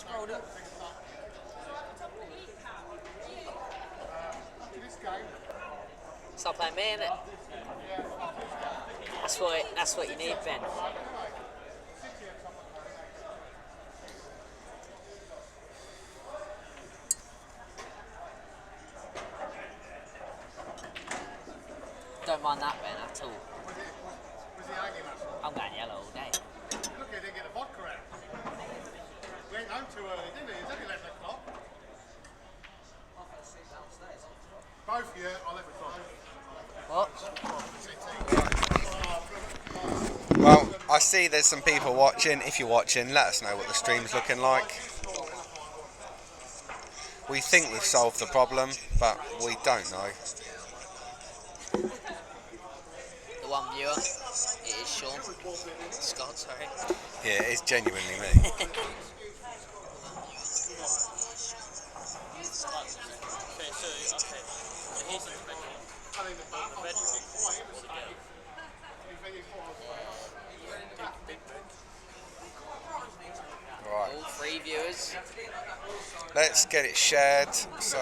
scrolled up. Stop playing me, innit? That's what you need, Ben. Don't mind that, Ben, at all. I'm going yellow all day. Look, he didn't get the vodka out. We went home too early, didn't we? It's only 11 o'clock. Both, yeah, 11 o'clock. What? Well, I see there's some people watching. If you're watching, let us know what the stream's looking like. We think we've solved the problem, but we don't know. The one viewer, it is Sean. Scott, sorry. Yeah, it is genuinely me. Right. All 3 viewers. Let's get it shared. So.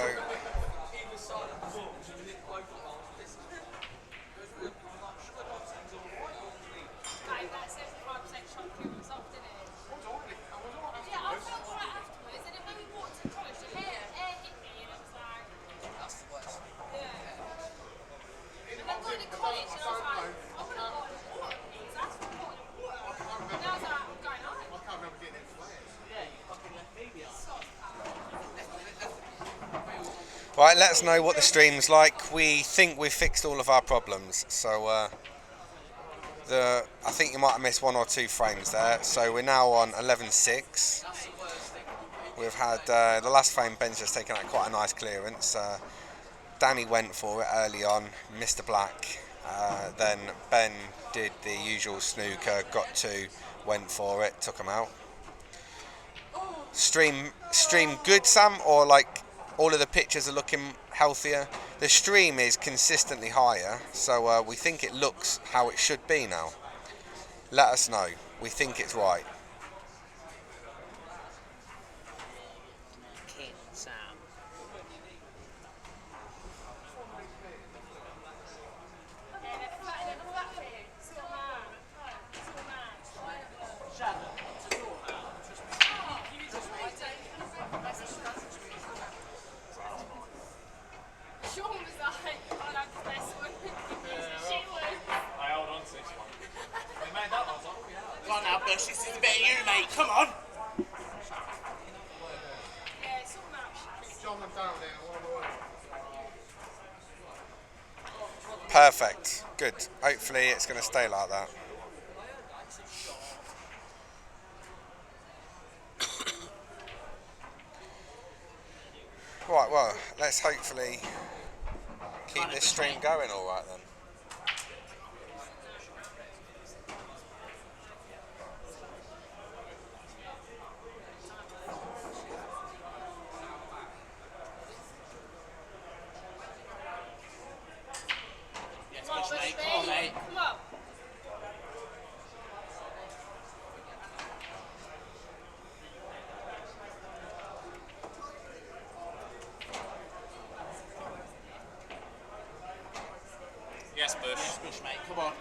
Right, let us know what the stream's like. We think we've fixed all of our problems. So I think you might have missed 1 or 2 frames there. So we're now on 11.6. We've had the last frame. Ben's just taken out quite a nice clearance. Danny went for it early on, Mr. Black. Then Ben did the usual snooker, got 2, went for it, took him out. Stream good, Sam, or like all of the pictures are looking healthier? The stream is consistently higher, so we think it looks how it should be now. Let us know. We think it's right. King Sam. This is a bit of you, mate. Come on. Perfect. Good. Hopefully it's going to stay like that. Right, well, let's hopefully keep this stream going all right then. Yes, Bush. Yes, Bush, mate. Come on.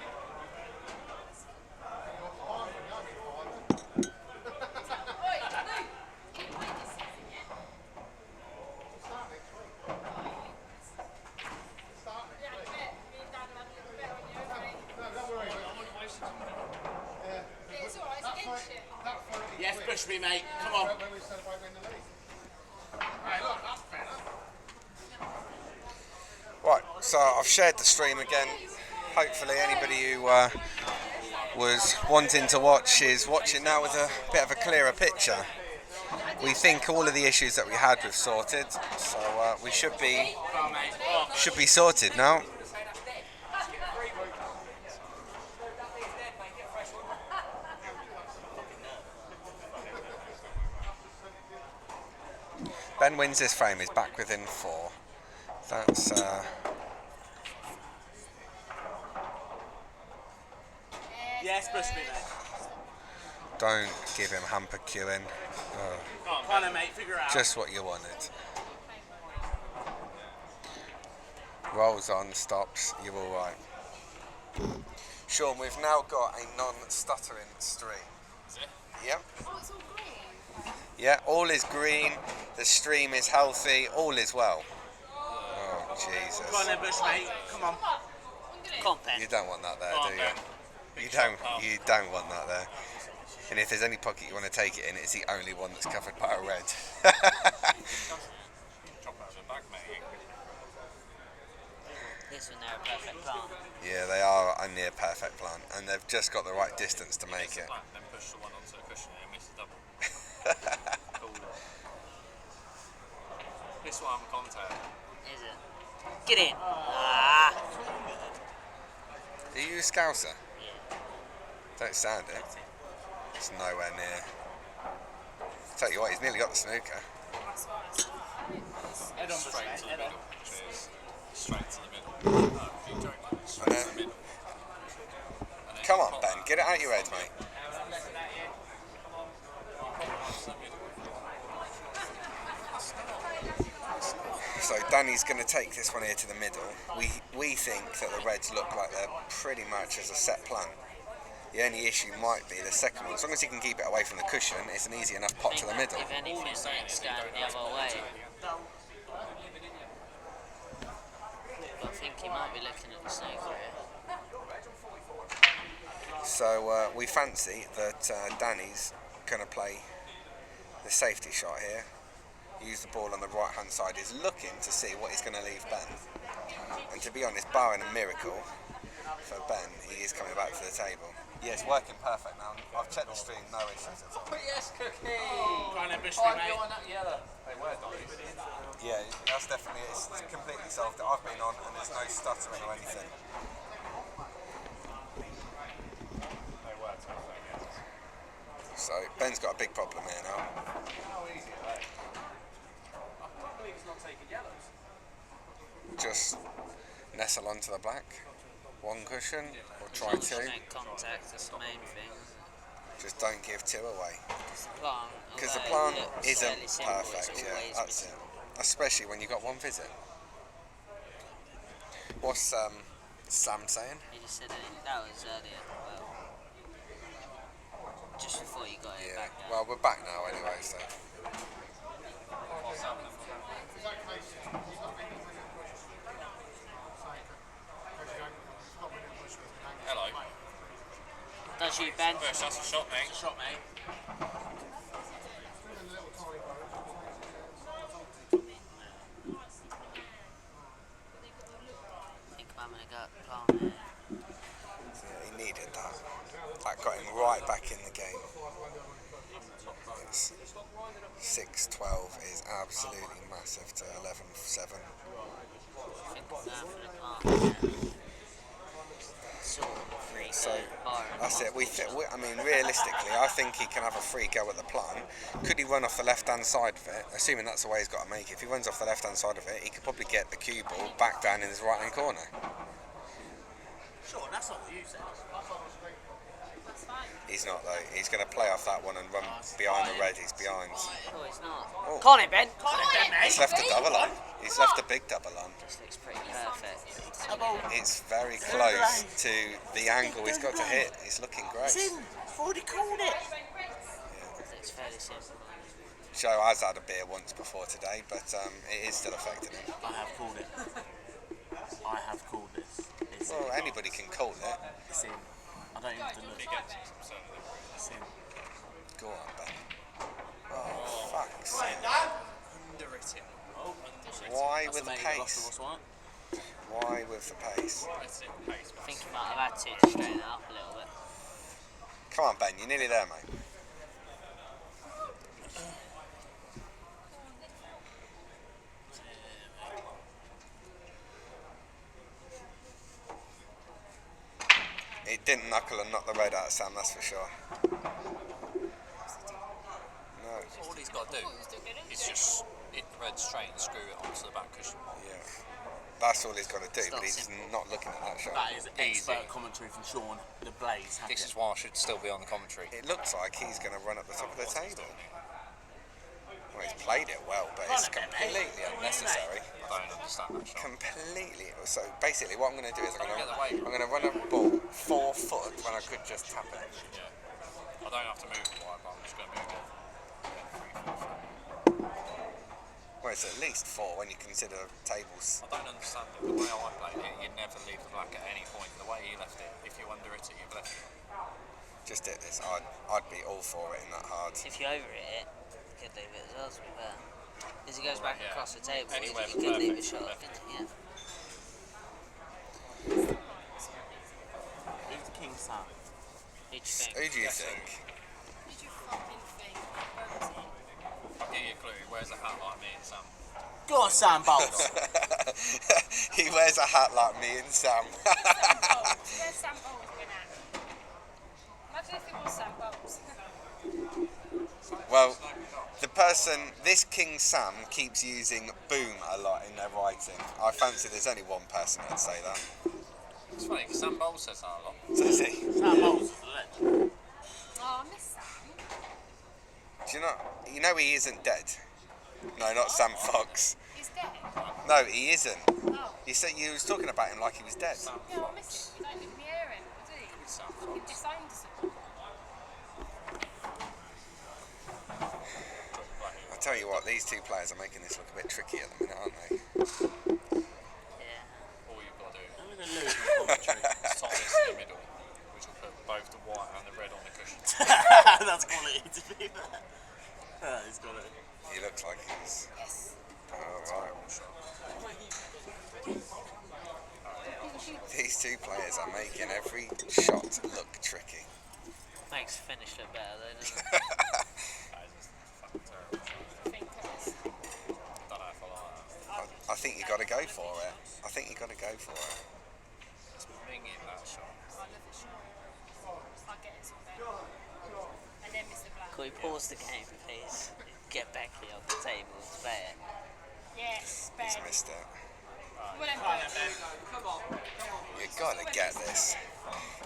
Yes, Bushby, mate. Come on. Right, so I've shared the stream again. Hopefully anybody who was wanting to watch is watching now with a bit of a clearer picture. We think all of the issues that we had we've sorted, so we should be sorted now. Ben wins this frame, he's back within 4. That's Yes, Bushby, mate. Don't give him hamper queuing. Come on then, mate, figure it out. Just what you wanted. Rolls on, stops, you're alright. Sean, we've now got a non-stuttering stream. Is it? Yep. Oh, it's all green. Yeah, all is green, the stream is healthy, all is well. Oh, Jesus. Come on then, Bush, mate. Come on. Come on, Ben. You don't want that there, Come on, do Ben. you? You don't want that there. And if there's any pocket you want to take it in, it's the only one that's covered by a red. This one, they're a perfect plant. Yeah, they are a near perfect plant, and they've just got the right distance to make it. Then push the one onto the cushion and miss the double. This one contact. Is it? Get in. Ah. Are you a Scouser? Don't sound it. It's nowhere near. Tell you what, he's nearly got the snooker. Head on, Bush, Straight mate. to the Head on. middle. Cheers. Straight to the middle. No, keep doing that. Straight to the middle. And then Come on, pop Ben, that. get it out your head, mate. So Danny's going to take this one here to the middle. We think that the reds look like they're pretty much as a set plan. The only issue might be the second one. As long as he can keep it away from the cushion, it's an easy enough pot to the middle. If anything, it's going the other way. But I think he might be looking at the snooker here. So we fancy that Danny's going to play the safety shot here. Use the ball on the right hand side. He's looking to see what he's going to leave Ben. And to be honest, barring a miracle for Ben, he is coming back to the table. Yeah, it's working perfect now. I've checked the stream, no issues at all. Yes, Cookie! Come on then, Bush, mate. They were dice. Yeah, that's definitely, it's completely solved it. I've been on and there's no stuttering or anything. They were tough, yes. So Ben's got a big problem here now. How easy are they? I can't believe he's not taking yellows. Just nestle onto the black. One cushion, or try As long as two. you make contact, that's the main thing. Just don't give two away. Because the Although plant it looks isn't fairly simple, it's perfect, yeah, always that's missing. it. Especially when you've got one visit. What's Sam saying? He just said that was earlier. Well, just before you got it Yeah, back down. well, we're back now anyway, so. Hello. Does you, Ben? Bush, that's a shot, mate. Shot, mate. I think I'm having a go at the plant here. Yeah, he needed that. That got him right back in the game. It's 6-12 is absolutely massive to 11-7. I think I'm going for the plant here. Sort of free So bar. that's it. I mean, realistically, I think he can have a free go at the plant. Could he run off the left-hand side of it? Assuming that's the way he's got to make it. If he runs off the left-hand side of it, he could probably get the cue ball back down in his right-hand corner. Sure, that's not what you said. He's not though. He's going to play off that one and run behind the red. He's behind. Oh, he's not. Oh. Can't it, Ben? Come on then, mate. He's left a double on. He's left a big double on. This looks pretty perfect. It's very close to the angle he's got to hit. He's looking great. I've already called it. It's fairly simple. Joe has had a beer once before today, but it is still affecting him. I have called it. I have called this. It's Well, anybody can call it. It's in. I don't even have to look. It's in. Go on, Ben. Oh, fuck's sake. Underwritten. Why That's with the mate, you lost pace? the what's what? Why with the pace? I think he might have had to straighten it up a little bit. Come on, Ben, you're nearly there, mate. It didn't knuckle and knock the red out of Sam, that's for sure. No, All he's got to do is just hit the red straight and screw it onto the back cushion. yeah. That's all he's got to do, It's but not he's simple. not looking at that shot. That is Easy. expert commentary from Sean. The Blaze. This is why I should still be on the commentary. It looks like he's going to run up the top of the table. Well, he's played it well, but it's completely unnecessary. I don't understand that shot. Completely. So basically, what I'm going to do is Get the weight. I'm going to run a ball 4 foot when I could just tap it. Yeah. I don't have to move the wire, but I'm just going to move it. Well, it's at least 4 when you consider tables. I don't understand it. The way I played it, you never leave the black at any point. The way he left it, if you under it, you've left it. Just hit this. I'd be all for it in that hard. If you over it, you could leave it as well, to be fair. As he goes back Yeah. across the table, Anywhere you but could leave a perfect, shot. left. Yeah. Who's the King Sam? Who do you think? Who do you Yes, think? Did you fucking think? Where was he? I'll give you a clue. He wears a hat like me and Sam. Go on, Sam Bowles. He wears a hat like me and Sam. Sam Bowles. Where's Sam Bowles been at? Imagine if it was Sam Bowles. Well, this King Sam keeps using boom a lot in their writing. I fancy there's only one person that'd say that. It's funny because Sam Bowles says that a lot. Says he. Sam Bowles is a legend. Oh, I miss Sam. Do you know he isn't dead? No, not Sam Fox. He's dead. No, he isn't. Oh. You was talking about him like he was dead. Sam Yeah, I Fox. miss him. We don't live near him, do we? Sam He Fox. disowned us all. I tell you what, these two players are making this look a bit tricky at the minute, aren't they? Yeah. All you've got to do I'm going to lose my commentary. is top this in the middle, which will put both the white and the red on the cushion. That's quality to be fair. He's got it. He looks like he's. Yes. Oh, right. These two players are making every shot look tricky. Makes the finish look better though, doesn't it? That is just fucking terrible. I think it is. Don't know if I like that. I think you got to go for it. I think you got to go for it. It's minging that shot. I love it, Sean. I get it somewhere. And then Mr. Black. Can we pause the game, please? Get back here on the table and play it. Yes, He's Ben. missed it. Well, then, Ben. You got to get this.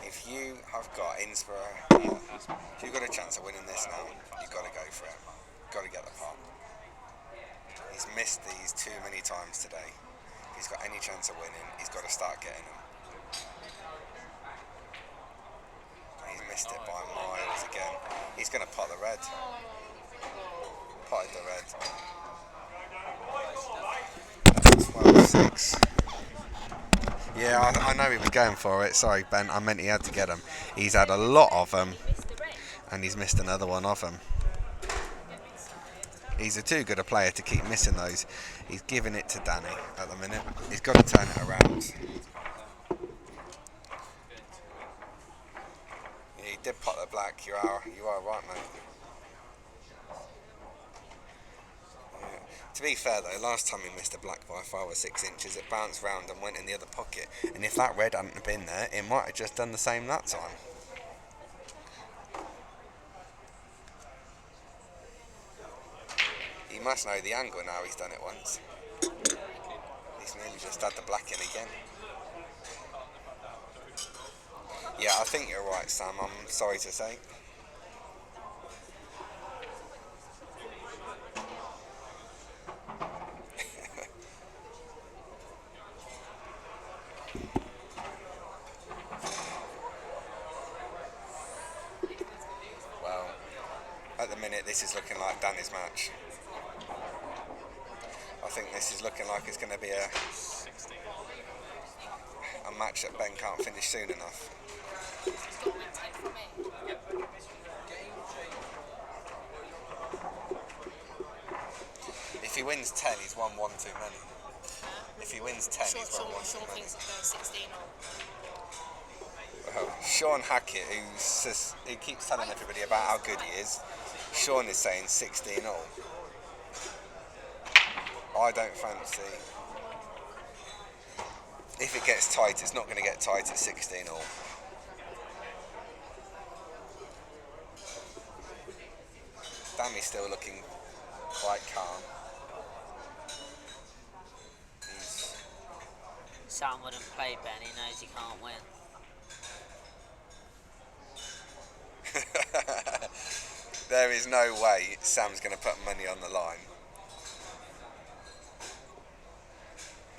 If you have got inspiration, if you've got a chance of winning this now, you've got to go for it. Got to get the pot. He's missed these too many times today. If he's got any chance of winning, he's got to start getting them. He's missed it by miles again. He's going to pot the red. Potted the red. 12-6. Yeah, I know he was going for it. Sorry, Ben. I meant he had to get them. He's had a lot of them, Mr. Red. and he's missed another one of them. He's a too good a player to keep missing those. He's giving it to Danny at the minute. He's got to turn it around. Yeah, he did pot the black. You are right, mate. Yeah. To be fair though, last time he missed a black by 5 or 6 inches, it bounced round and went in the other pocket. And if that red hadn't been there, it might have just done the same that time. He must know the angle now. He's done it once. He's nearly just had the black in again. Yeah, I think you're right, Sam. I'm sorry to say. Well, at the minute, this is looking like Danny's match. I think this is looking like it's going to be a match that Ben can't finish soon enough. He's got to win 10 from me. If he wins 10, he's won one too many. If he wins 10, he's won one too Sean many. thinks it's going 16 all. Well, Sean Hackett, who keeps telling everybody about how good he is, Sean is saying 16 all. I don't fancy. If it gets tight, it's not going to get tight at 16 all. Danny's still looking quite calm. Sam wouldn't play Ben, he knows he can't win. There is no way Sam's going to put money on the line.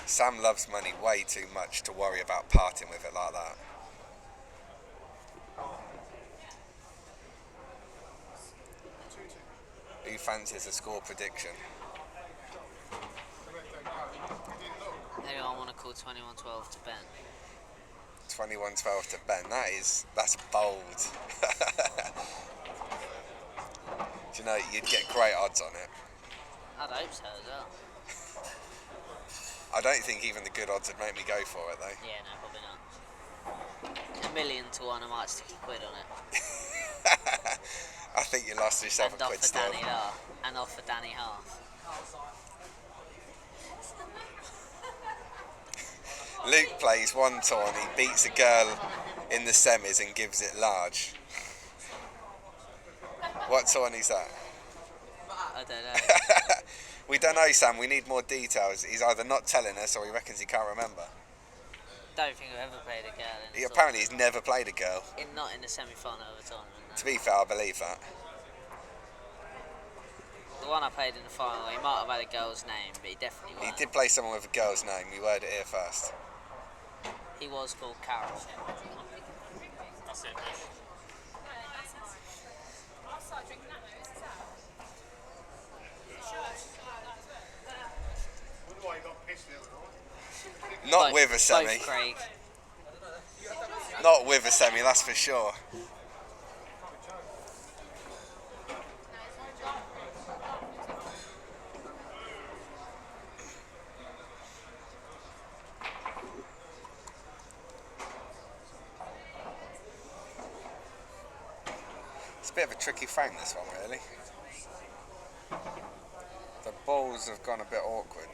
Sam loves money way too much to worry about parting with it like that. Who fancies a score prediction? Anyone want to call 21-12 to Ben? 21-12 to Ben. That's bold. Do you know, you'd get great odds on it. I'd hope so as well. I don't think even the good odds would make me go for it though. Yeah, no, probably not. 1,000,000 to 1, I might stick a quid on it. I think you lost yourself And a off quid for still. Danny half. And off for Danny half. Luke plays one tour and he beats a girl in the semis and gives it large. What tourney's that? I don't know. We don't know, Sam. We need more details. He's either not telling us or he reckons he can't remember. Don't think I've ever played a girl in He a apparently he's never played a girl. not in the semi-final of a tournament. No. To be fair, I believe that. The one I played in the final, he might have had a girl's name, but he definitely He was. did play someone with a girl's name. We heard it here first. He was called Carol. That's it, Bush. I'll start drinking that though, is that? Wonder why you got pissed the other night. Not with a semi. Both Craig. Not with a semi, that's for sure. It's a bit of a tricky frame, this one, really. The balls have gone a bit awkward.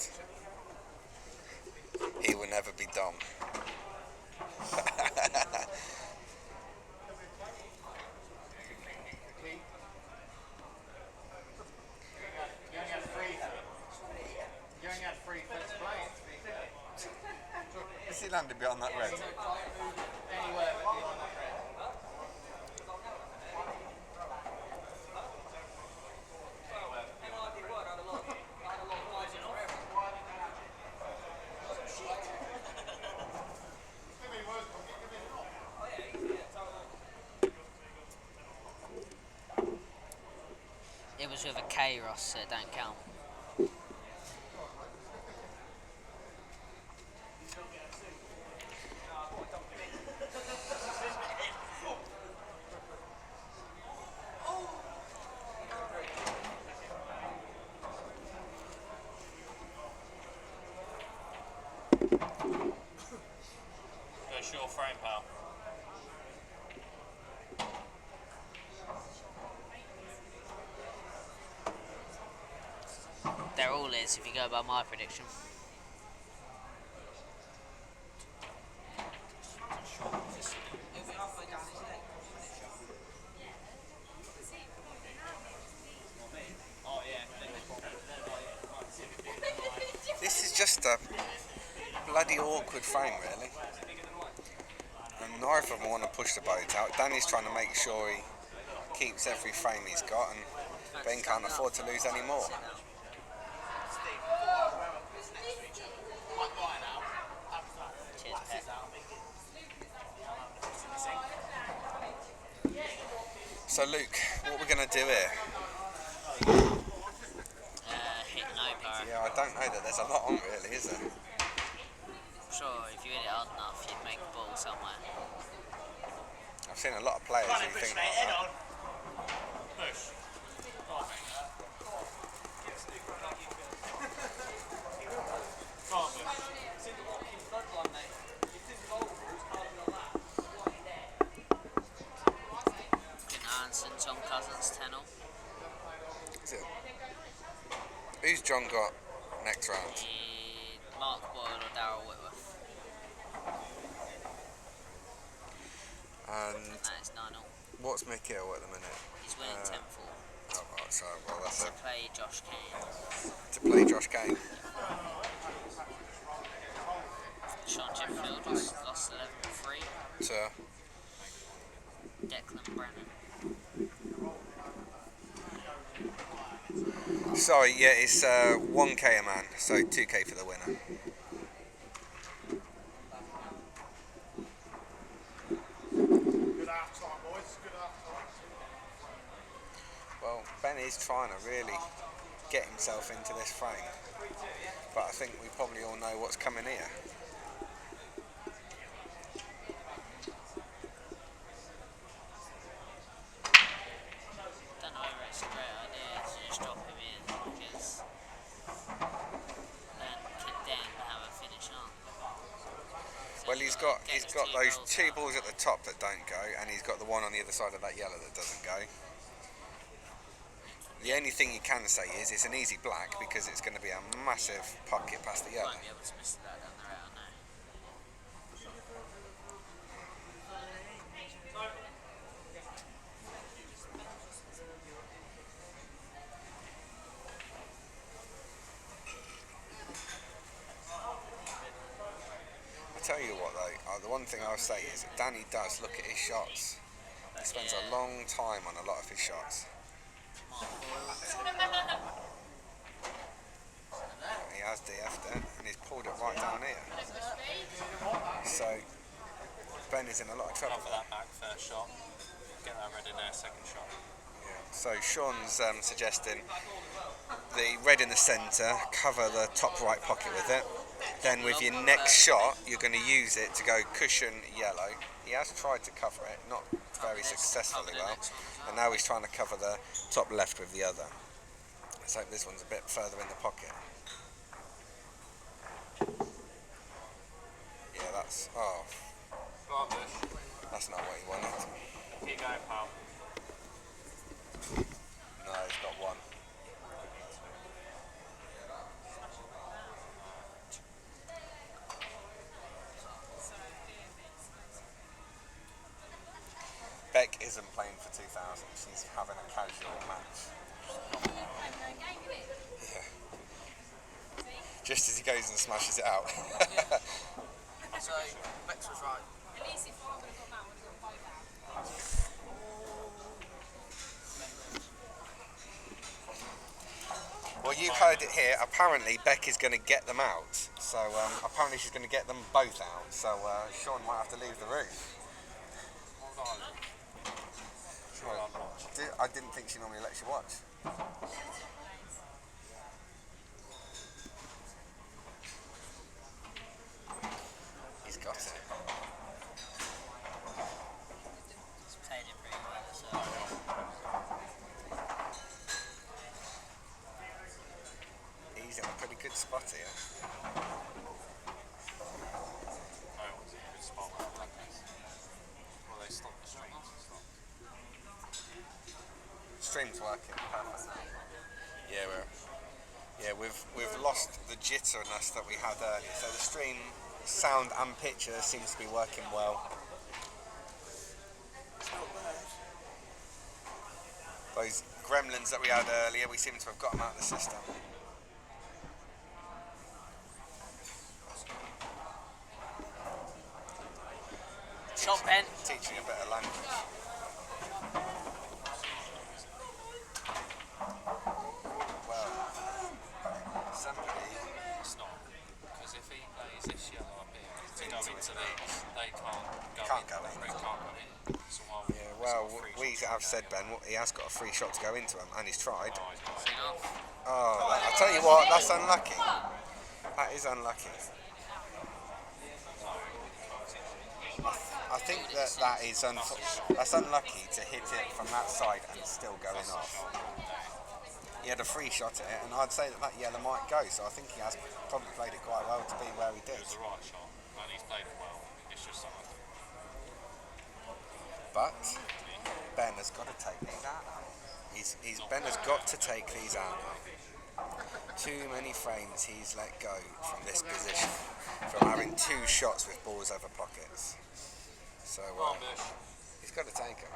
He will never be Dom. You only had three first playing. Is he landed beyond that red? Anywhere but on that red. It was with a K, Ross, so it don't count. Go short frame, pal. They're all is if you go by my prediction. This is just a bloody awkward frame, really. And neither of them want to push the boat out. Danny's trying to make sure he keeps every frame he's got, and Ben can't afford to lose any more. Cheers, Pet. So Luke, what we're going to do here? Hit no power. Yeah, I don't know that there's a lot on really, is there? Sure, if you hit it hard enough, you'd make a ball somewhere. I've seen a lot of players who think like that. Bush. Anson, Tom Cousins, 10-0. Is it? Who's John got next round? Mark Boyle or Darryl Whitworth. And That is 9-0. what's Mick Hill at the minute? He's winning 10-4 Oh, right, so well, that's to play Josh Kane. to play Josh Kane. Sean Chipfield lost 11-3. to Declan Brennan. sorry, yeah, it's 1k a man, so 2k for the winner. Good half time, boys. Good half time. Well, Ben is trying to really get himself into this frame, but I think we probably all know what's coming here. Don't know whether it's a great idea to just drop him in because then can have a finish on. So Well, he's got get his those balls two out. balls at the top that don't go, and he's got the one on the other side of that yellow that doesn't go. The only thing you can say is it's an easy black because it's going to be a massive pocket past the yellow. Won't be able to miss that down the route, no. I tell you what though, the one thing I'll say is that Danny does look at his shots. He spends a long time on a lot of his shots. He has DF'd it and he's pulled it right down here. So Ben is in a lot of trouble. Cover that back first shot. Get that red in there, second shot. Yeah. So Sean's suggesting the red in the centre, cover the top right pocket with it. Then with your next shot, you're going to use it to go cushion yellow. He has tried to cover it, not very successfully well. And now he's trying to cover the top left with the other. Let's hope this one's a bit further in the pocket. Yeah, that's, oh, Right, Bush. that's not what he wanted. Keep going, pal. No, he's got one. Beck isn't playing for 2000, she's having a casual match. Yeah. Just as he goes and smashes it out. So, Bex was right. At least if I would have got that, I would have got both out. Well, you've heard it here. Apparently, Beck is going to get them out. So, apparently, she's going to get them both out. So, Sean might have to leave the room. I didn't think she normally lets you watch. He's got it. He's played it pretty well, so. He's in a pretty good spot here. No, it was a good spot. Well, they stopped the streams and stuff. Stream's working perfect. Yeah, we've lost the jitterness that we had earlier. So the stream sound and picture seems to be working well. Those gremlins that we had earlier, we seem to have got them out of the system. Shot Ben. Teaching a bit of language. Well, somebody. It's not. Because if he plays this yellow up here, to go into these, they can't go Can't in. go in. They can't go in. So why would Yeah, well, we have said, Ben, he has got a free shot to go into him, and he's tried. Oh, I tell you what, that's unlucky. That is unlucky. I think that is that's unlucky to hit it from that side and still going off. He had a free shot at it, and I'd say that yellow might go. So I think he has probably played it quite well to be where he did. It was the right shot, and he's played it well. It's just something. But Ben has got to take these out now. Ben has got to take these out now. Too many frames he's let go from this position, from having two shots with balls over pockets. So he's got to take them.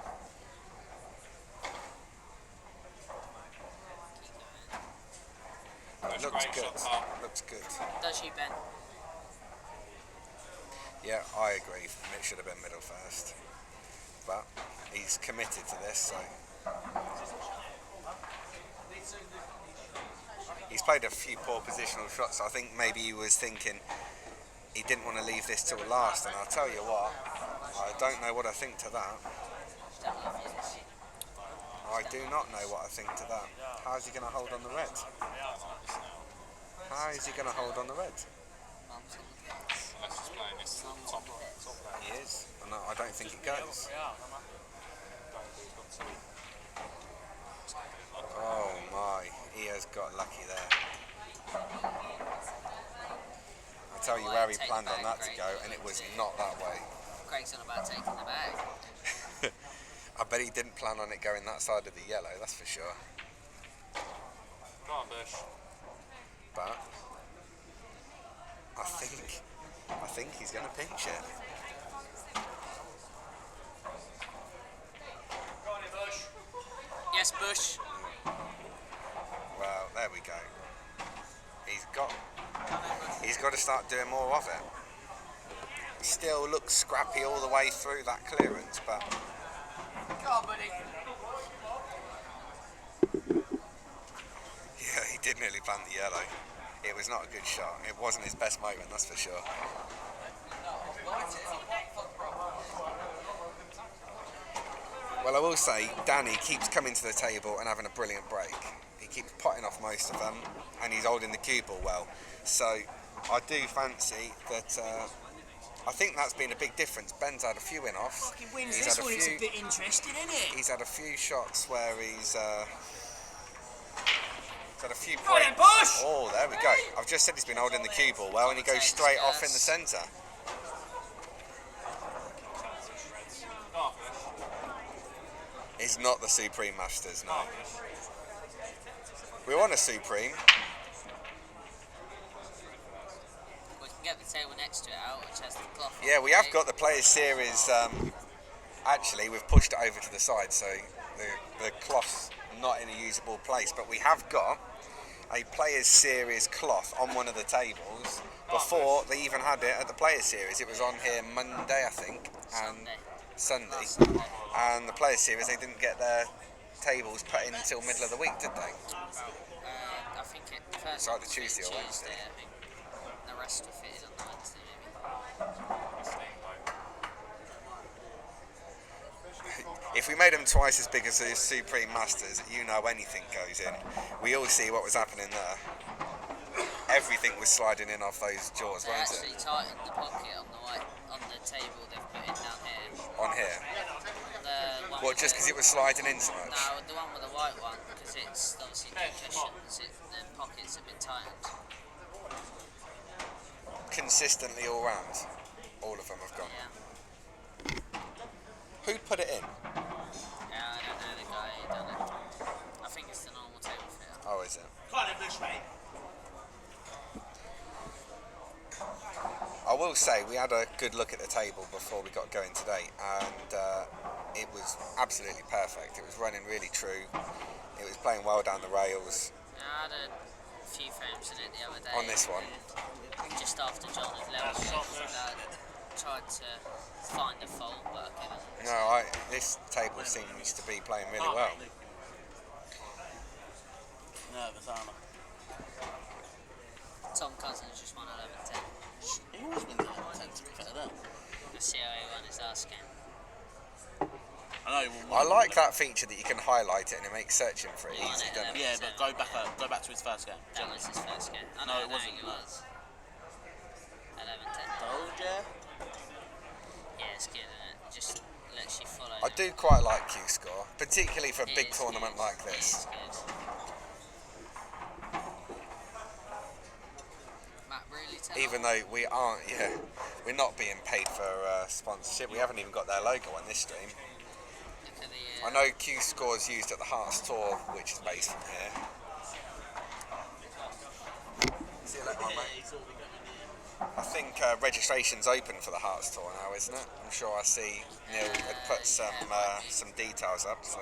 Looks good. Looks good. Does you, Ben? Yeah, I agree. It should have been middle first. But he's committed to this, so... He's played a few poor positional shots. I think maybe he was thinking he didn't want to leave this till last, and I'll tell you what, I don't know what I think to that. I do not know what I think to that. How is he going to hold on the red? How is he going to hold on the red? Unless he's playing this top lane. He is, and I don't think it goes. Oh my, he has got lucky there. I'll tell you where he planned on that to go, and it was not that way. Craig's on about taking the bag. I bet he didn't plan on it going that side of the yellow, that's for sure. Go on, Bush. But I think he's going to pinch it. Yes, Bush. Well, there we go. He's got to start doing more of it. Still looks scrappy all the way through that clearance, but Go on, buddy. yeah, he did nearly plan the yellow. It was not a good shot. It wasn't his best moment, that's for sure. Well, I will say, Danny keeps coming to the table and having a brilliant break. He keeps potting off most of them, and he's holding the cue ball well. So, I do fancy that. I think that's been a big difference. Ben's had a few in-offs. Fucking wins this one, it's a bit interesting, isn't it? He's had a few shots where he's had a few Right then, Bush! Oh, there we go. I've just said he's been holding the cue ball well, and he goes straight off in the centre. He's not the Supreme Masters, no. We want a Supreme. We can get the table next to it out, which has the cloth. Yeah, we have got the Players Series. Actually, we've pushed it over to the side, so the cloth's not in a usable place. But we have got a Players Series cloth on one of the tables before they even had it at the Players Series. It was on here Monday, I think, and Sunday. And the Players Series, they didn't get their tables put in until middle of the week, did they? I think it first. It's either Tuesday or Wednesday. I think the rest were fitted on the Wednesday, maybe. If we made them twice as big as the Supreme Masters, you know anything goes in. We all see what was happening there. Everything was sliding in off those jaws, They weren't actually it? tightened the pocket on the table they've put in down here. On here. The one What, with just because it was sliding in so much? No, the one with the white one, because it's obviously nutritions, the pockets have been tightened. Consistently all round. All of them have gone. Yeah. Who put it in? Yeah, I don't know the guy who done it. I think it's the normal table fitter. Oh, is it? Kind of Bushby. I will say we had a good look at the table before we got going today, and it was absolutely perfect. It was running really true. It was playing well down the rails. Yeah, I had a few frames in it the other day. On this one? Just after John had leveled it, I tried to find a fault, but I couldn't. No, this table seems to be playing really well. Nervous, aren't I? Tom Cousins just won 11-10. He always wins 11-10 to be fair, though. The COA won his last game. I know. I like that feature that you can highlight it and it makes searching for it He won easy, it doesn't it? Yeah, but go back to his first game. That was his first game. I No, know, it wasn't. It was. 11-10. Told ya. Yeah, it's good, isn't it? Just lets you follow. I do quite like Q-Score, particularly for a It big is tournament good. like It this. is good. Matt really tell Even though we aren't, we're not being paid for sponsorship. We haven't even got their logo on this stream. Look at the, I know Q-Score is used at the Hearts Tour, which is based from here. See you later, mate. I think registration's open for the Hearts Tour now, isn't it? I'm sure I see Neil had put some details up. So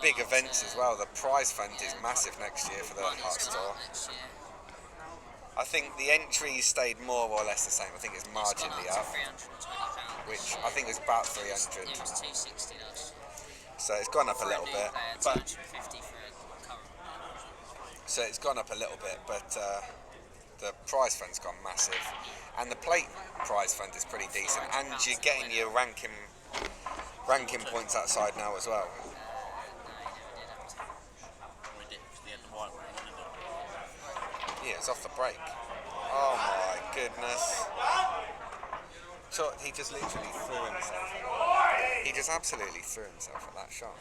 big events as well. The prize fund is massive next year for the money's Hearts gone Tour. up next year. I think the entries stayed more or less the same. I think it's It's gone marginally up up, to £320. which I think is about It was 300. £260 last year. So it's gone up a For little new bit, player, but 250 for a current player. so it's gone up a little bit, but the prize fund's gone massive, and the plate prize fund is pretty decent, and you're getting your ranking points outside now as well. No, you never did up to. Ridiculous. He had the white one, didn't he? Yeah, it's off the break. Oh my goodness. So he just literally threw himself. He just absolutely threw himself at that shot.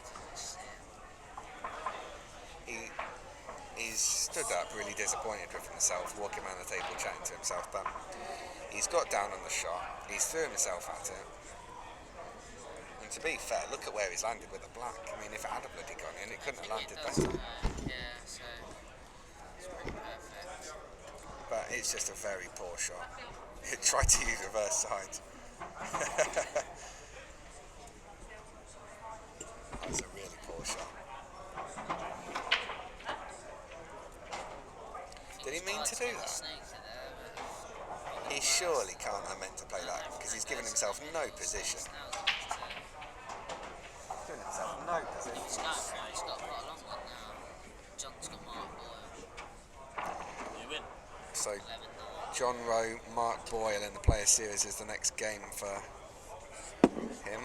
He's stood up really disappointed with himself, walking around the table chatting to himself, but he's got down on the shot, he's threw himself at it. And to be fair, look at where he's landed with the black. I mean, if it had a bloody gone in, it couldn't have landed better. Yeah, so it's pretty perfect. But it's just a very poor shot. It tried to use reverse sides. That's a really poor shot. Did he mean to do that? He surely can't have meant to play that because he's given himself no position. Given himself no position. He's got quite a long one now. John's got Mark Boyle. You win. So 11 now. John Rowe, Mark Boyle in the Player Series is the next game for him.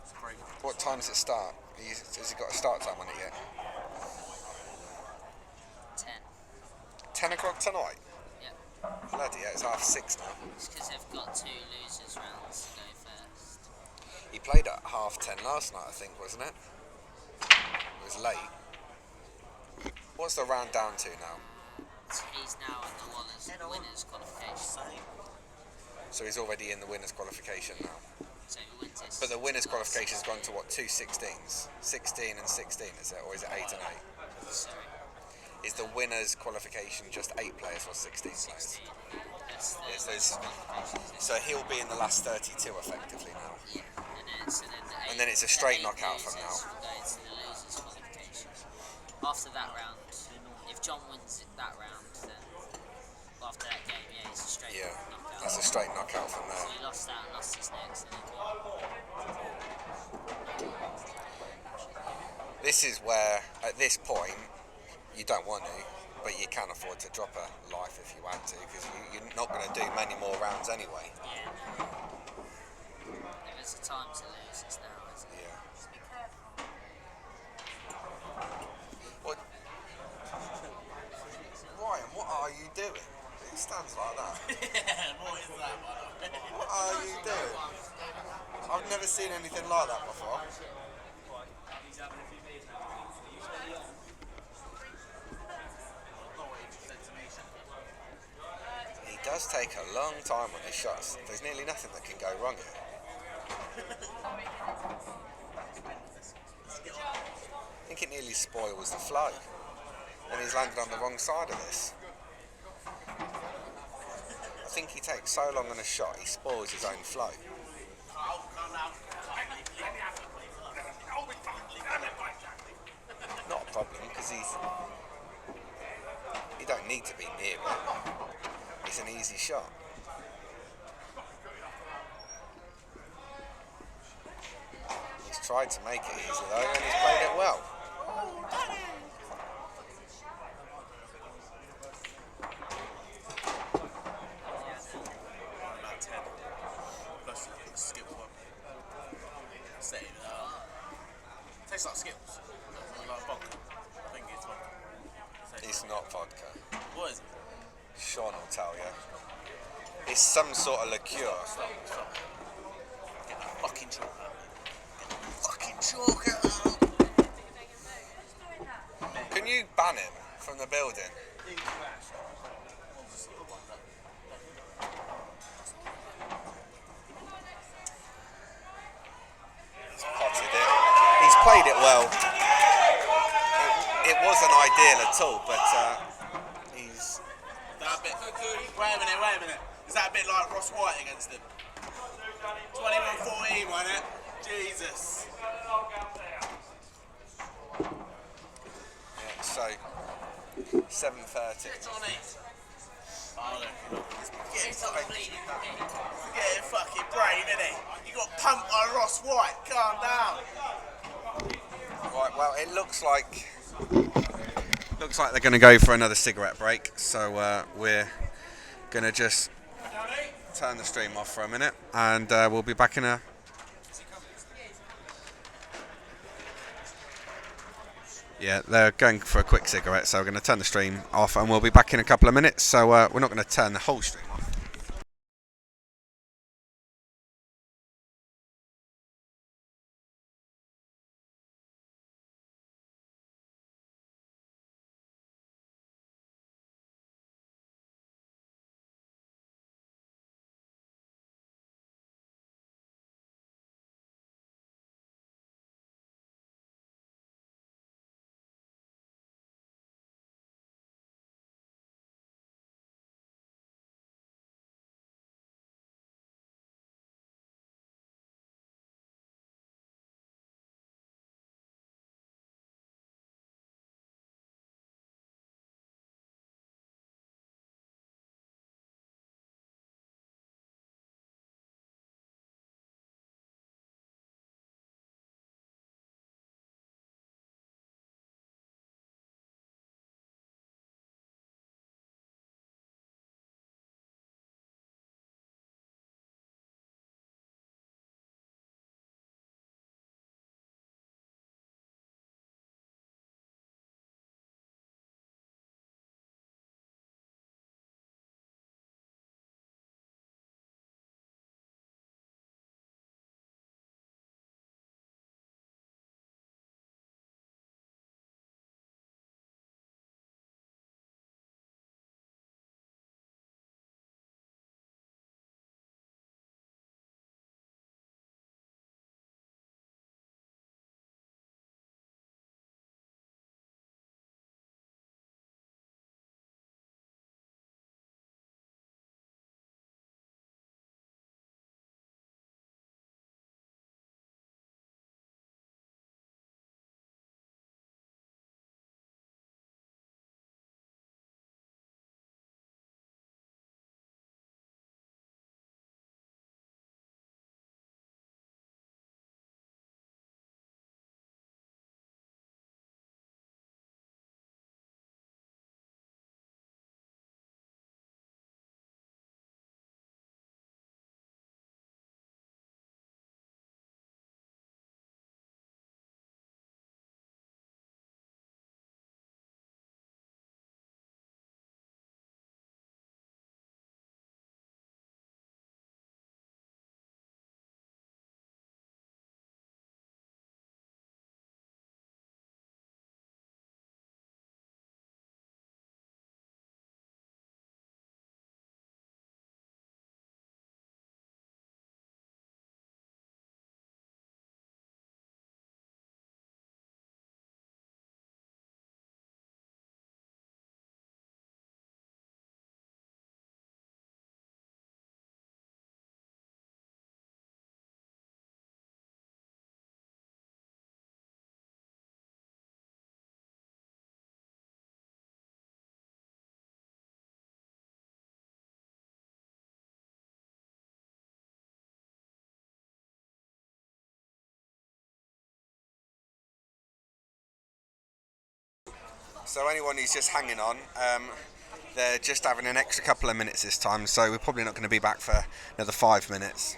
It's a break. What time does it start? Has he got a start time on it yet? 10. 10 o'clock tonight? Yep. Bloody hell, it's 6:30 now. It's because they've got 2 losers rounds to go first. He played at 10:30 last night, I think, wasn't it? It was late. What's the round down to now? He's now in the winners qualification. So he's already in the winners qualification now. So he wins his. But the winners qualification's gone to what, 2 16s? 16 and 16, is it? Or is it 8 and 8? Sorry. Is the winners qualification just 8 players or 16 players? 16. That's the Yes, winners those- qualifications. So he'll be in the last 32 effectively now. Yeah. And then it's a straight knockout from now. Go into the losers qualification. After that round, if John wins that round, then after that game, yeah, it's a straight Yeah, knockout. that's a straight knockout from So there. he lost that and lost his next. And This is where, at this point, you don't want to, but you can afford to drop a life if you had to, because you're not going to do many more rounds anyway. yeah. If it's a time to lose, it's now, isn't it? Yeah. Just be careful. What? Ryan, what are you doing? Who stands like that? What is that, man? What are you doing? I've never seen anything like that before. He does take a long time on his shots. There's nearly nothing that can go wrong here. I think it nearly spoils the flow. And he's landed on the wrong side of this. I think he takes so long on a shot, he spoils his own flow. Not a problem, because he don't need to be near it. It's an easy shot. He's tried to make it easy though, and he's played it well. About 10. Plus the skill one. Same. Tastes like Skittles. Like vodka. I think it's vodka. It's not vodka. What is it? Sean will tell you. It's some sort of liqueur. Stop. Get that fucking chalk out. Get that fucking chalk out. Can you ban him from the building? He's potted it. He's played it well. It wasn't ideal at all, but he's... That bit. Wait a minute. Is that a bit like Ross White against him? 21-14, wasn't it? Jesus. Yeah, so 7:30. Oh, look, he's getting fucking brave, isn't he? You got pumped by Ross White. Calm down. Right, well, it looks like they're going to go for another cigarette break, so we're going to just turn the stream off for a minute, and we'll be back in a... Yeah, they're going for a quick cigarette, so we're going to turn the stream off, and we'll be back in a couple of minutes, so we're not going to turn the whole stream off. So anyone who's just hanging on, they're just having an extra couple of minutes this time, so we're probably not going to be back for another 5 minutes.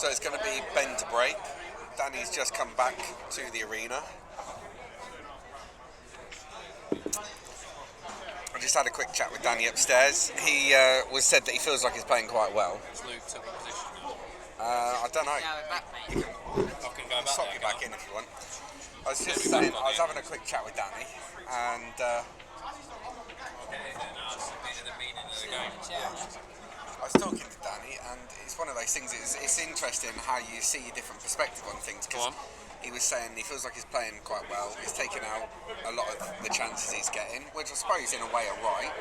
So it's going to be Ben to break. Danny's just come back to the arena. I just had a quick chat with Danny upstairs. He said that he feels like he's playing quite well. Has Luke took a position now? I don't know. Now we're back, mate. I can go back Stop there, you back can in if you want. I was just saying, I was having a quick chat with Danny, and I? Okay, then I was in the meaning of the game. I was talking to Danny, and it's one of those things. It's interesting how you see a different perspective on things. Go on. He was saying he feels like he's playing quite well. He's taking out a lot of the chances he's getting, which I suppose in a way are right.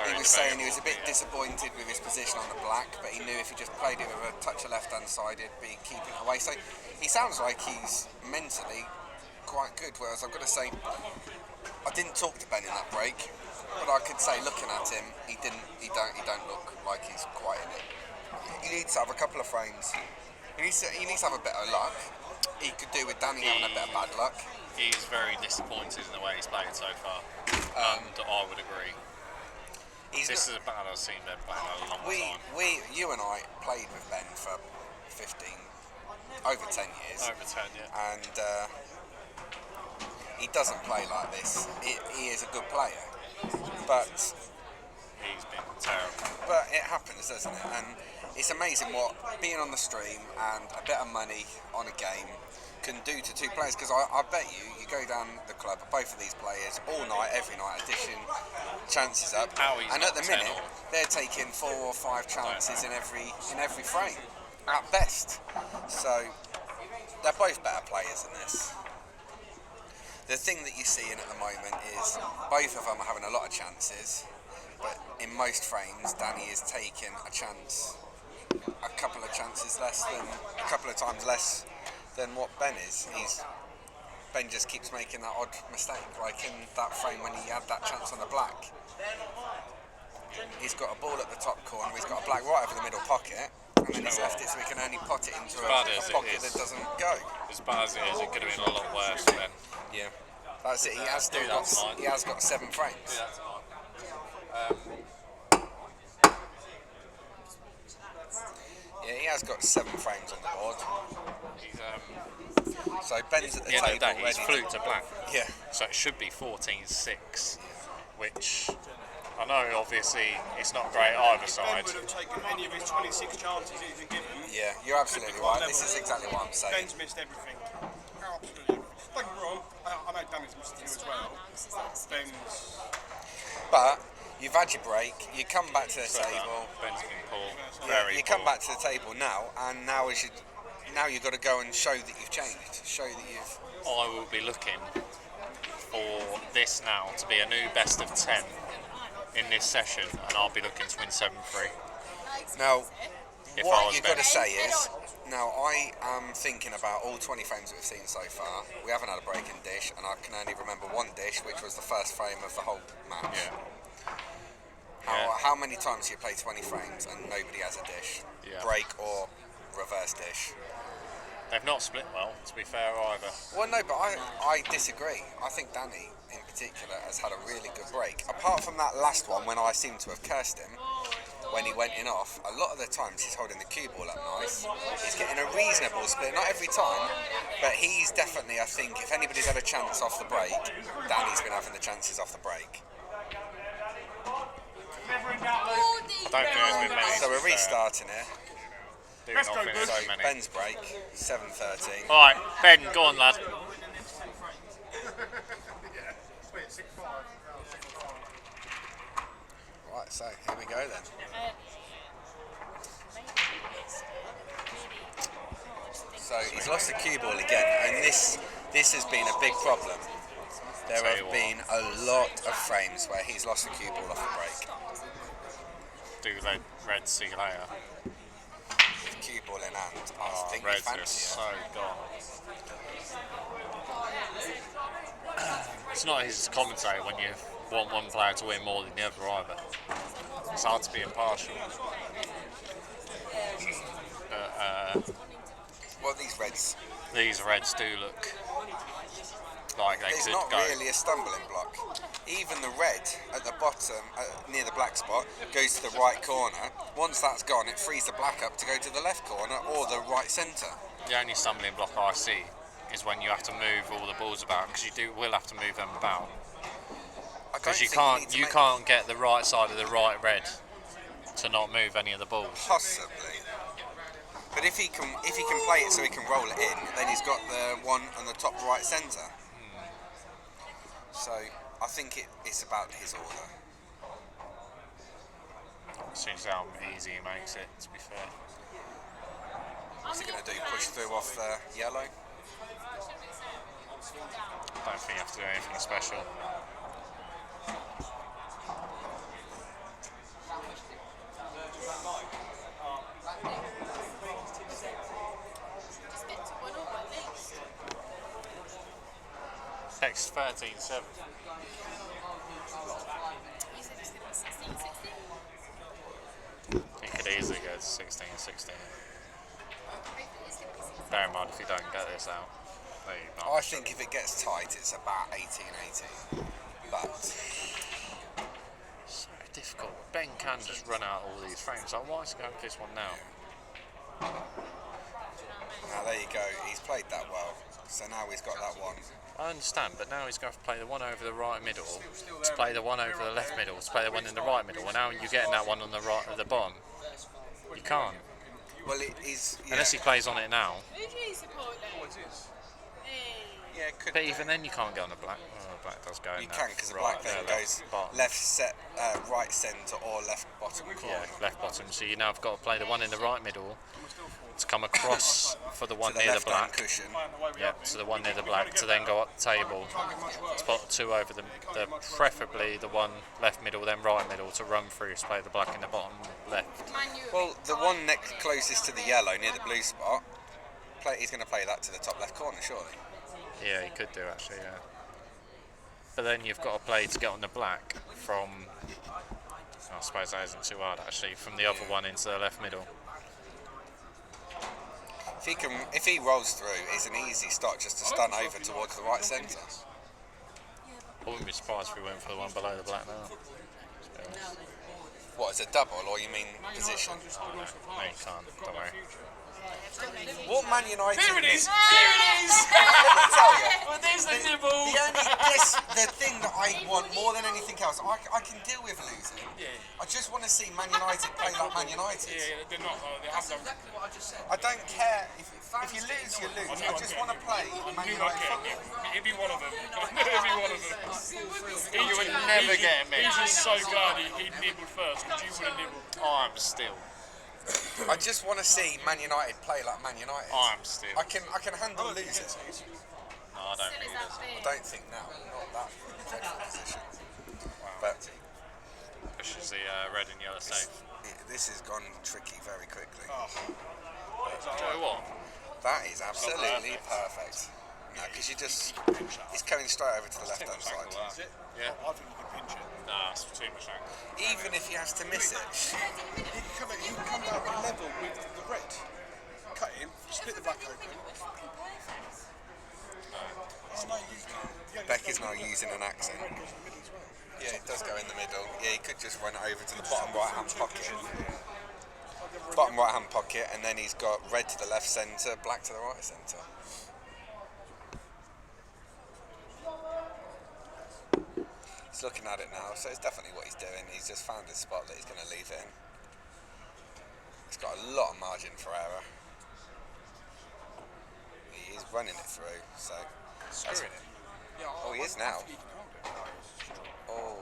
He was saying he was a bit disappointed with his position on the black, but he knew if he just played it with a touch of left-hand side, it'd be keeping away. So he sounds like he's mentally quite good. Whereas I've got to say, I didn't talk to Ben in that break, but I could say looking at him, he don't look like he's quite in it. He needs to have a couple of frames. He needs to have a bit of luck. He could do with Danny having a bit of bad luck. He's very disappointed in the way he's played so far, and I would agree. This is a bad I've seen Ben play in a long time. You and I played with Ben for over 10 years. Over 10, yeah. And he doesn't play like this. He is a good player, but He's been terrible. But it happens, doesn't it? And it's amazing what being on the stream and a bit of money on a game can do to two players. Because I bet you go down the club, both of these players, all night, every night, addition, chances up. And at the minute, they're taking 4 or 5 chances in every frame, at best. So they're both better players than this. The thing that you're seeing at the moment is both of them are having a lot of chances. But in most frames, Danny is taking a chance, a couple of times less than what Ben is. Ben just keeps making that odd mistake, like in that frame when he had that chance on the black. He's got a ball at the top corner, he's got a black right over the middle pocket, and then he's left it so he can only pot it into a pocket that doesn't go. As bad as it is, it could have been a lot worse, Ben. Yeah, that's it. He has got 7 frames. Yeah, he has got 7 frames on the board. So Ben's at the table ready. He's fluked a black. Yeah. So it should be 14-6, which I know obviously it's not great either side. Ben would have taken any of his 26 chances he's been given. Yeah, you're absolutely right. This is exactly what I'm saying. Ben's missed everything. Absolutely everything. Don't get me wrong, I know Danny's missed a few as well. Ben's... But you've had your break, you come back to the table. Ben's been poor. You come back to the table now, and now you've got to go and show that you've changed. Show that you've... I will be looking for this now to be a new best of 10 in this session, and I'll be looking to win 7-3. Now, If I what was you've got to Ben. say is, now I am thinking about all 20 frames that we've seen so far. We haven't had a breaking dish, and I can only remember one dish, which was the first frame of the whole match. Yeah. How many times do you play 20 frames and nobody has a dish? Yeah. Break or reverse dish? They've not split well, to be fair, either. Well, no, but I disagree. I think Danny, in particular, has had a really good break. Apart from that last one, when I seem to have cursed him, when he went in off, a lot of the times he's holding the cue ball up nice. He's getting a reasonable split, not every time, but he's definitely, I think, if anybody's had a chance off the break, Danny's been having the chances off the break. Don't think there's been many. So we're restarting here. Do not think there's so many. Ben's break, 7:13. Alright, Ben, go on, lad. Right, so here we go then. So he's lost the cue ball again, and this has been a big problem. There have been a lot of frames where he's lost the cue ball off the break. Do red see you later. Cue ball in hand. I think we Reds are fancy so gone. It's not his commentator when you want one player to win more than the other either. It's hard to be impartial. But Well, these reds. these reds do look like they There's could not go. really a stumbling block. even the red at the bottom, near the black spot, goes to the right corner. Once that's gone, it frees the black up to go to the left corner or the right centre. The only stumbling block I see is when you have to move all the balls about, because you will have to move them about. Because you can't get the right side of the right red to not move any of the balls. Possibly. But if he can play it so he can roll it in, then he's got the one on the top right centre. So I think it's about his order. Seems how easy he makes it, to be fair. What's he going to do? Push through off yellow? I don't think you have to do anything special. Text 13-7. He could easily go to 16-16. Bear in mind if you don't get this out. I think if it gets tight, it's about 18-18. But so difficult. Ben can just run out all these frames. Like, why is he going for this one now? now there you go. He's played that well. So now he's got that one. I understand, but now he's going to play the one over the right middle, to play the one over the left middle, to play the one in the right middle, and now you're getting that one on the right at the bottom. You can't. Well, he's... Yeah. Unless he plays on it now. Who do you support then? Yeah, it could But even then you can't get on the black. Oh, the black does go in You there. can, because the Right, black then goes bottom. right centre or left bottom corner. Yeah, left bottom. So you now have got to play the one in the right middle to come across for the one To the near the left-hand black. cushion. Yeah, so the one near the black to then go up the table to put two over the preferably the one left middle, then right middle to run through to play the black in the bottom left. Well, the one next closest to the yellow near the blue spot, he's going to play that to the top left corner, surely. Yeah, he could do actually, yeah. But then you've got to play to get on the black from, I suppose that isn't too hard actually, from the other one into the left middle. If he rolls through, it's an easy start just to stun over towards the right centre. I wouldn't be surprised if we went for the one below the black now. What, is a double, or you mean position? No, you can't, don't worry. What Man United... Here it is! Let Here it is! me tell you, Well, there's the nibble! the thing that I want more than anything else, I can deal with losing. Yeah. I just want to see Man United play like Man United. Yeah, they're not. They have done. I don't care. If you lose, you lose. I just want to play Man United football. He'd be one of them. He'd be one of them. You would never get me. He's just so glad he nibbled first, because you would have nibbled. I'm still. I just want to see Man United play like Man United. I'm still. I can handle losing. No, I don't think it is. I don't think now. Not that dreadful position. But Pushes the red and yellow safe. this has gone tricky very quickly. Joe, what? That is absolutely perfect. No, because he's coming straight over to the left hand side. Yeah. I think you can pinch it. Nah, it's too much angle. Even if he has to miss it. He can come down on level with the red. Cut him, split the back open. It's no use. Becky's now using an accent. Yeah, it does go in the middle. Yeah, he could just run it over to the bottom right hand pocket. Bottom right hand pocket, and then he's got red to the left centre, black to the right centre. He's looking at it now, so it's definitely what he's doing. He's just found his spot that he's going to leave it in. He's got a lot of margin for error. He is running it through, so... Screwing it. Oh, he is now. Oh...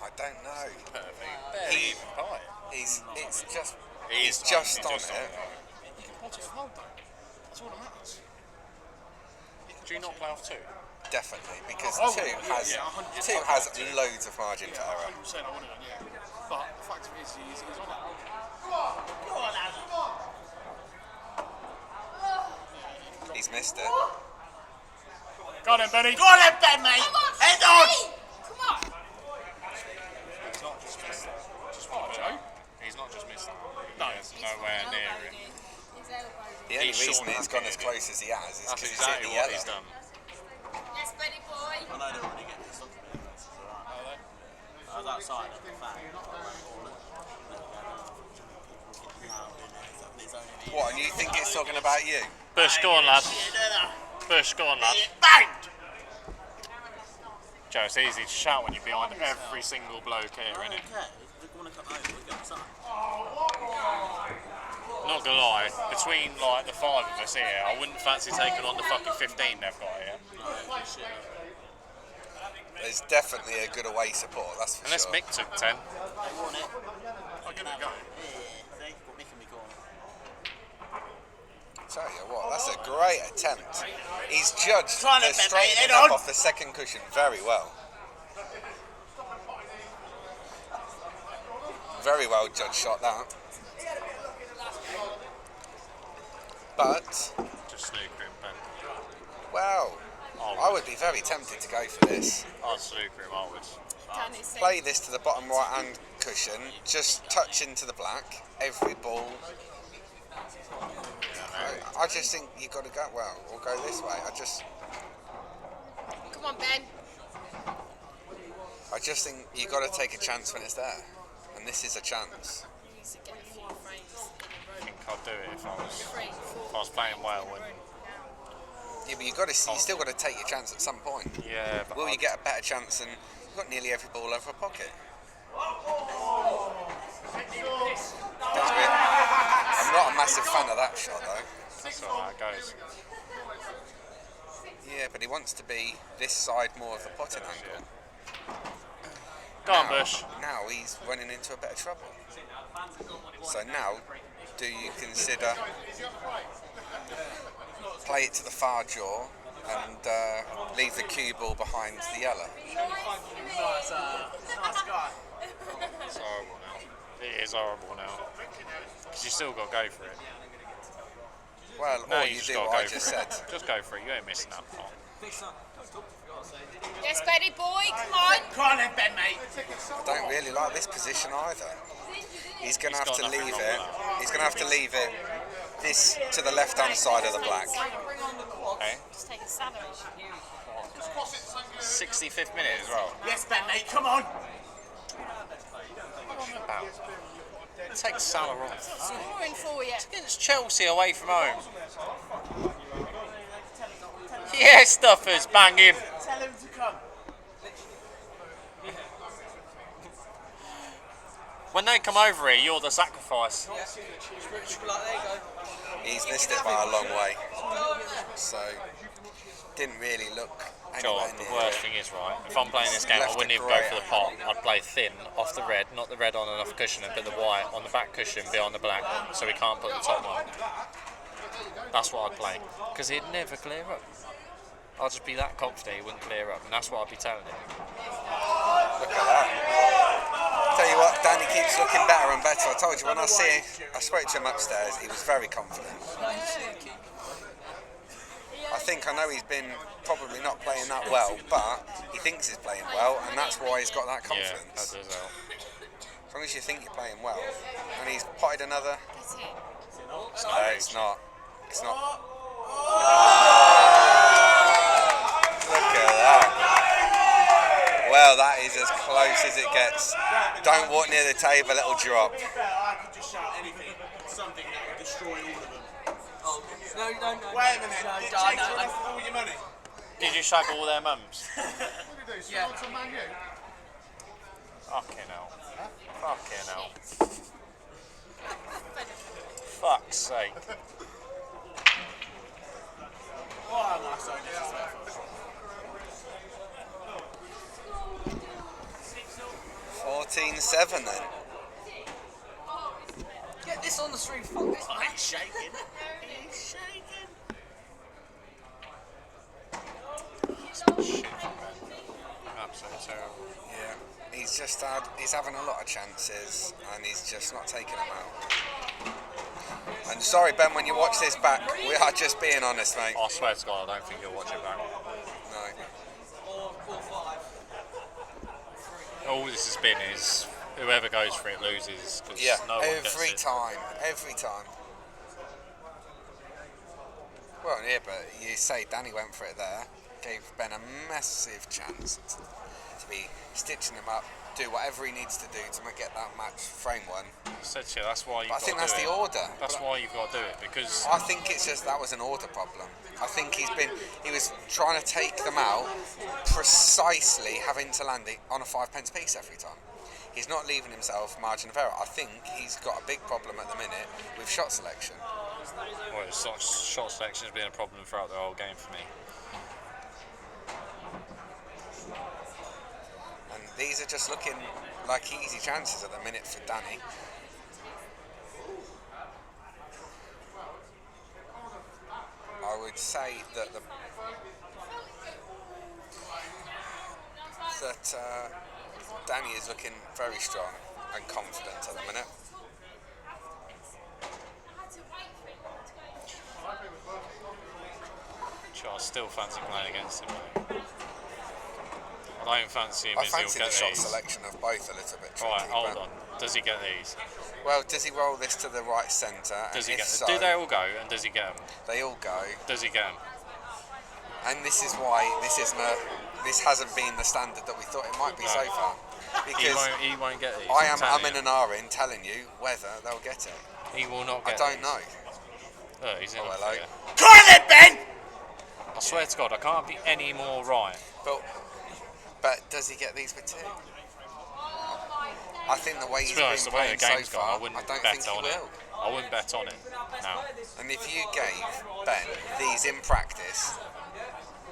I don't know. Barely even by it. It's just... He's just on it. You can pot it from hold though. That's all that matters. Do you not play off two? Definitely, because Oh, two yeah, has loads of margin for error. 100% I would have done, yeah. But the fact of it is, he's on it. He's missed it. Go on then, Benny. Go on then, Ben, mate! Head on! Come on! He's not just missed that. Just what, Joe? He's not just missed that. No. He's nowhere near it. His elbow. The only He's reason short it's gone as close as he has is That's because exactly he's hit what the he's yellow. done. Yes, Benny boy. outside of the fan. What, and you think it's talking about you? Bush, go on, lad. Bush, go on, lad. Banged! Joe, it's easy to shout when you're behind every single bloke here, isn't it? Okay, we want to come over, we go outside. Not gonna lie, between like the 5 of us here, I wouldn't fancy taking on the fucking 15 they've got here. There's definitely a good away support, that's for Unless sure. Mick took 10. They want it. I'll give it a go. Yeah, see? Got Mick and me going. Tell you what, that's a great attempt. He's judged Trying to the bend straightening it up on. off the second cushion very well. Very well judged shot that. But, Just snooker him, Ben. well, I would be very tempted to go for this. I'd snooker him, I would. Danny's saying, Play this to the bottom right hand cushion, just touch into the black, every ball. I just think you've got to go, well, we'll go this way. come on, Ben. I just think you've got to take a chance when it's there. And this is a chance. You need to get a few frames I in think I'd do it if I was, a row. 3, 4. if I was playing well. And, Yeah, but you still got to take your chance at some point. yeah, but Will you get a better chance than you've got nearly every ball over a pocket? That's weird. I'm not a massive fan of that shot though. that's how it goes. Yeah, but he wants to be this side more of the potting angle. Go on, Bush. Now he's running into a bit of trouble. So now, do you consider play it to the far jaw and leave the cue ball behind the yellow? Nice guy. It's horrible now. It is horrible now. Because you still got to go for it. Well, No, or you you just do got to what I go just for said. it. Just go for it. You ain't missing that part. Yes, Benny boy, come on. Come on then, Ben, mate. I don't really like this position either. He's going to have got to nothing leave wrong it. with that. He's going to have to leave it this to the left-hand side of the black. Okay. Just take a salary. 65th minute as well. Yes, Ben, mate, come on. About. Take Salah off. Scoring for you. Against Chelsea away from home. Yeah, Stuffers, bang him. Tell him to come. When they come over here, you're the sacrifice. He's missed it by a long way. So, didn't really look Joel, anywhere the near worst it. thing is, right, if I'm playing this game, I Left wouldn't a even go great for the pot. I'd play thin, off the red, not the red on and off cushion, and put the white on the back cushion behind the black, so he can't put the top on. That's what I'd play, because he'd never clear up. I'd just be that confident he wouldn't clear up, and that's what I'd be telling him. Look at that. Tell you what, Danny keeps looking better and better. I told you, when I spoke to him upstairs, he was very confident. I think I know he's been probably not playing that well, but he thinks he's playing well, and that's why he's got that Yeah, that confidence. does help. As long as you think you're playing well, and he's potted another. That's it. No, it's not. It's not. Look at that. Well, that is as close as it gets. Don't walk near the table, it'll drop. I could just shout anything, something that would destroy all of them. No. Wait a minute, did Jake run off all your money? Did you shag all their mums? What did he do? Sell to Man U? Fucking hell. Fucking hell. Fuck's sake. Why am I so disrespectful? 14-7 then. Get this on the street. Fuck this. Oh, he's shaking. He's shaking. Shit, absolutely terrible. Yeah. He's having a lot of chances, and he's just not taking them out. And sorry, Ben, when you watch this back, we are just being honest, mate. I swear to God, I don't think you'll watch it back. No. All this has been is whoever goes for it loses. 'Cause Yeah, no one gets every it. time. Well, yeah, but you say Danny went for it there, gave Ben a massive chance to be stitching him up do whatever he needs to do to get that match frame one. I said to you, that's why you've But I got think to that's do the it. order. That's why you've got to do it, because I think it's just that was an order problem. I think he was trying to take them out precisely having to land it on a 5p piece every time. He's not leaving himself margin of error. I think he's got a big problem at the minute with shot selection. well, shot selection has been a problem throughout the whole game for me. And these are just looking like easy chances at the minute for Danny. I would say that Danny is looking very strong and confident at the minute. I still fancy playing against him. I don't fancy him I as fancy he'll the get shot these. selection of both a little bit tricky. Right, hold but- on. Does he get these? Well, does he roll this to the right centre? Does and he if get? so, Do they all go? And does he get them? they all go. Does he get them? And this is why this hasn't been the standard that we thought it might be so far. He Because won't get these. I am I'm telling umming and ahhing telling you whether they'll get it. you. He will not I get don't these. know. Look, he's in Oh, them hello. for you. Go on then, Ben! I swear to God, I can't be any more right. But does he get these for two? I think the way To he's be honest, been the way playing the game's so gone, far, I wouldn't don't bet think he on it. will. I wouldn't bet on it now. And if you gave Ben these in practice,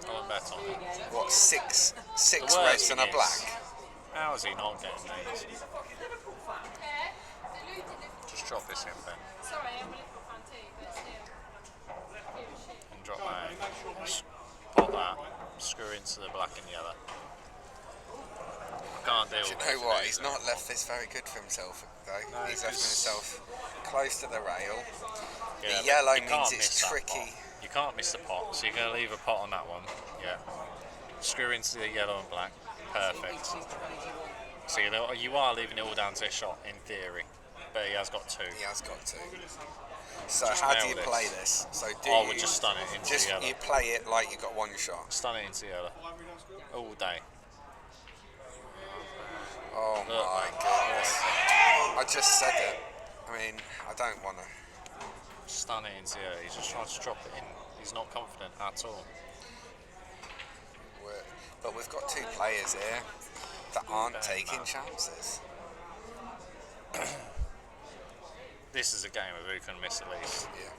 I wouldn't bet on it. what, six The worst reds and a thing black? is, how is he not getting these? Just drop this in, Ben, Sorry, I'm a little fan too, but still. and drop that in. Just pop that, screw into the black and yellow. I can't deal Do you with know it. what? He's not left this very good for himself, though. No, He's left 'cause- himself close to the rail. Yeah, The yellow you means can't it's miss that tricky. pot. You can't miss the pot, so you're going to leave a pot on that one. Yeah. Screw into the yellow and black. Perfect. So you are leaving it all down to a shot, in theory. But he has got two. He has got to. So Just how do nail you this. play this? So do I you would just stun it into just yellow. you play it like you got one shot? Stun it into yellow. All day. Oh Look, my man. goodness! I just said it. I mean, I don't want to. Stun it into yellow. He's just trying to drop it in. He's not confident at all. But we've got two players here that aren't taking chances. This is a game of who can miss at least. Yeah.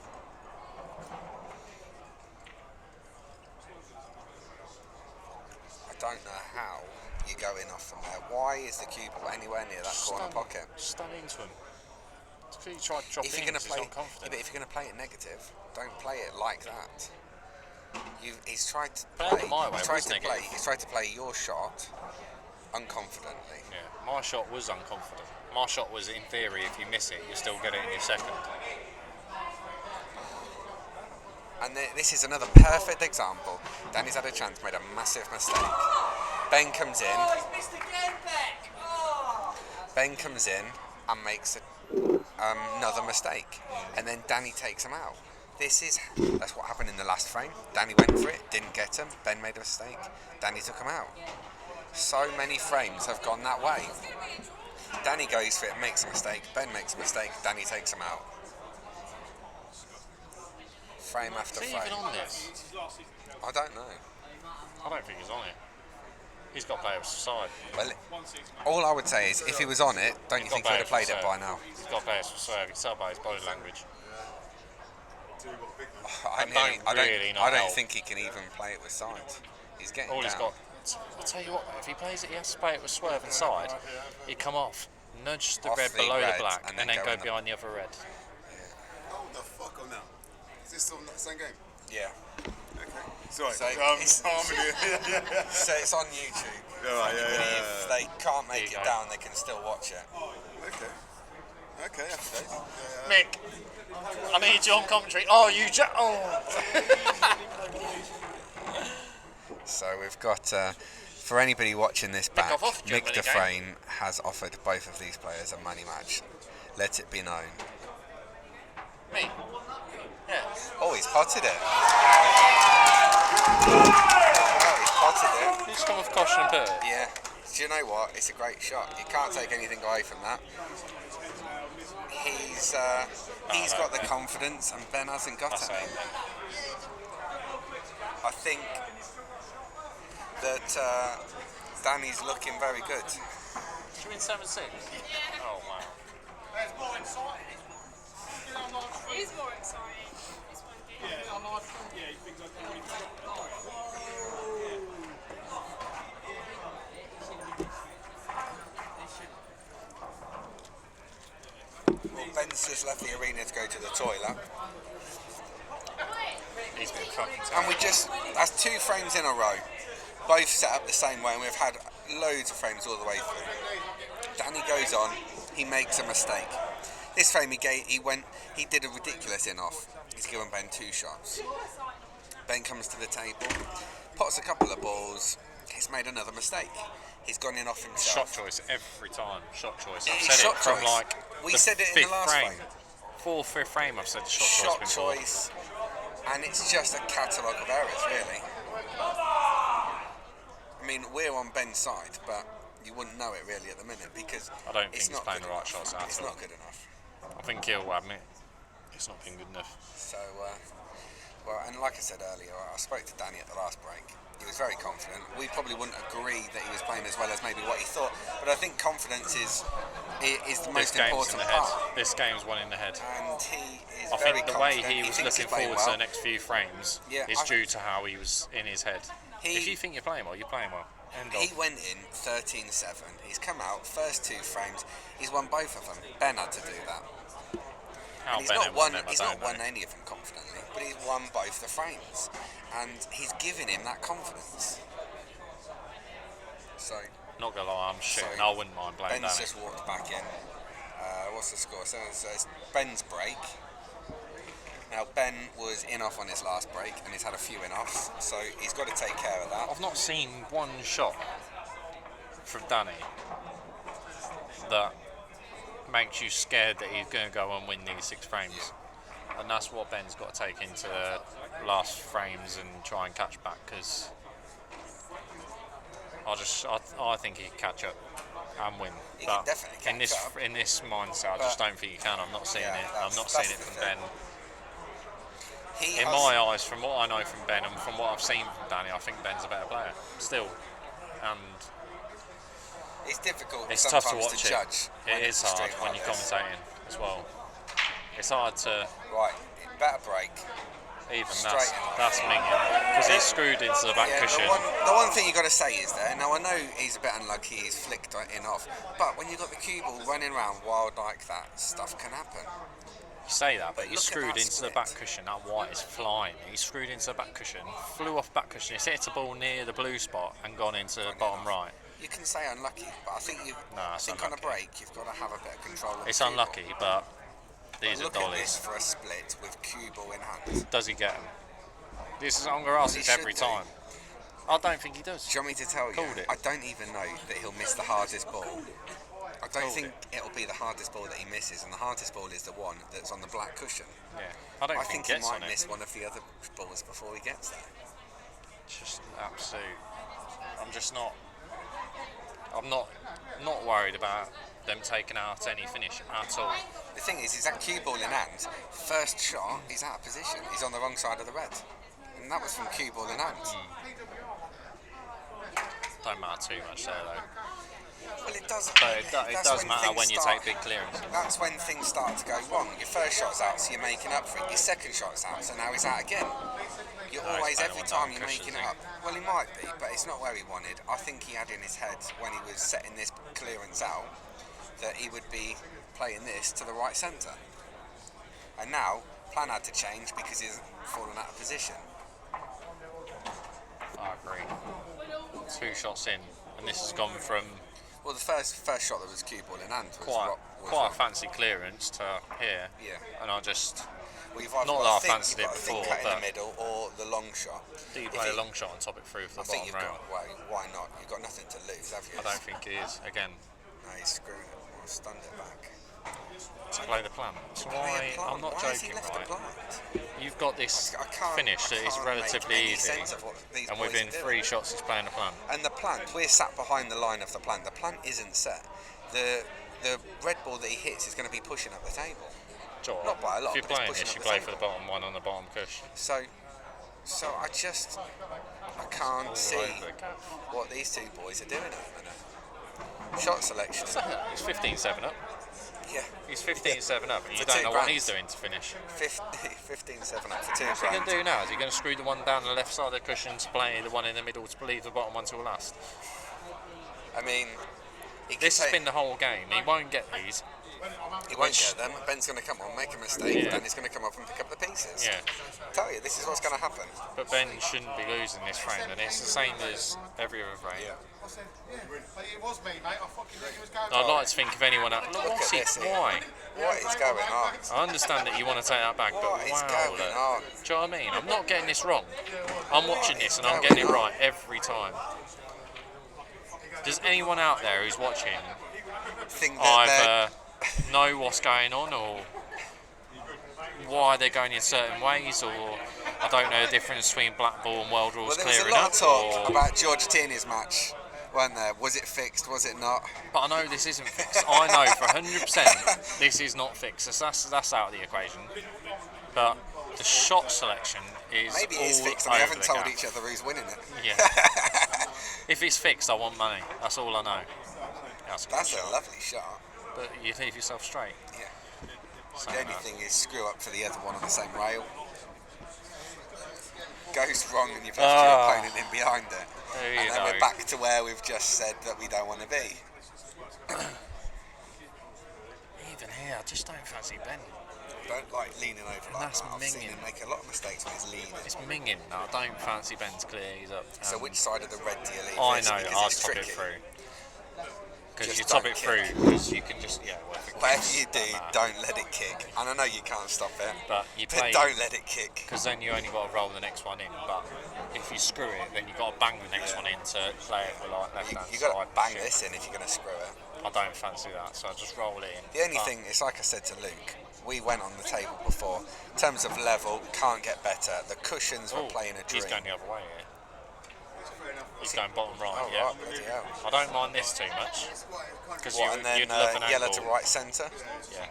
I don't know how you go in off from there. Why is the cube anywhere near that corner pocket? Stun into him. He tried to drop If in you're going because to play, he's not confident. but if you're going to play it negative, don't play it like that. He's tried to Play play. it my way, He's tried wasn't to play. it? He's tried to play your shot unconfidently. Yeah, my shot was unconfident. My shot was, in theory, if you miss it, you still get it in your second. And this is another perfect example. Danny's had a chance, made a massive mistake. Ben comes in. Oh, he's missed again, Beck. Oh. Ben comes in and makes another mistake, and then Danny takes him out. That's what happened in the last frame. Danny went for it, didn't get him. Ben made a mistake. Danny took him out. So many frames have gone that way. Danny goes for it, makes a mistake. Ben makes a mistake. Danny takes him out. Frame after Is he frame. even on this? I don't know. I don't think he's on it. He's got players side. Well, all I would say is, if he was on it, don't you think he would have played it by now? He's got players for serve. You can tell by his body language. I don't think he can even play it with sides. He's getting All down. he's got. I'll tell you what, if he plays it, he has to play it with swerve and side. He'd come off, nudge the Off red the below red, the black, and and then then go go in the- behind the other red. What the fuck on now? Is this still the same game? Yeah. Okay. Sorry. So it's- yeah. So it's on YouTube. Yeah, Anybody, if they can't make There you it go. down, they can still watch it. Okay. Okay, happy days. Mick, I need you on commentary. Oh, So we've got, for anybody watching this back, I've offered you a Mick money Dufresne has offered both of these players a money match. Let it be known. Me? Yeah. Oh, he's potted it. Oh, he's potted it. He's come off caution and put it. Yeah. do you know what? It's a great shot. You can't take anything away from that. He's got the confidence, and Ben hasn't got That's it. it. I think that Danny's looking very good. Should we win 7-6? Yeah. Oh wow. That's more exciting. You know, live stream. It is more exciting. This one game. Yeah, on live stream, yeah, he thinks I can really Well, Ben's just left the arena to go to the toilet. He's been fucking And we just, that's 2 frames in a row, both set up the same way, and we've had loads of frames all the way through. Danny goes on, he makes a mistake. This frame he did a ridiculous in-off. He's given Ben 2 shots. Ben comes to the table, pots a couple of balls, he's made another mistake. He's gone in off himself. shot choice every time. Shot choice. I've It's said shot it from choice. like We the said it in the 5th last frame. frame. 4th, 5th frame I've said shot Shot choice before. choice, and it's just a catalogue of errors, really. I mean, we're on Ben's side, but you wouldn't know it really at the minute because I don't think it's he's not playing good the right enough. shots at It's all. not good enough. I think he'll admit it's not been good enough. So, well, and like I said earlier, I spoke to Danny at the last break. He was very confident. We probably wouldn't agree that he was playing as well as maybe what he thought, but I think confidence is the most This game's in important the head. part. This game's one in the head. And he is I very think the way confident. he was thinks looking he's playing forward to well. the next few frames Yeah, is due to how he was in his head. If you think you're playing well, you're playing well. End He of. went in 13-7. He's come out first 2 frames. He's won both of them. Ben had to do that. How And he's Bennett not won. them, I He's don't not won know. any of them confidently, but he's won both the frames, and he's given him that confidence. So Not gonna lie, I'm shitting. So, I wouldn't mind playing Ben's Danny. just walked back in. What's the score? So it's Ben's break. Now Ben was in off on his last break, and he's had a few in offs, so he's got to take care of that. I've not seen one shot from Danny that makes you scared that he's going to go and win these 6 frames. And that's what Ben's got to take into the last frames and try and catch back, because I think he can catch up and win. He can But definitely in this catch up. in this mindset, I just don't think he can. I'm not seeing Yeah, it. I'm that's- not seeing that's it the from thing. Ben. He In has- my eyes, from what I know from Ben and from what I've seen from Danny, I think Ben's a better player still. And it's difficult it's tough to sometimes watch to judge. it. when It it's is hard straight when like you're this. commentating as well. It's hard to Right, better break. even Straight. that's minging because he's screwed into the back Yeah, cushion. the one thing you got to say is there. Now I know he's a bit unlucky. He's flicked in off, but when you got the cue ball running around wild like that, stuff can happen. You say that, but But he's look at screwed that into the split. back cushion. That white is flying. He's screwed into the back cushion, flew off back cushion. He's hit the ball near the blue spot and gone into the bottom right. You can say unlucky, but I think No, it's on a unlucky. break you've got to have a bit of control. Of It's the cue ball. unlucky, but these are Look at this dollies. for a split with cue ball in hand. Does he get him? This is I'm gonna ask Well, he this every should do. time. I don't think he does. Do you want me to tell you? Called it. I don't even know that he'll miss the hardest ball. I don't Called think it'll be the hardest ball that he misses, and the hardest ball is the one that's on the black cushion. Yeah, I don't I think think he he gets might on it. miss one of the other balls before he gets there. Just absolute. I'm just not. I'm not worried about them taking out any finish at all. The thing is, he's that cue ball in hand. First shot, he's out of position. He's on the wrong side of the red, and that was from cue ball in hand. Don't matter too much there though. Well, it does. But it that's does matter things when you start- take big clearances. That's when things start to go wrong. Your first shot's out, so you're making up for it. Your second shot's out, so now he's out again. You're No, he's always, playing every one time down you're cushions, making it isn't up. Well, he might be, but it's not where he wanted. I think he had in his head when he was setting this clearance out that he would be playing this to the right centre. And now, plan had to change because he's fallen out of position. I agree. 2 shots in, and this has gone from Well, the first shot that was cue ball in hand was quite a fancy clearance to here. Yeah. And I just Well, you've either Not got that I to think, fancied you've it got to think before, cut in the but- middle or the long shot. do you If play a he- long shot and top it through for I the think bottom you've rail? got. Why not? You've got nothing to lose, have you? I don't think he is. Again, No, he's screwed it. Or stunned it back. to play the plant. So Play a plant. I'm not Why has he joking, left right? a plant? You've got this I can't- finish I that is can't relatively make any easy, sense of what these and boys within are doing. 3 shots he's playing the plant. And the plant, we're sat behind the line of the plant. The plant isn't set. The red ball that he hits is going to be pushing up the table. Sure. Not by a lot, If you're but it's playing pushing this, you up the play table. for the bottom one on the bottom cushion. So I can't see over the gap. what these two boys are doing at the minute. Shot selection. He's 15-7 up. Yeah. He's 15-7 up, and you For don't 2 know what grand. he's doing to finish. 15-7 up for 2 What's he going grand. to do now? Is he going to screw the one down the left side of the cushion to play the one in the middle to leave the bottom one till last? I mean, he This has can been the whole game. He won't get these. he won't get them. Ben's going to come on, make a mistake, Yeah. then he's going to come up and pick up the pieces. Yeah. Tell you, this is what's going to happen. But Ben shouldn't be losing this frame, and it's the same as every other frame. I said, yeah, but it was me, mate. I fucking knew he was going. I'd like to think if anyone else. Look, Look what's at he? this here. Why? What is going on? I understand that you want to take that back, but What is wow. going Look. on? Do you know what I mean? I'm not getting this wrong. I'm watching What this is and I'm getting it going on? right every time. Does anyone out there who's watching Think that either know what's going on or why they're going in certain ways, or I don't know the difference between black ball and world rules well, there was a clearing lot up? of talk Or, about George Tierney's match, weren't there? Was it fixed? Was it not? but I know this isn't fixed. I know for 100% this is not fixed. So that's out of the equation. But the shot selection is Maybe it is all fixed and they over haven't the told gap. each other who's winning it. Yeah. If it's fixed, I want money. That's all I know. That's a good That's shot. a lovely shot. But you leave yourself straight. Yeah. Saying The only that. thing is screw up for the other one on the same rail. Goes wrong and you've left your opponent in behind it. There And you then go. we're back to where we've just said that we don't want to be. Even here, I just don't fancy Ben. Don't like leaning over like that's that. I've seen minging. him make a lot of mistakes when he's leaning. It's minging. I don't fancy Ben's clear. He's up. So which side of the red do you leave? I this? know. Because I'll it's top it tricky. through. Because Just you top don't it through, kick. because you can just well, if it Whatever kicks, you do, doesn't matter. don't let it kick. And I know you can't stop it, But you but play don't let it kick. because then you only got to roll the next one in. But if you screw it, then you got to bang the next one in to play it for like left hand You got side. to bang shit. this in if you're going to screw it. I don't fancy that, so I just roll it in. The only But thing is, like I said to Luke, we went on the table before. In terms of level, can't get better. The cushions were Oh, playing a dream. he's going the other way here. He's going bottom right, Oh, yeah. right, bloody hell. I don't mind this too much. Because What, and then you'd love an yellow angle. to right centre? Yeah.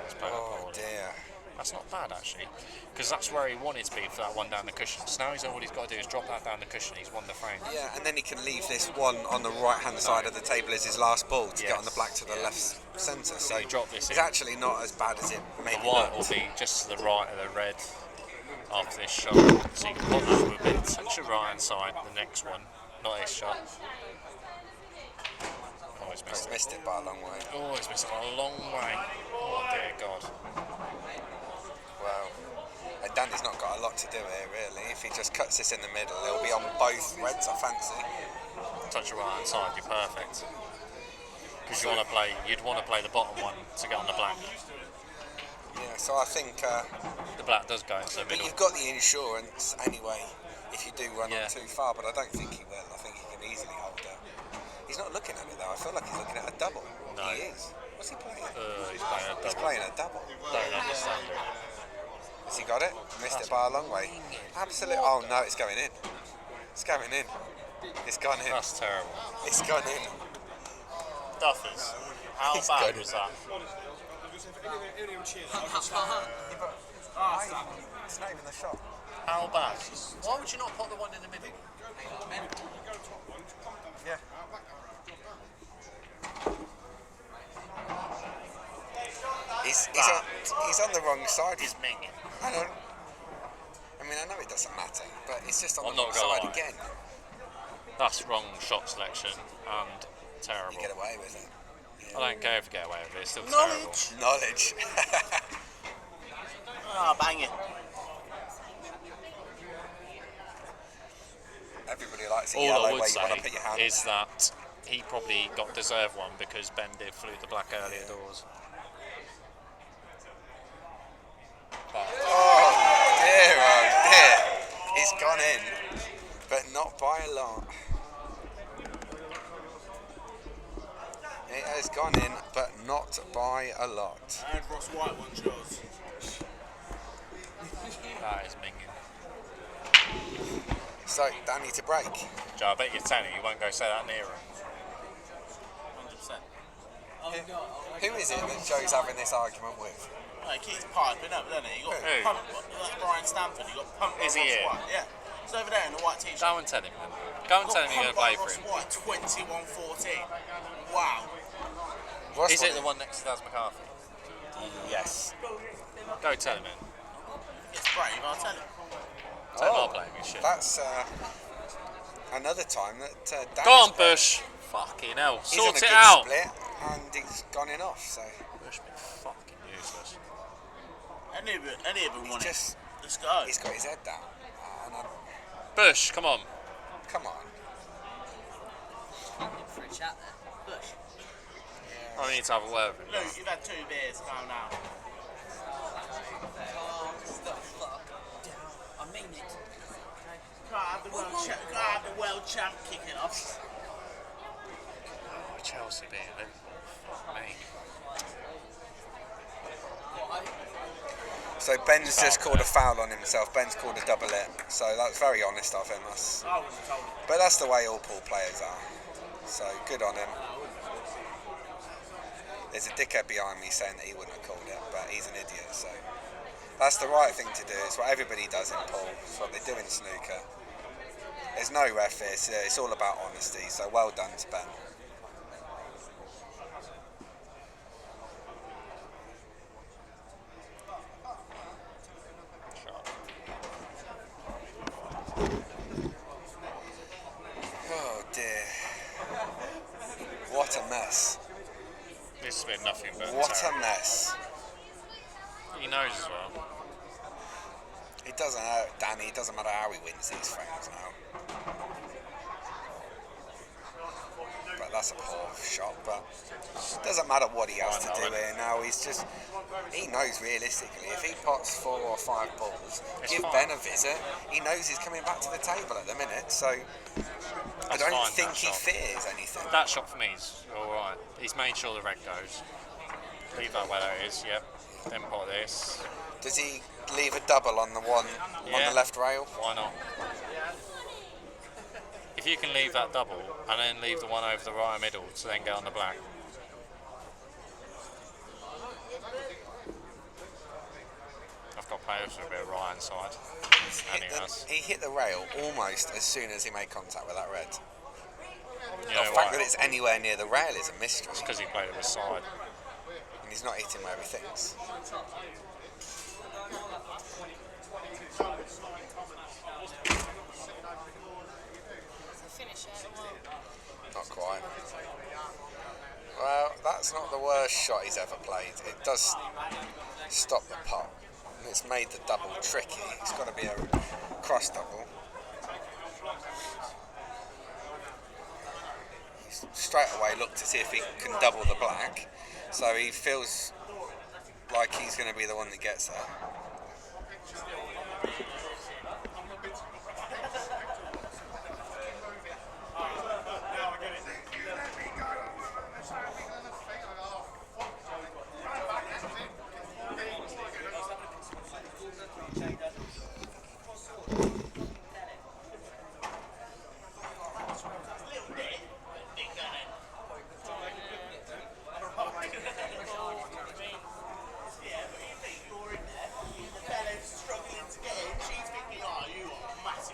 It's better Oh poorly. dear. That's not bad actually. Because that's where he wanted to be for that one down the cushion. So now all he's got to do is drop that down the cushion. He's won the frame. Yeah, and then he can leave this one on the right hand side of the table as his last ball to get on the Yes, black to the yeah. left centre. So you drop this it's in. actually not as bad as it The maybe white will looked. be just to the right of the red after this shot. So you can put that with a bit, touch the right hand side, the next one, not this shot. Always He's missed it. missed it by a long way. Always missed it a long way. Oh dear God. Well, and Danny's not got a lot to do here really. If he just cuts this in the middle, it'll be on both reds, I fancy. Touch the right hand side, you're perfect. Because you'd want to play the bottom one to get on the black. Yeah, so I think, The black does go into the but middle. you've got the insurance anyway if you do run Yeah. on too far, but I don't think he will. I think he can easily hold it. He's not looking at it though. I feel like he's looking at a double. No. He is. What's he playing? He's playing a He's double. playing a double. Don't understand it. Has he got it? Missed it by a long way. Absolutely. Oh no, it's going in. It's going in. It's gone in. That's terrible. It's gone in. Duffers. How He's bad good. was that? It's not even the shot. How bad? Why would you not put the one in the middle? Yeah. He's on the wrong side. He's minging. I don't. I mean, I know it doesn't matter, but it's just on I'm the not wrong gonna side lie. again. That's wrong shot selection and terrible. You get away with it. I don't care if you get away with it. It's still terrible. Knowledge. Ah, bang it. Everybody likes a All yellow I would where you want to say put your hand. is that he probably got deserved one because Ben did flew the black earlier doors. But Oh dear. It's gone in, but not by a lot. It has gone in but not by a lot. And Ross White won yours. That is minging. So, Danny to break. Joe, I bet you're telling you won't go say that near him. 100%. Who is it that Joe's having this argument with? No, he keeps piping up, doesn't he? You got Who? pumped. Like Brian Stanford, you got pumped by Is he Ross here? White. Yeah. He's over there in the white t-shirt. Go and tell him then. Go and tell him you're going to play for him. Ross White, 21-14. Wow. Ross Is it White- the one next to Daz McCarthy? Yes. Go tell him then. It's brave, I'll tell him. Tell him I'll play him his shit. That's another time that Danny's Go on, Bush. Fucking hell. he's Sort on a it good out. split, and he's gone in off, so Bush been fucking useless. Any of them want it. just Let's go. he's got his head down. And Bush, come on. come on. For a chat there. Bush. I need to have a word with him. Luke, you've had 2 beers, calm down. I mean it. Can't have the world champ kicking off. Oh, Chelsea beating Liverpool. Fuck me. So Ben's just called a foul on himself. Ben's called a double it. So that's very honest of him. I wouldn't have told him. But that's the way all pool players are. So good on him. There's a dickhead behind me saying that he wouldn't have called it, but he's an idiot. So that's the right thing to do. It's what everybody does in pool. It's what they do in snooker. There's no ref here. It's all about honesty. So well done to Ben. Oh dear. What a mess. This has been nothing but What a terrible. mess. He knows as well. It doesn't hurt Danny. It doesn't matter how he wins these frames now. But that's a poor shot. But it doesn't matter what he has to do here now. He knows realistically if he pots 4 or 5 balls, It's give fine. Ben a visit. He knows he's coming back to the table at the minute. So I That's don't fine, think that he shot. fears anything. That shot for me is alright. He's made sure the red goes. Leave that where that is, yep. Then pot this. Does he leave a double on the one on Yeah. the left rail? Why not? If you can leave that double and then leave the one over the right middle to then get on the black. I've got players with a bit of right hand side. And he has. He hit the rail almost as soon as he made contact with that red. You The know fact why? that it's anywhere near the rail is a mystery. It's because he played it with side. And he's not hitting where he thinks. Finish it. Not quite. Well, that's not the worst shot he's ever played. It does stop the pot. And it's made the double tricky. It's got to be a cross double. He's straight away looked to see if he can double the black. So he feels like he's going to be the one that gets there.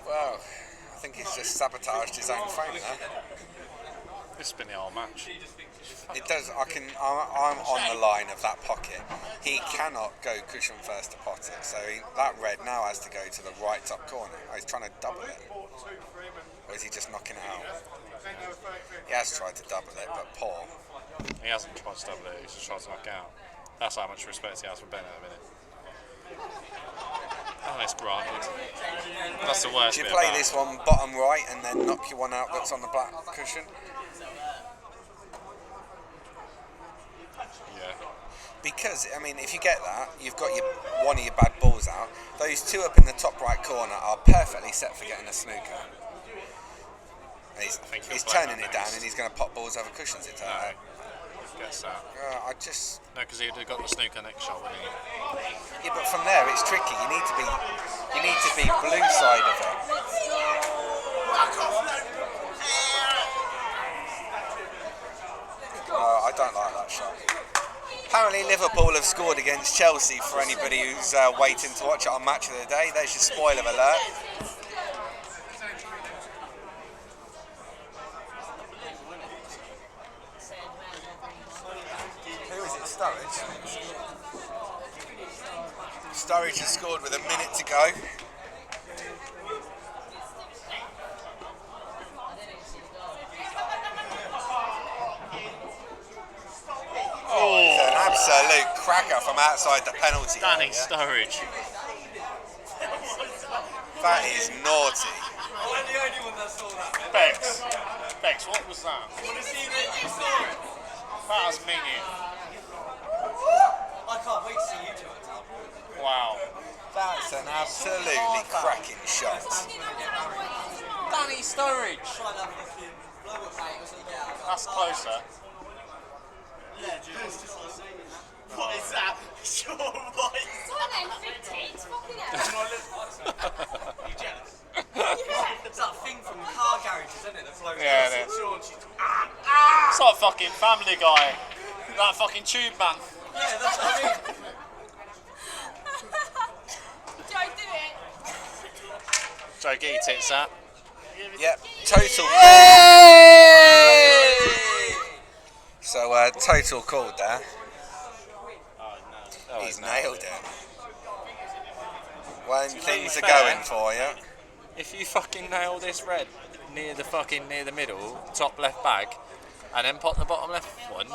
Well, I think he's just sabotaged his own frame there. This has been the whole match. It does. I'm on the line of that pocket. He cannot go cushion first to pot it. So that red now has to go to the right top corner. Oh, he's trying to double it. Or is he just knocking it out? He has tried to double it, but poor. He hasn't tried to double it, he's just tried to knock it out. That's how much respect he has for Ben at the minute. Oh, it's granted. That's the worst Do you bit play about this it. one bottom right and then knock your one out that's on the black cushion? Yeah. Because, I mean, if you get that, you've got one of your bad balls out. Those 2 up in the top right corner are perfectly set for getting a snooker. He's think he'll play turning that it down next. and he's going to pop balls over cushions, it turns out. gets that. I just. No, because he'd have got the snooker next shot, wouldn't he? Yeah, but from there it's tricky. You need to be blue side of it. I don't like that shot. Apparently Liverpool have scored against Chelsea. For anybody who's waiting to watch it on Match of the Day, there's your spoiler alert. Who is it? Sturridge? Sturridge has scored with a minute to go. It's an absolute cracker from outside the penalty Danny area. Sturridge. That is naughty. I'm the only one that saw that. Bex, what was that? Want to see that you saw it? That was minging. I can't wait to see you two at it. Wow. That's an absolutely cracking shot. Danny Sturridge. Try and have a fucking blow up mate or something out. That's closer. What is that? Sure, right. Someone named Big Tits, fucking hell. You jealous? It's that thing from the car garages, isn't it? That floats Yeah, down. it is. Sean, she's It's like fucking Family Guy. That fucking tube man. Yeah, that's what I mean. Joe, do it. Joe, get your tits out. Yep, total. So total called there. He's nailed it. When things are going for you. If you fucking nail this red near the middle, top left bag, and then pop the bottom left one,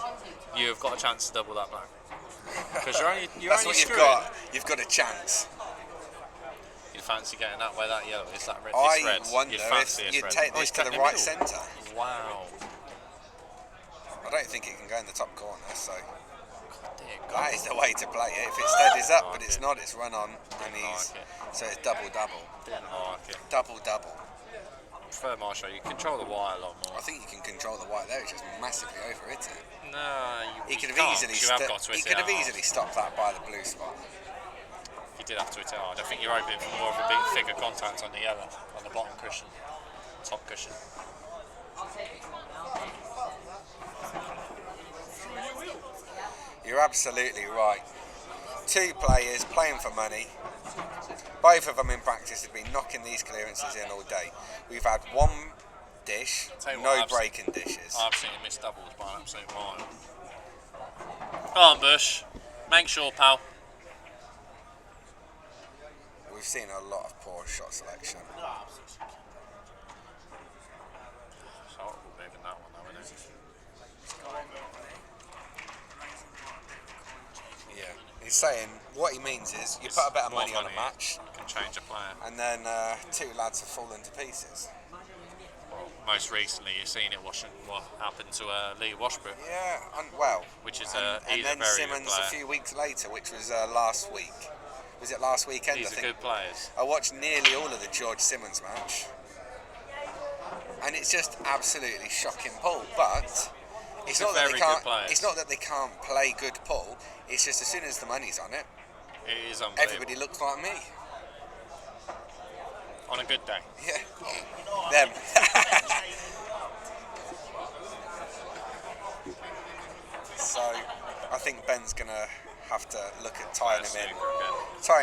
you've got a chance to double that bag. Because you're That's only what you've screwing. got. You've got a chance. You'd fancy getting that where that yellow is, that red. I This red. wonder You'd if fancy this you'd red. take Oh, this he's to the cutting right middle. centre. Wow. I don't think it can go in the top corner, so Dear God. that is the way to play it. If it's dead, it's up, but it's not. It's run on, and he's like it. so it's double. Didn't like it. Double. I prefer Marsh. You control the wire a lot more. I think you can control the white there. It's just massively over it. No, He could have can't, easily. 'cause you have got to He hit could it have hard. easily stopped that by the blue spot. You did have to hit it hard. I think you're hoping for more of a big figure contact on the yellow, on the bottom cushion, top cushion. You're absolutely right. Two players playing for money. Both of them in practice have been knocking these clearances in all day. We've had one dish, Tell you no what, breaking dishes. I've seen him miss doubles by an absolute mile. Go on, Bush. Make sure, pal. We've seen a lot of poor shot selection. It's horrible moving that one, though, isn't it? Yeah. He's saying what he means is you put a bit of More money on a match, can change a player. and then two lads have fallen to pieces. Well, most recently, you've seen it what happened to Lee Washbrook, Yeah, well. which is and he's then a very Simmons good player. a few weeks later, which was last week. Was it last weekend? These I are think. good players. I watched nearly all of the George Simmons match, and it's just absolutely shocking pull. But it's They're not that they very can't. good players. It's not that they can't play good pull. It's just as soon as the money's on it, It is unbelievable. everybody looks like me. On a good day. Yeah, them. So I think Ben's gonna have to look at tying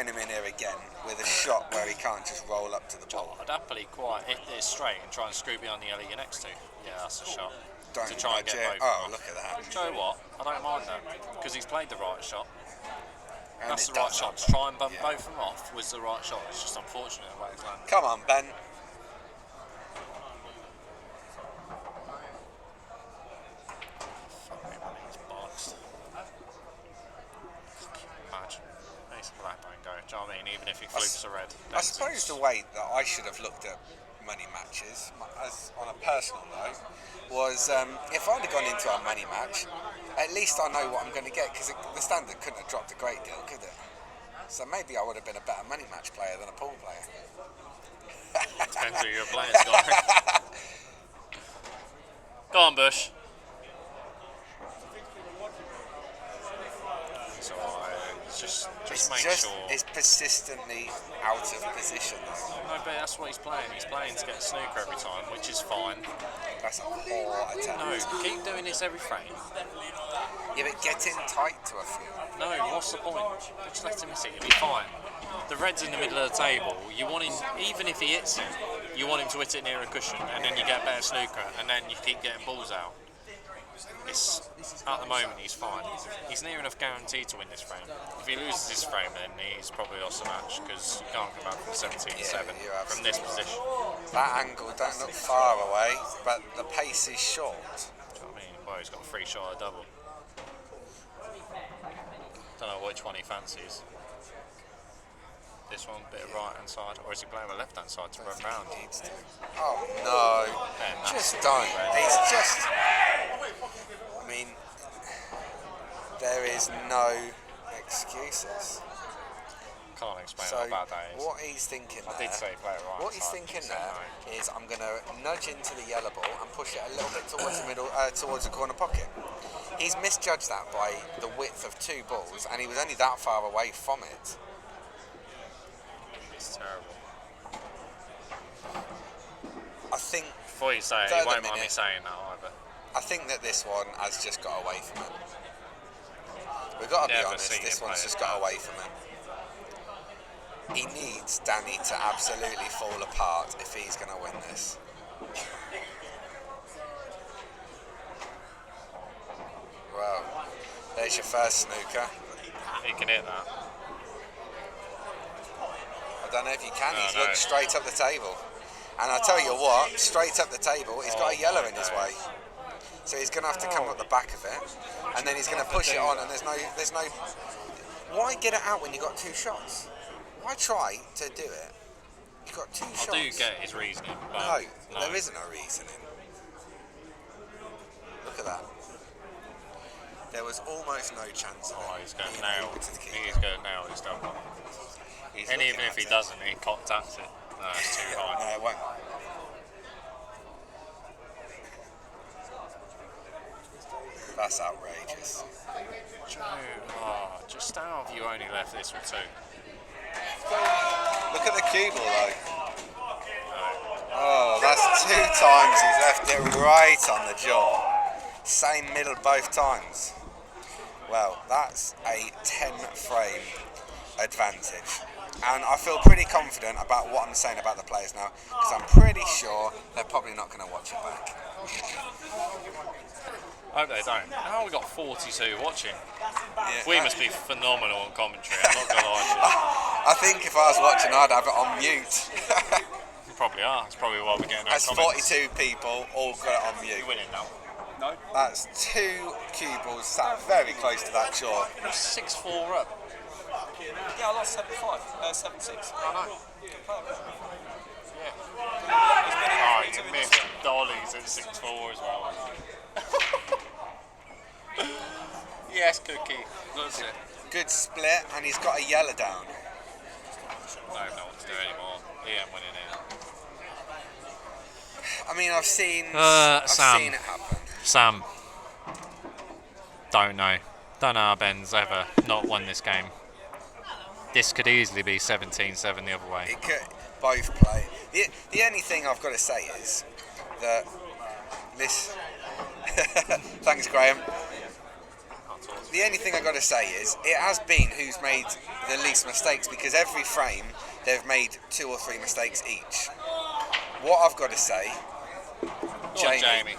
him in here again with a shot where he can't just roll up to the ball. I'd happily quite hit this straight and try and screw behind the alley you're next to. Yeah, that's a shot. Don't to try and nudge get it. both. Oh, of them. look at that. Do you know what? I don't mind that because he's played the right shot. And That's it the right does shot. happen. To try and bump Yeah. both of them off was the right shot. It's just unfortunate the way it's landed. Come on, Ben. Fuck me, man, he's bollocks. Imagine. He's a Blackburn go. Do you know what I mean? Even if he flukes a red. I suppose the way that I should have looked at money matches, as on a personal note, was if I'd have gone into a money match, at least I know what I'm going to get, because the standard couldn't have dropped a great deal, could it? So maybe I would have been a better money match player than a pool player. Depends who your player's got. Go on, Bush. it's alright. It's just It's make just sure. it's persistently out of position. No, but that's what he's playing. He's playing to get a snooker every time, which is fine. That's a poor attempt. No, keep doing this every frame. Yeah, but getting tight to a few. No, what's the point? Just let him hit it, he'll be fine. The red's in the middle of the table. You want him, even if he hits it, you want him to hit it near a cushion, and then you get a better snooker, and then you keep getting balls out. It's, at the moment, he's fine. He's near enough guaranteed to win this frame. If he loses this frame, then he's probably lost the match, because you can't come back from 17-7 from this position. That angle don't look far away, but the pace is short. Do you know what I mean? Well, he's got a free shot at double. Don't know which one he fancies. This one, bit of right hand side, or is he playing with left hand side to run round? Oh no! Just don't. He's just. I mean, there is no excuses. Can't explain So how bad that is. what he's thinking I there, did say play it right. what he's thinking there is, I'm going to nudge into the yellow ball and push it a little bit towards the middle, towards the corner pocket. He's misjudged that by the width of two balls, and he was only that far away from it. It's terrible. I think. Before you say it, Third you won't mind me minute. saying that either. I think that this one has just got away from him. We've got to be Never honest, seen this him one's play just it got bad. away from him. He needs Danny to absolutely fall apart if he's going to win this. Well, there's your first snooker. He can hit that. I don't know if you can, No, he's no. looked straight up the table. And I tell you what, straight up the table, he's got a yellow in his way. So he's going to have to come up the back of it, and then he's going to push it on, and there's no... Why get it out when you've got two shots? Why try to do it? You've got two shots. I do get his reasoning, but No, there isn't a reasoning. Look at that. There was almost no chance of oh, it he's going to being nail. over to the keeper. He's going to nail this double. He's And looking even if at he it. doesn't, he cop taps it. No, it's too high. No, it won't. That's outrageous. Joe, oh, just how have you only left this with two? Look at the cue ball though. Oh, that's 2 times he's left it right on the jaw. Same middle both times. Well, that's a 10 frame advantage. And I feel pretty confident about what I'm saying about the players now, because I'm pretty sure they're probably not going to watch it back. I hope they don't. How have we got 42 watching? Yeah, We must be phenomenal on commentary, I'm not going to lie to you. I think if I was watching, I'd have it on mute. You probably are. It's probably why we're getting no That's comments. 42 people all got it on mute. You're winning now. No. That's 2 cue balls sat very close to that jaw. You're 6-4 up. Yeah, I lost 7-5. 7-6. I know. Confirmed. Oh, he missed dollies at 6-4 as well. Yes, Cookie. That's it. Good split, and he's got a yellow down. I don't know what to do anymore. He ain't winning it. I mean, I've seen Sam. it happen. Sam. Don't know. Don't know how Ben's ever not won this game. This could easily be 17-7 the other way. It could both play. The only thing I've got to say is that this. Thanks, Graham. The only thing I've got to say is it has been who's made the least mistakes, because every frame they've made 2 or 3 mistakes each. What I've got to say, Jamie.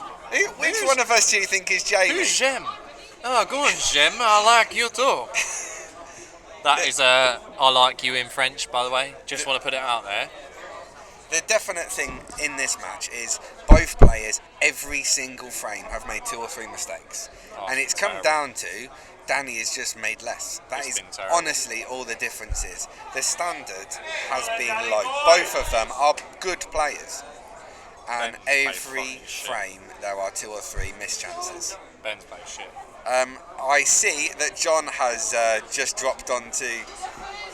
Which one of us do you think is Jamie? Who's Jem? Oh, go on, Jem. I like you too. That is I like you in French, by the way. Just want to put it out there. The definite thing in this match is both players, every single frame, have made 2 or 3 mistakes. Oh, And it's come terrible. down to Danny has just made less. That It's is been terrible. honestly all the difference is. The standard has been low. Both of them are good players. And Ben's played every fucking shit. frame there are 2 or 3 missed chances. Ben's playing shit. I see that John has just dropped onto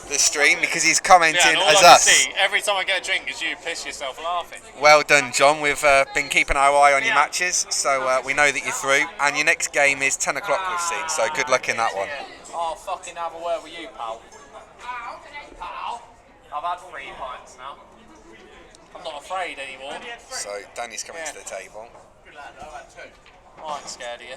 the stream because he's commenting Yeah, and all as I can us. see every time I get a drink is you piss yourself laughing. Well done, John. We've been keeping our eye on your matches, so we know that you're through. And your next game is 10 o'clock, we've seen, so good luck in that one. Half fucking have a word with you, pal. Pal. I've had 3 pints now. I'm not afraid anymore. So Danny's coming to the table. I ain't scared of you.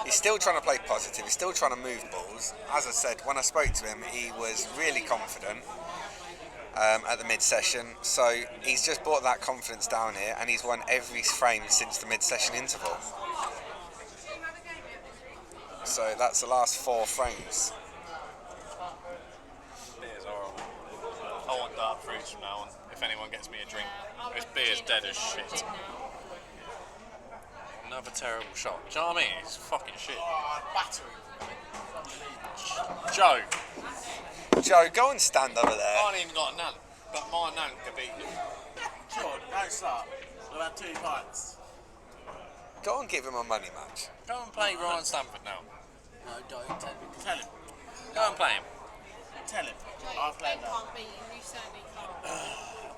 He's still trying to play positive. He's still trying to move balls. As I said, when I spoke to him, he was really confident at the mid-session. So he's just brought that confidence down here, and he's won every frame since the mid-session interval. So that's the last 4 frames. Beer's horrible. I want dark fruits from now on. If anyone gets me a drink, this beer's dead as shit. Another terrible shot. Do you know what I mean? It's fucking shit. Joe, go and stand over there. I ain't even got a nan, but my nan could beat you. Sean, don't start. We've had 2 pints. Go and give him a money match. Go and play Ryan Stanford now. No, don't tell him. Tell him. Go and play him. Tell him. I'll play that. Can't beat him, you certainly can't.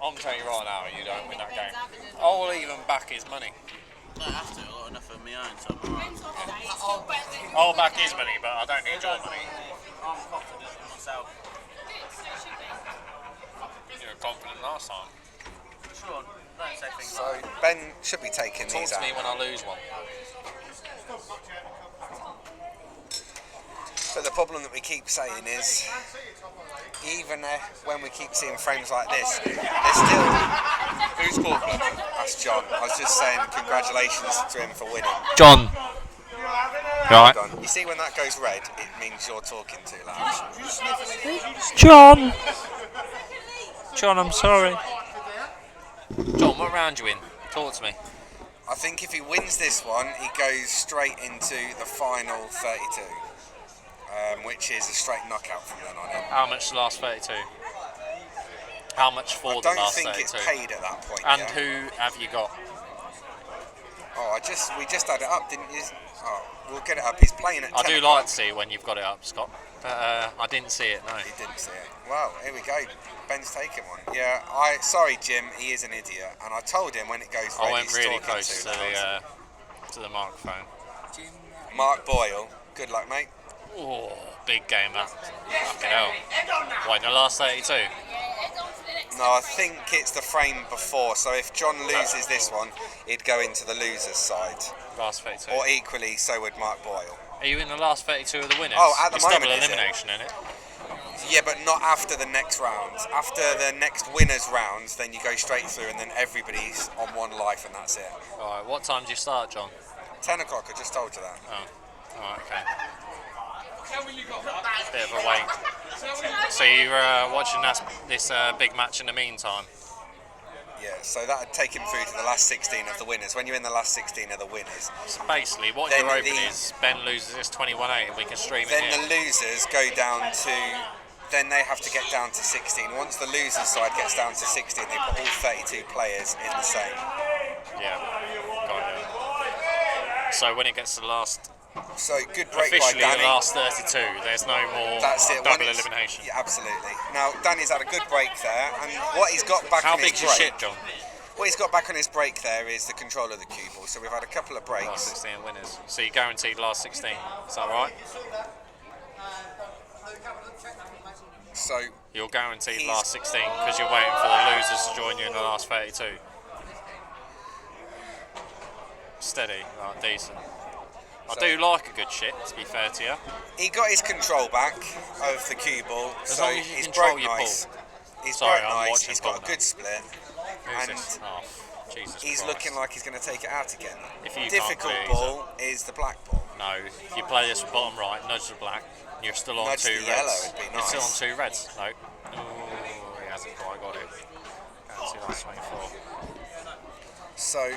I'm telling you right now, you don't win that game. I'll even back his money. I don't have to. I've got enough of my own, so I'm alright. Ben's off today, it's still better than I'll back his money, but I don't need your money. I'm confident in myself. good, so it should be. You were confident last time. Sean, don't say things So like that. Ben should be taking Talk these to out. me when I lose one. But the problem that we keep saying is, even when we keep seeing frames like this, there's still... Who's called? That's John. I was just saying congratulations to him for winning. John. Right. Hold on. You see when that goes red, it means you're talking too loud. John. John, I'm sorry. John, what round you in? Talk to me. I think if he wins this one, he goes straight into the final 32, which is a straight knockout from then on in. How much the last 32? How much for I the don't last think 32? it's paid at that point And yet. who have you got? Oh, we just had it up, didn't you? Oh, we'll get it up. He's playing at 10 I do o'clock. like to see when you've got it up, Scott. But I didn't see it, no. He didn't see it. Well, here we go. Ben's taking one. Yeah, sorry, Jim. He is an idiot, and I told him when it goes red, I went he's really talking close too to loud. the microphone. Mark Boyle. Good luck, mate. Oh, big game that. Fucking hell. What, in the last 32? No, I think it's the frame before. So if John loses this one, he'd go into the loser's side. Last 32. Or equally, so would Mark Boyle. Are you in the last 32 of the winners? Oh, at the it's moment, double is it? elimination, isn't it? Yeah, but not after the next round. After the next winner's rounds, then you go straight through, and then everybody's on one life, and that's it. Alright, what time do you start, John? 10 o'clock, I just told you that. Oh, alright, okay. Bit of a wait. So you're watching this big match in the meantime? Yeah, so that would take him through to the last 16 of the winners. When you're in the last 16 of the winners, So basically, what Then you're hoping the- is Ben loses this 21-8 and we can stream then it the here. losers go down to... Then they have to get down to 16. Once the losers side gets down to 16, they put all 32 players in the same. Yeah, got it. So when it gets to the last, So good break officially by the Danny. last 32, there's no more That's it. double When it's- elimination. Yeah, absolutely. Now Danny's had a good break there, and what he's got back How on his big's your break, shit, John? what he's got back on his break there is the control of the cue ball. So we've had a couple of Last breaks. 16 winners. So you guaranteed last 16. Is that right? So You're guaranteed He's- last 16 because you're waiting for the losers to join you in the last 32. Steady, like decent. I do like a good shit, to be fair to you. he got his control back of the cue ball. As So long as you he's control broke your nice. ball. He's Sorry, broke I'm nice. watching He's got a ball good split. Who's And this? Oh, Jesus He's Christ. looking like he's going to take it out again. If you Difficult can't ball is the black ball. No, if you play this bottom right, nudge the black, you're still on Nudge 2 the reds. yellow would be You're still on nice. 2 reds. No. Oh, he hasn't quite got it. Guarantee last 24. So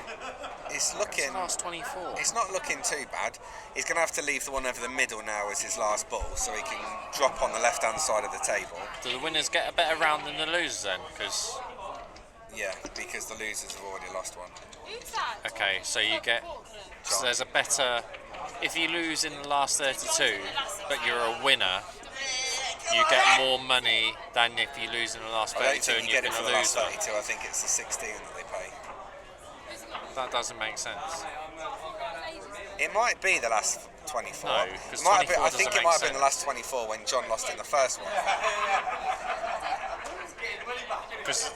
it's looking. Last 24. It's not looking too bad. He's going to have to leave the one over the middle now as his last ball, so he can drop on the left-hand side of the table. Do the winners get a better round than the losers then? Because, Yeah, because the losers have already lost one. Who's that? okay, so you get. So there's a better. If you lose in the last 32, but you're a winner, you get more money than if you lose in the last I don't 32 think and you you've get it been for a the last loser. 32. I think it's the 16 that they pay. That doesn't make sense. It might be the last 24. No, 'cause It might have been, 24 I think doesn't it might have make been the last 24 when John lost in the first one. Because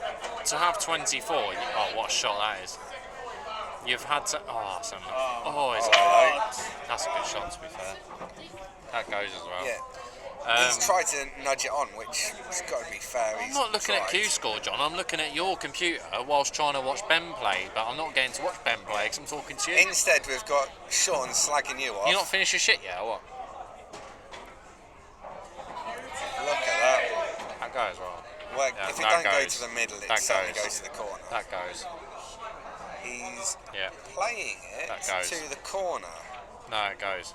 to have 24, oh, what a shot that is. You've had to. Oh, that's a good shot, to be fair. That goes as well. Yeah. He's tried to nudge it on, which has got to be fair. I'm not looking at Q score, John. I'm looking at your computer whilst trying to watch Ben play, but I'm not getting to watch Ben play because I'm talking to you. Instead, we've got Sean slagging you off. You're not finished your shit yet, or what? Look at that. That goes right. Well, Yeah, if it that don't go goes. to the middle, it That certainly goes. goes to the corner. That goes. He's Yeah. playing it That goes. to the corner. No, it goes.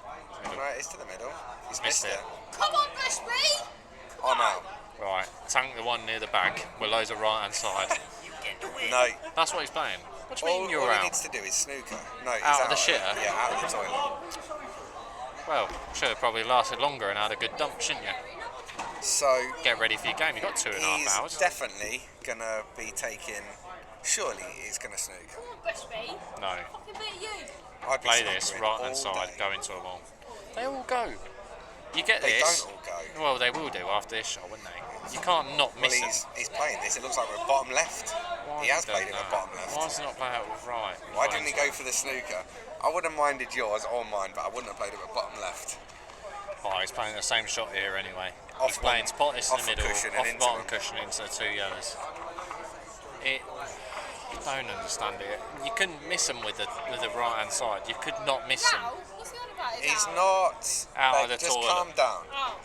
Right, it's to the middle. He's Missed missed it. it. Come on, Bushby! Oh no. Right. Tank the one near the bag. Willow's the right hand side. No. That's what he's playing. What do you mean All you're he out? needs to do is snooker. No, he's Out out of the shitter? Yeah, out of the toilet. Well, should have probably lasted longer and had a good dump, shouldn't you? So Get ready for your game. You've got 2.5 he's hours. definitely gonna be taking. Surely he's gonna snooker. Come on, Bushby. No. Fucking beat you. I'd be Play this snookering right hand all side, day. go into a wall. They all go. You get They this. don't all go. Well, they will do after this shot, wouldn't they? You can't not Well, miss it. he's playing this. It looks like we're bottom left. Why He has has he played done it with that? bottom left. Why does he not play it with right? Why didn't he go for the snooker? I wouldn't have minded yours or mine, but I wouldn't have played it with bottom left. Oh, he's playing the same shot here anyway. Off He's playing one- spot this in off the the middle, cushion and off the into bottom it. cushion into the 2 yellows. I don't understand it. You couldn't miss him with the right hand side. You could not miss him. Now, what's he on about? He's out? not. Out of the just toilet. calm down. Oh.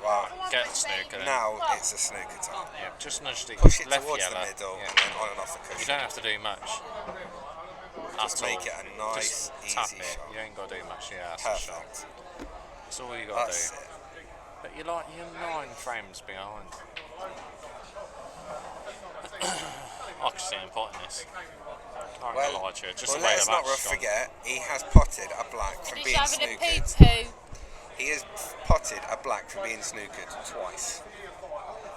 Right. Get snooker. Now it's a snooker time. Yeah, just nudge the Push it left towards yellow. the middle Yeah. and then on and off the You cushion. don't have to do much. Just At all. make it a nice, Just easy tap it. shot. You ain't got to do much. Yeah, that's the shot. Perfect. That's all you got to That's do. it. But you're 9 frames behind. I can see him potting this. I ain't gonna lie to you. Just well, the way let's the not match has gone. forget, he has potted a black from He's being having a snookered. poo-poo. He has potted a black from being snookered twice.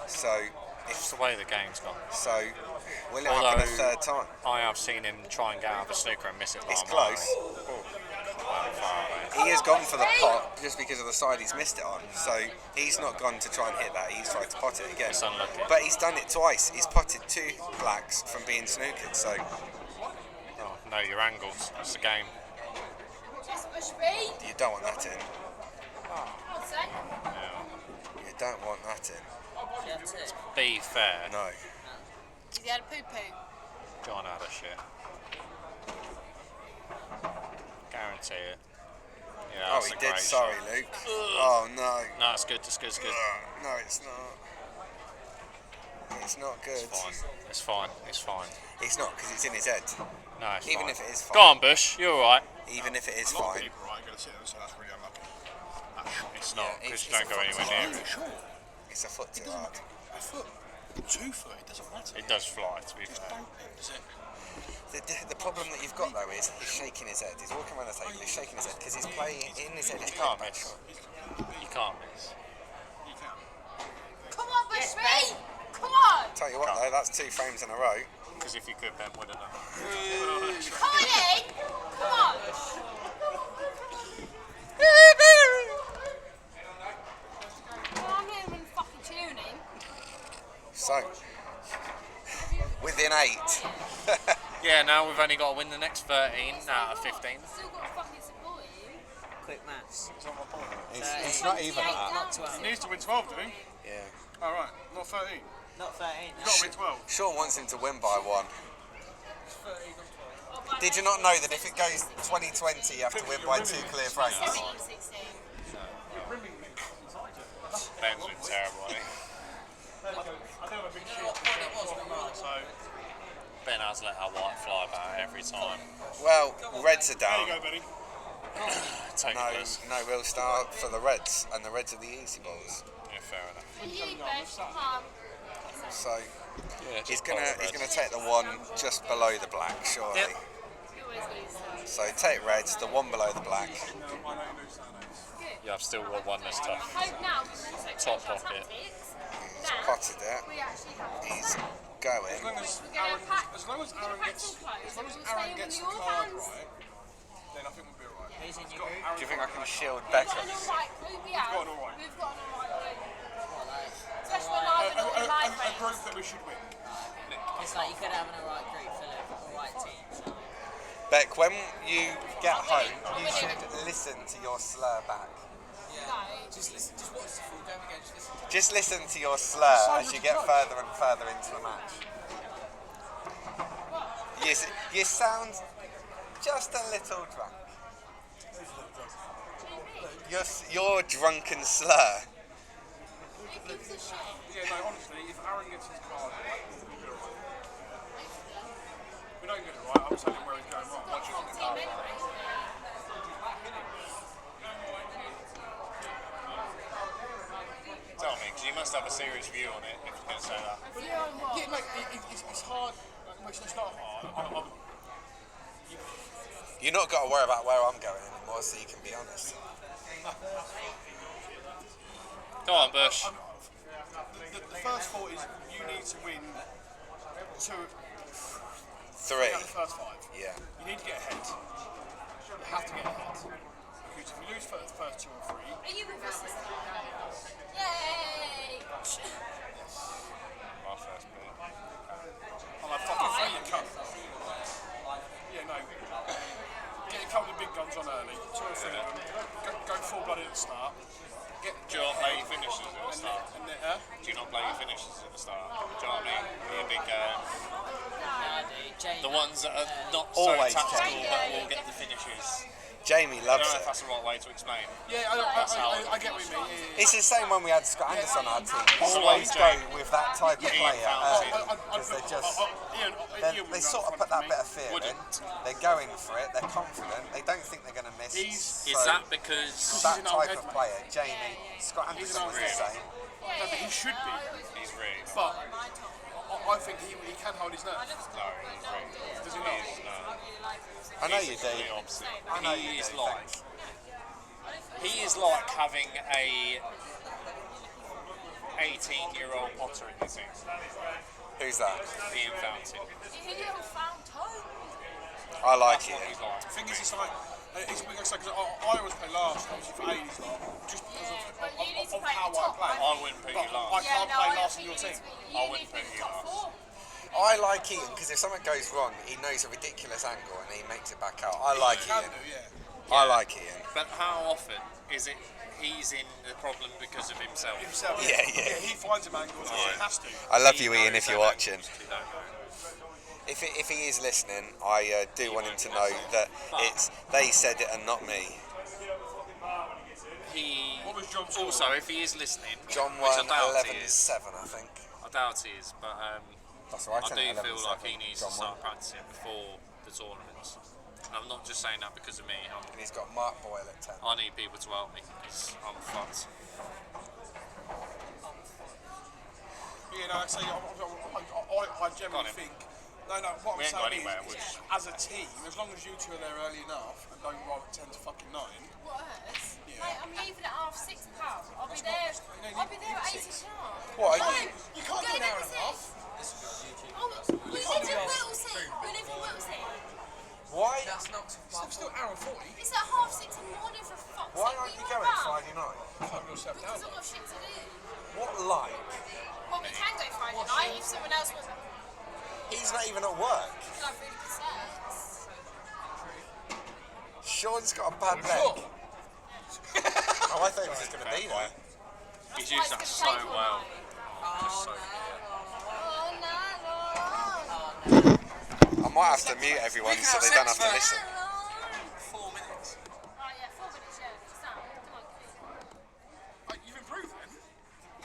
So, It's the way the game's gone. will it happen a Although- third time? I have seen him try and get out of a snooker and miss it. It's by a mile. close. Well, far away. He has gone for the pot just because of the side he's missed it on. So he's not gone to try and hit that. He's tried to pot it again. It's unlucky. But he's done it twice. He's potted 2 blacks from being snookered. So Oh, no, your angles. It's the game. Just Bushby. you don't want that in. Come on, son. Yeah. You don't want that in. That's it. Be fair. No. Has he had a poo-poo? John had a shit. Guarantee it. Yeah, Oh, that's he a did. great Sorry, shot. Luke. Oh no. No, it's good. It's good. It's good. No, it's not. It's not good. It's fine. It's fine. It's fine. It's not because it's in his head. No, it's Even fine. if it is fine. Go on, Bush. You're all right. Even if it is A lot of fine. people are going to sit there and say that's really unlucky. It's not Yeah, because it's you don't go a anywhere fucking near it. Sure. It's a foot It too doesn't hard. matter. A foot, 2 foot, it doesn't matter. It does fly, to be Just fair. don't does it? The problem that you've got though is he's shaking his head. He's walking around the table. He's shaking his head because he's playing in his head. You can't miss. You can't miss. You can. Come on, Bushby. Come on. Tell you what though, that's 2 frames in a row. Because if you could, Ben would have done. Come on in. Come on. Oh, I'm not even fucking tuning. So within 8. Yeah, now we've only got to win the next 13 out of 15. Still got to fucking support you. Quick maths. It's not even that. Not 12. He needs to win 12, doesn't he? Yeah. Alright, not 13. Not 13. He's got to win 12. Sean wants him to win by 1. Did you not know that if it goes 20-20, you have to win by 2 clear frames? 17, 16. Ben's been terrible, hasn't he? Ben has let our white fly about every time. Well, Reds are down. There you go, Benny. Take No, this. no real start for the Reds, and the Reds are the easy balls. Yeah, fair enough. You, Bush, come on. So Yeah, he's just gonna bowl the he's Reds. gonna take the one just below the black, surely. Yep. You always lose. So take Reds, the one below the black. Yeah, I've still got one that's I tough. hope now we can also Top change our pocket. tactics. He's Now potted it. we actually have He's going. As long as We're gonna Aaron, pack- as long as we're gonna Aaron pack gets, some clothes as long as and we'll Aaron stay gets in the your card vans. right, then I think we'll be alright. Who's in We've your got group? Aaron. Do you think I can shield We've got Beckham? an alright group, we have. got an alright. We've got an alright group. What, like, Especially when live and all the live A group rates. that we should win. it's like you could have an alright group full of alright teams. You know? Beck, when you get home, you winning. should listen to your slur back. No. Just listen, just watch the full game again. Just listen. Just listen to your slur as you get further and further into the match. You sound just a little drunk. Your drunken slur. Who gives a shit? Yeah, no, honestly, if Aaron gets his card right, we'll be alright. We don't get it right, I'm telling him where he's going wrong. Once you get the Team card right. anyway. Tell me, because you must have a serious view on it if you're going to say that. Yeah, mate, it's hard. It's not hard. You've not got to worry about where I'm going anymore, so you can be honest. Go on, Bush. The first thought is you need to win 2 3. out of the first 5. Yeah. You need to get ahead. You have to get ahead. Because if you lose the first 2 or 3, Are you with us this time? Yay! My first bit. I'm like, fucking free your cup. Yeah, no. Get a couple of big guns on early, 2 or 3 of them. Go full blooded at the start. Do you not play your finishes at the start? And then, Do you not play your finishes at the start? Do you know what I mean? Be a big, Yeah, dude. Jamie, the ones that are not Always so tactical Jamie. that will get the finishes. Jamie I loves don't know if it. that's the right way to explain. yeah, I get what you mean. Yeah. It's the same when we had Scott Anderson on our team. So Always like go Jamie. with that type of player Fountain. because they're just Ian they sort of put that bit of fear in. Wouldn't. They're going for it. They're confident. They don't think they're going to miss. He's- Is So that because that He's an old type of head, player? Jamie, Scott Anderson was the same. No, but he should be. he's rigged? But I think he can hold his nerve. No, he's rigged. Does he not? I know you do. The opposite. I know you He is do. like Thanks. he is like having a 18-year-old Potter in the team. Who's that? Ian Fountain. You little fountain. I like That's it. what he's like. The thing is, it's like, it's because I always play last, obviously for Aiden's lot, just because But you need to of play how at the I top. play. I wouldn't put But you I last. can't play last in your team. I wouldn't put you last. I like Ian because if something goes wrong, he knows a ridiculous angle and he makes it back out. I like Can Ian. do, yeah. I like Ian. But how often is it he's in the problem because of himself? Himself. Yeah. He finds him angles, he has to. I love He you, Ian, knows if you're those watching. angles, he don't know. If he is listening, I do want him to know that it's they said it and not me. He What was John's score? also, if he is listening, John which I won doubt he is, 11-7, I think. I doubt he is, but That's right. I do feel like he needs to start practicing before the tournaments. And I'm not just saying that because of me. And he's got Mark Boyle at 10. I need people to help me because I'm fucked. Yeah, no, I generally think. No, what We I'm ain't got saying anywhere, is, as a team, as long as you two are there early enough and don't arrive at 10 to fucking 9. Worse. Yeah. Mate, I'm leaving at 6:30, pal. I'll be there. I'll be there at 8 o'clock. What? You can't do an hour and a half. Oh, we live in Wilson. We live in Wilson. Why? That's not too far. Still hour and 40. It's at 6:30 in the morning for fuck's Why sake. aren't What you are going about? Friday night? Calm yourself down. Because I've got shit to do. What like? Well, we can go Friday night if someone else wants. He's not even at work. I have really good sex. Sean's got a bad leg. Oh, I thought he was just going to be there. He's That's why used it's that gonna so take all well. night. Just so Oh, no. I might have to mute everyone so they don't have to listen. 4 minutes. Right, yeah, 4 minutes, yeah. Sam, come on, give me. You've improved then.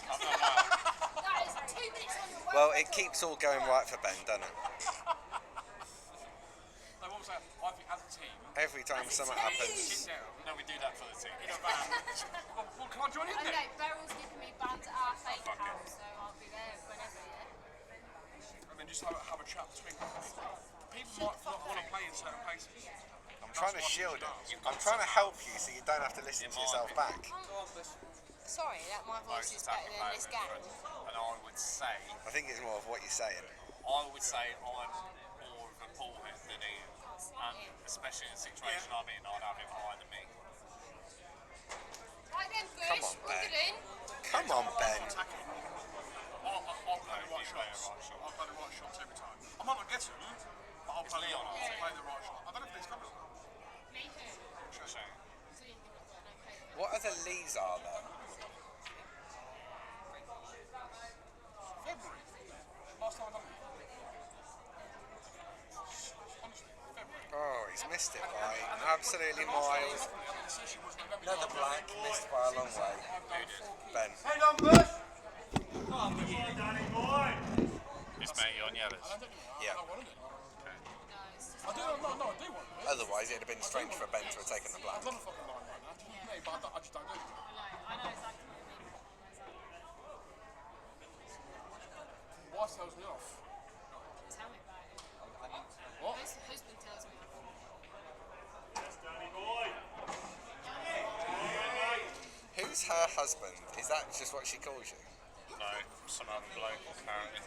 That is 2 minutes on your Well, it keeps all going right for Ben, doesn't it? No, what was that? I think as a team, Every time something happens. sit down No, we do that for the team. in a van. Well, can I join in then? Okay, Beryl's giving me bands at our fake house, so I'll be there whenever, yeah? And then just have a chat between people. People might not want to play in certain places. I'm trying to shield it. I'm trying to help you so you don't have to listen to yourself back. Sorry, that my voice is better than this game. And I would say I think it's more of what you're saying. I would say I'm more of a Paul head than he is. And especially in the situation I'm in, I'd have him higher than me. Right then, Bush. Come on, Ben. Good in. Come on, Ben. I'll play the right shots. I'll play the right shots every time. I might not get them, but I'll play Leon on. the right shot. I don't know if he's coming. Me too. Shame. So you think I've got no paper. What other Lees are there? February. Last time I done it. Honestly, February. Oh, he's missed it by absolutely miles. Another black, missed by a long way. Ben. Is mate on yellows? Yeah. I wanted it. No, it's just. I do want it. Otherwise, it'd have been strange for Ben to have taken the black. I've done a fucking line right now. Do you know what I mean? But I just don't do it. I know exactly what you mean. Wife tells me off. Tell me about it. What? Husband tells me. Who's her husband? Is that just what she calls you? No, some other bloke apparently.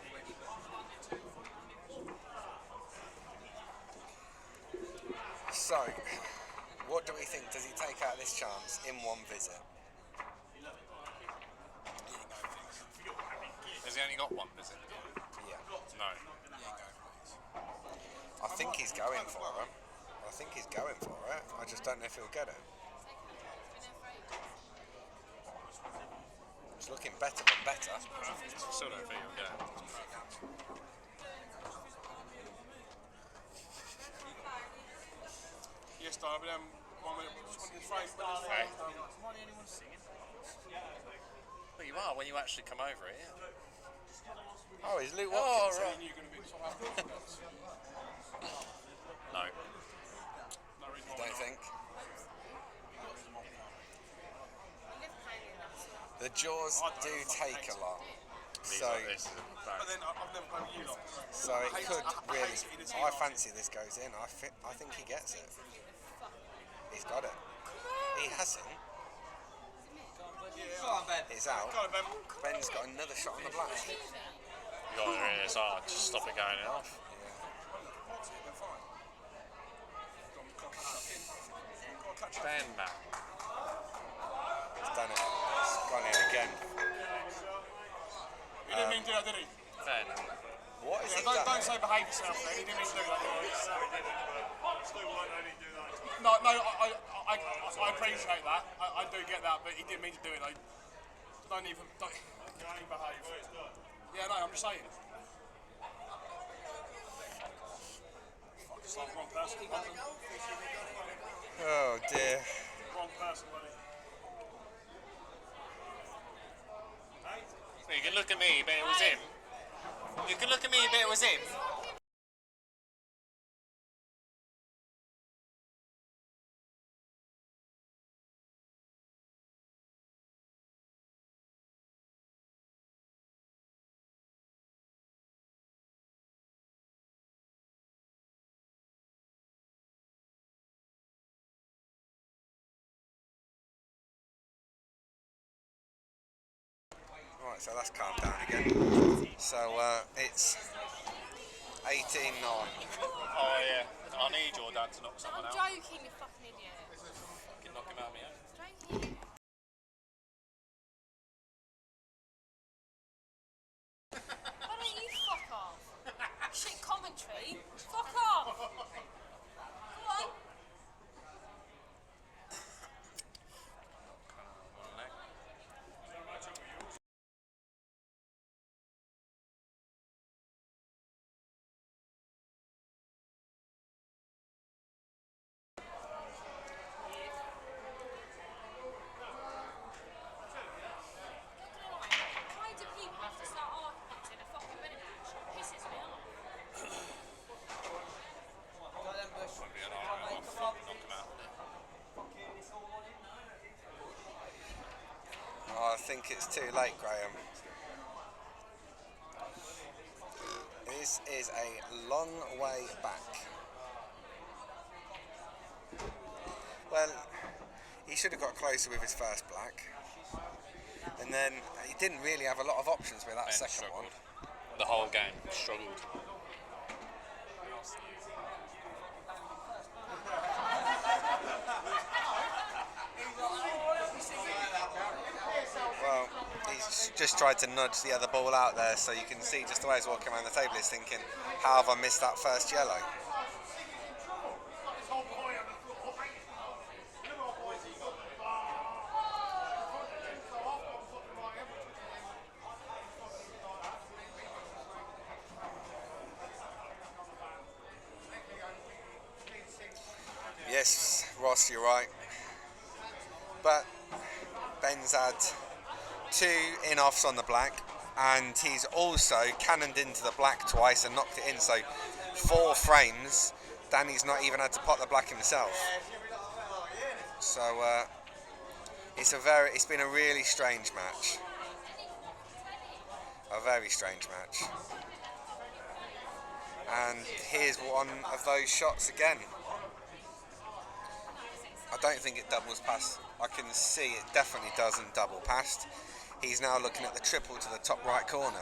So, what do we think? Does he take out this chance in one visit? Has he only got one visit? Yeah. No. I think he's going for it. I think he's going for it. I just don't know if he'll get it. It's looking better and better. Still don't think he'll get it. Yes, Darby. 1 minute. Just wanted to phrase. Hey. Well, you are when you actually come over here. Oh, he's Luke Oh, Watkins. right. You're going to be so happy. No. No reason You why don't not. think? The jaws do take a lot. These So, like this is a But bag. then I've never played with you lot. so it could really. I fancy this goes in. I think he gets it. He's got it. He hasn't. Go on, Ben. It's out. Go on, Ben. Ben's got another shot on the black. You got it really, it's hard to stop it going off. Ben, man. He's done it. It's gone in again. He didn't mean to do that, did he? Ben. What has he Don't done? say behave yourself, man. He didn't mean to do that. No, I appreciate that. I do get that, but he didn't mean to do it. Like, don't even behave. Yeah, no, I'm just saying. Fuck, it's like wrong person. Oh dear. Wrong person, buddy. You can look at me, but it was him. You can look at me, but it was him. Right, so that's calmed down again. So it's 18-9. Oh yeah, I need your dad to knock someone I'm out. joking, you fucking idiot. Fucking knock him out of me. Joking. Why don't you fuck off? Shit commentary. Fuck off. Go on. Why do people have to start arguments in a fucking minute match? It pisses me off. Go then, Bush. Won't be an argument. I'll knock him out. Oh, I think it's too late, Graham. This is a long way back. Well, he should have got closer with his first black. And then he didn't really have a lot of options with that Ben second one. struggled. The whole game struggled. Well, he's just tried to nudge the other ball out there, so you can see just the way he's walking around the table, he's thinking, how have I missed that first yellow? Yes, Ross, you're right. But Ben's had 2 in-offs on the black, and he's also cannoned into the black twice and knocked it in, so 4 frames. Danny's not even had to pot the black himself. So it's been a really strange match. A very strange match. And here's one of those shots again. I don't think it doubles past. I can see it definitely doesn't double past. He's now looking at the triple to the top right corner.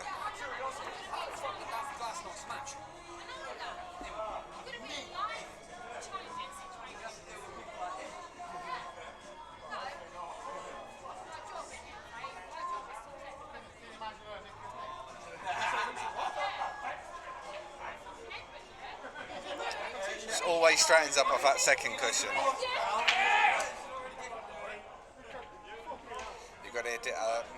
Just always straightens up off that second cushion. You've got to hit it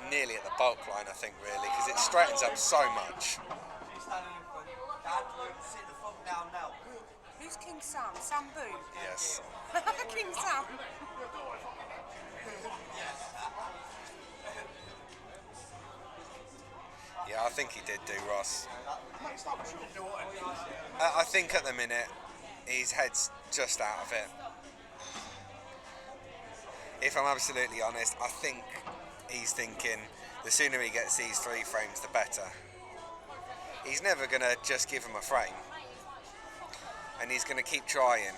nearly at the bulk line, I think, really, because it straightens up so much. Who's King Sam? Sam Boone? Yes. King Sam. Yeah, I think he did do Ross. I think at the minute his head's just out of it. If I'm absolutely honest, I think he's thinking the sooner he gets these 3 frames, the better. He's never going to just give him a frame, and he's going to keep trying.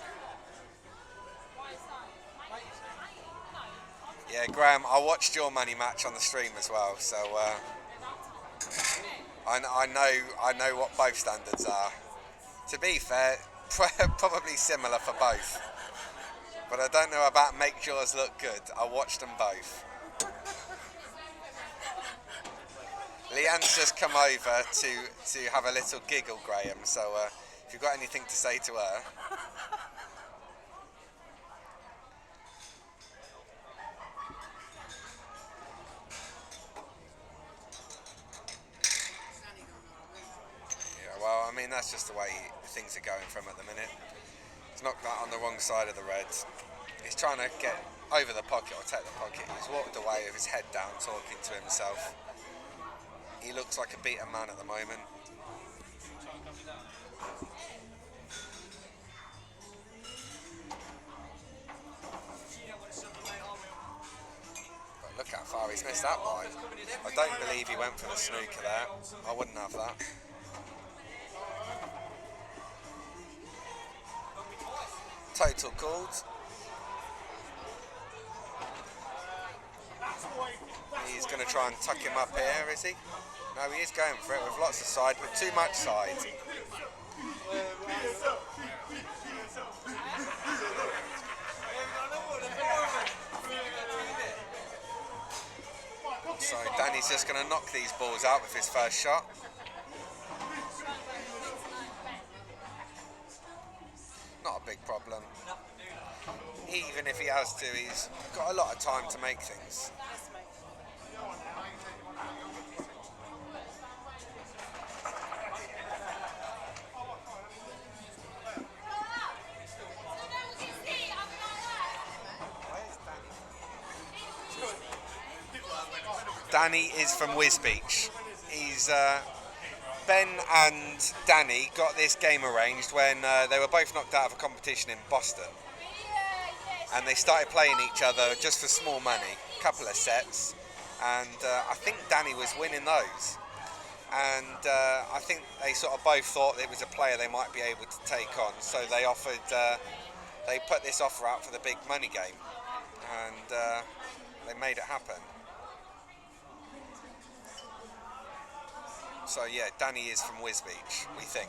Yeah, Graham, I watched your money match on the stream as well, so I know what both standards are. To be fair, probably similar for both. But I don't know about make yours look good. I watched them both. Leanne's just come over to have a little giggle, Graham, so if you've got anything to say to her. Yeah, well, I mean, that's just the way things are going for him at the minute. He's knocked that on the wrong side of the red. He's trying to get over the pocket or take the pocket. He's walked away with his head down, talking to himself. He looks like a beaten man at the moment. But look how far he's missed that by. I don't believe he went for the snooker there. I wouldn't have that. Total called. He's going to try and tuck him up here, is he? No, he is going for it with lots of side, but too much side. So Danny's just going to knock these balls out with his first shot. Not a big problem. Even if he has to, he's got a lot of time to make things. Danny is from Wisbeach. He's Ben and Danny got this game arranged when they were both knocked out of a competition in Boston, and they started playing each other just for small money, a couple of sets, and I think Danny was winning those, and I think they sort of both thought it was a player they might be able to take on, so they offered, they put this offer out for the big money game, and they made it happen. So yeah, Danny is from Wisbeach, we think.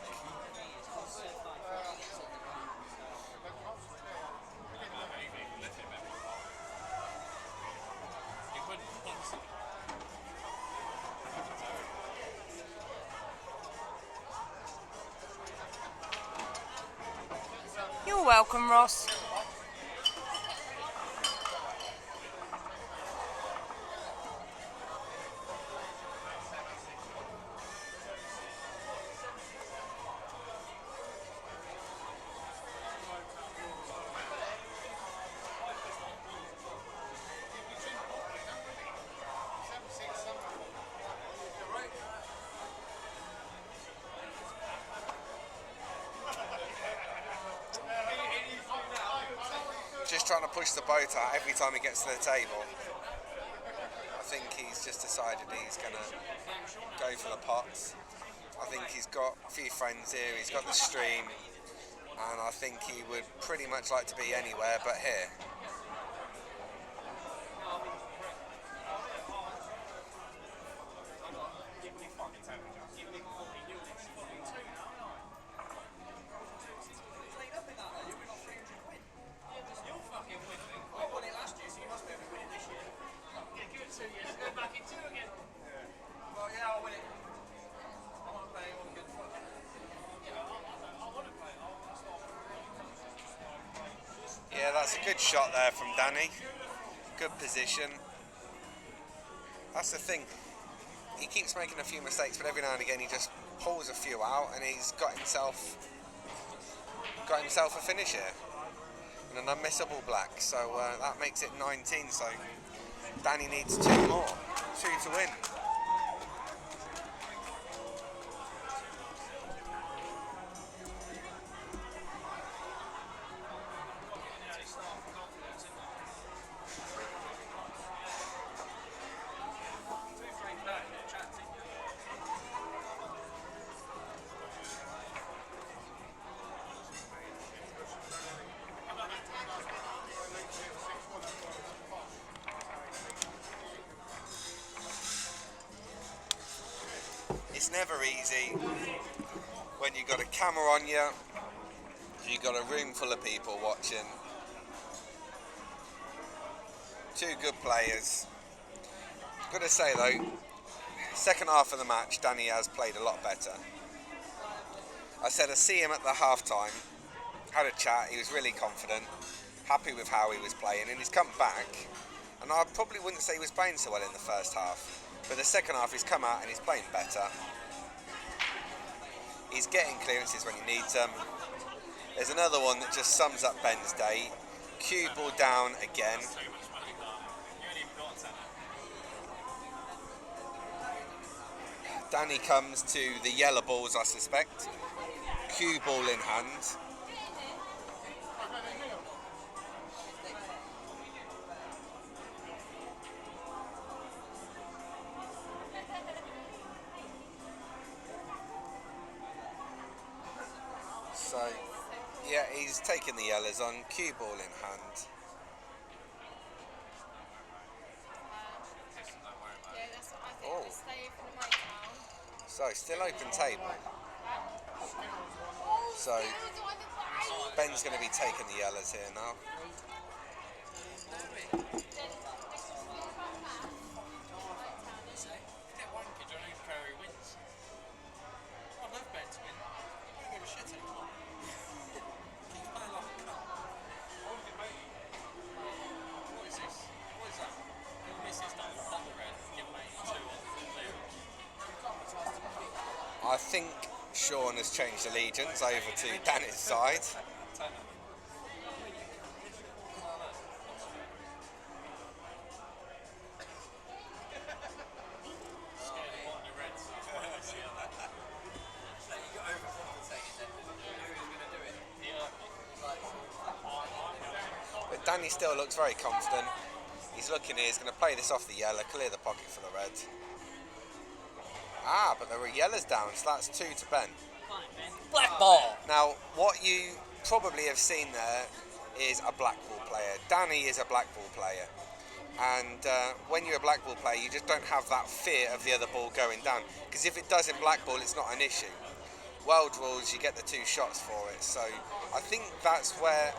You're welcome, Ross. Just trying to push the boat out every time he gets to the table. I think he's just decided he's going to go for the pots. I think he's got a few friends here, he's got the stream, and I think he would pretty much like to be anywhere but here. Yeah, that's a good shot there from Danny. Good position. That's the thing. He keeps making a few mistakes, but every now and again he just pulls a few out, and he's got himself a finish here. And an unmissable black. So that makes it 19. So Danny needs 2 more, 2 to win. It's never easy when you've got a camera on you, you've got a room full of people watching. 2 good players. Got to say though, second half of the match, Danny has played a lot better. I said I see him at the half time, had a chat, he was really confident, happy with how he was playing, and he's come back. And I probably wouldn't say he was playing so well in the first half, but the second half he's come out and he's playing better. He's getting clearances when he needs them. There's another one that just sums up Ben's day. Cue ball down again. Danny comes to the yellow balls, I suspect. Cue ball in hand. So, yeah, he's taking the yellows on, cue ball in hand. Yeah, that's what I think. Oh. Let's stay for the breakdown. So, still open table. So, Ben's going to be taking the yellows here now. I think Sean has changed allegiance over to Danny's side. But Danny still looks very confident. He's looking here, he's going to play this off the yellow, clear the pocket for the red. Ah, but there were yellows down, so that's 2 to Ben. Black ball. Now, what you probably have seen there is a Blackpool player. Danny is a Blackpool player. And when you're a Blackpool player, you just don't have that fear of the other ball going down. Because if it does in Blackpool, it's not an issue. World rules, you get the 2 shots for it. So I think that's where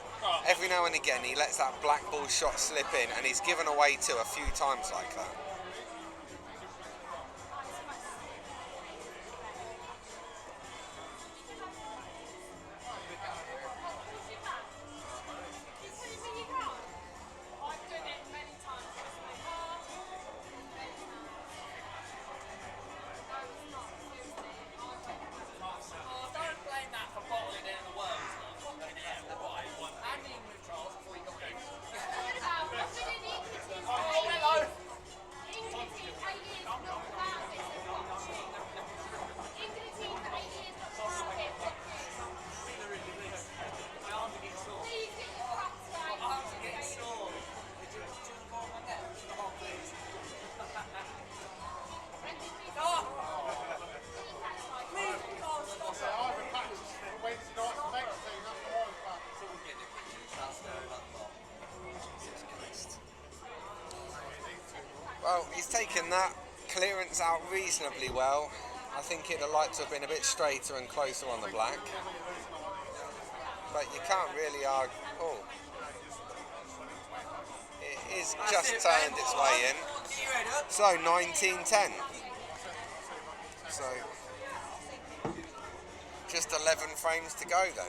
every now and again he lets that black ball shot slip in, and he's given away 2 a few times like that. he's taken that clearance out reasonably well. I think it'd have liked to have been a bit straighter and closer on the black. But you can't really argue. Oh. It is just turned its way in. So 19-10. So just 11 frames to go then.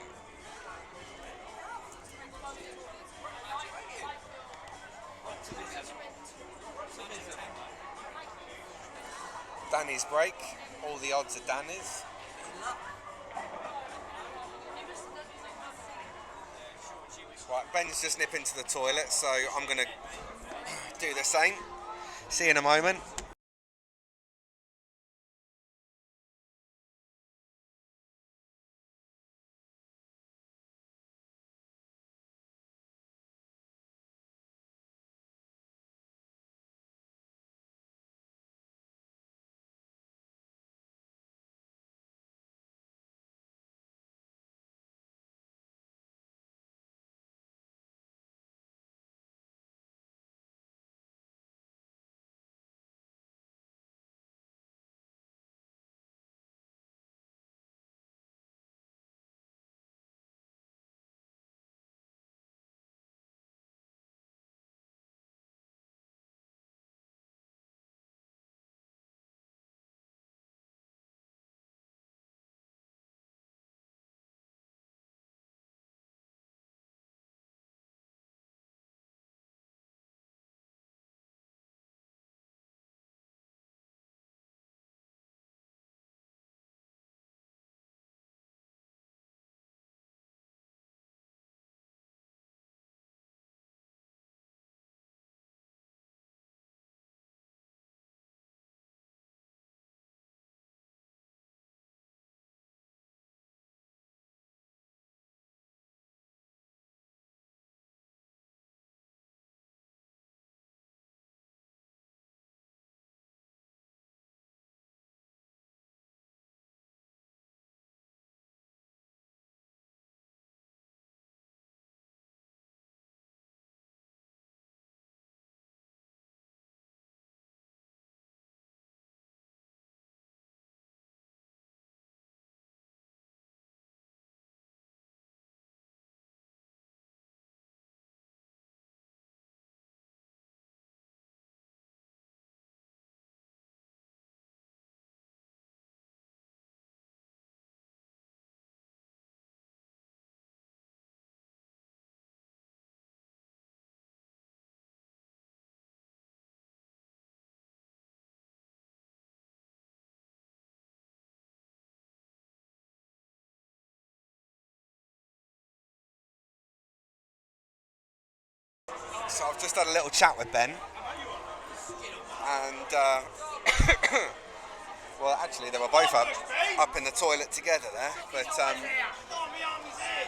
Danny's break. All the odds are Danny's. Right, Ben's just nipping to the toilet, so I'm going to do the same. See you in a moment. So I've just had a little chat with Ben, and well, actually they were both up in the toilet together there, but I've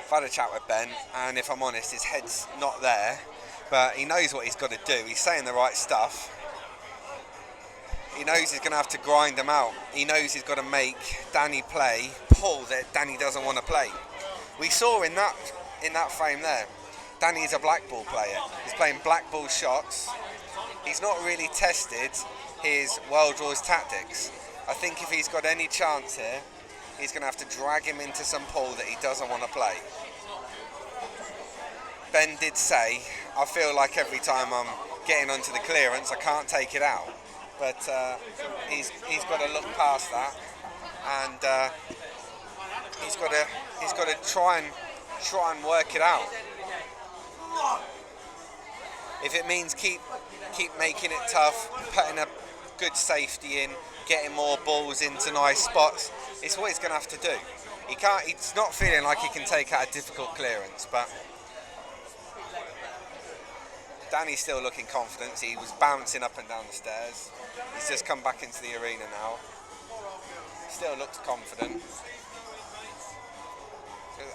had a chat with Ben, and if I'm honest, his head's not there, but he knows what he's got to do. He's saying the right stuff. He knows he's going to have to grind them out. He knows he's got to make Danny play pull that Danny doesn't want to play. We saw in that frame there, Danny's a black ball player. He's playing black ball shots. He's not really tested his well draws tactics. I think if he's got any chance here, he's going to have to drag him into some pull that he doesn't want to play. Ben did say, I feel like every time I'm getting onto the clearance, I can't take it out. But he's got to look past that, and he's got to try and work it out. If it means keep making it tough, putting a good safety in, getting more balls into nice spots, it's what he's going to have to do. He's not feeling like he can take out a difficult clearance, but Danny's still looking confident. He was bouncing up and down the stairs. He's just come back into the arena now. Still looks confident.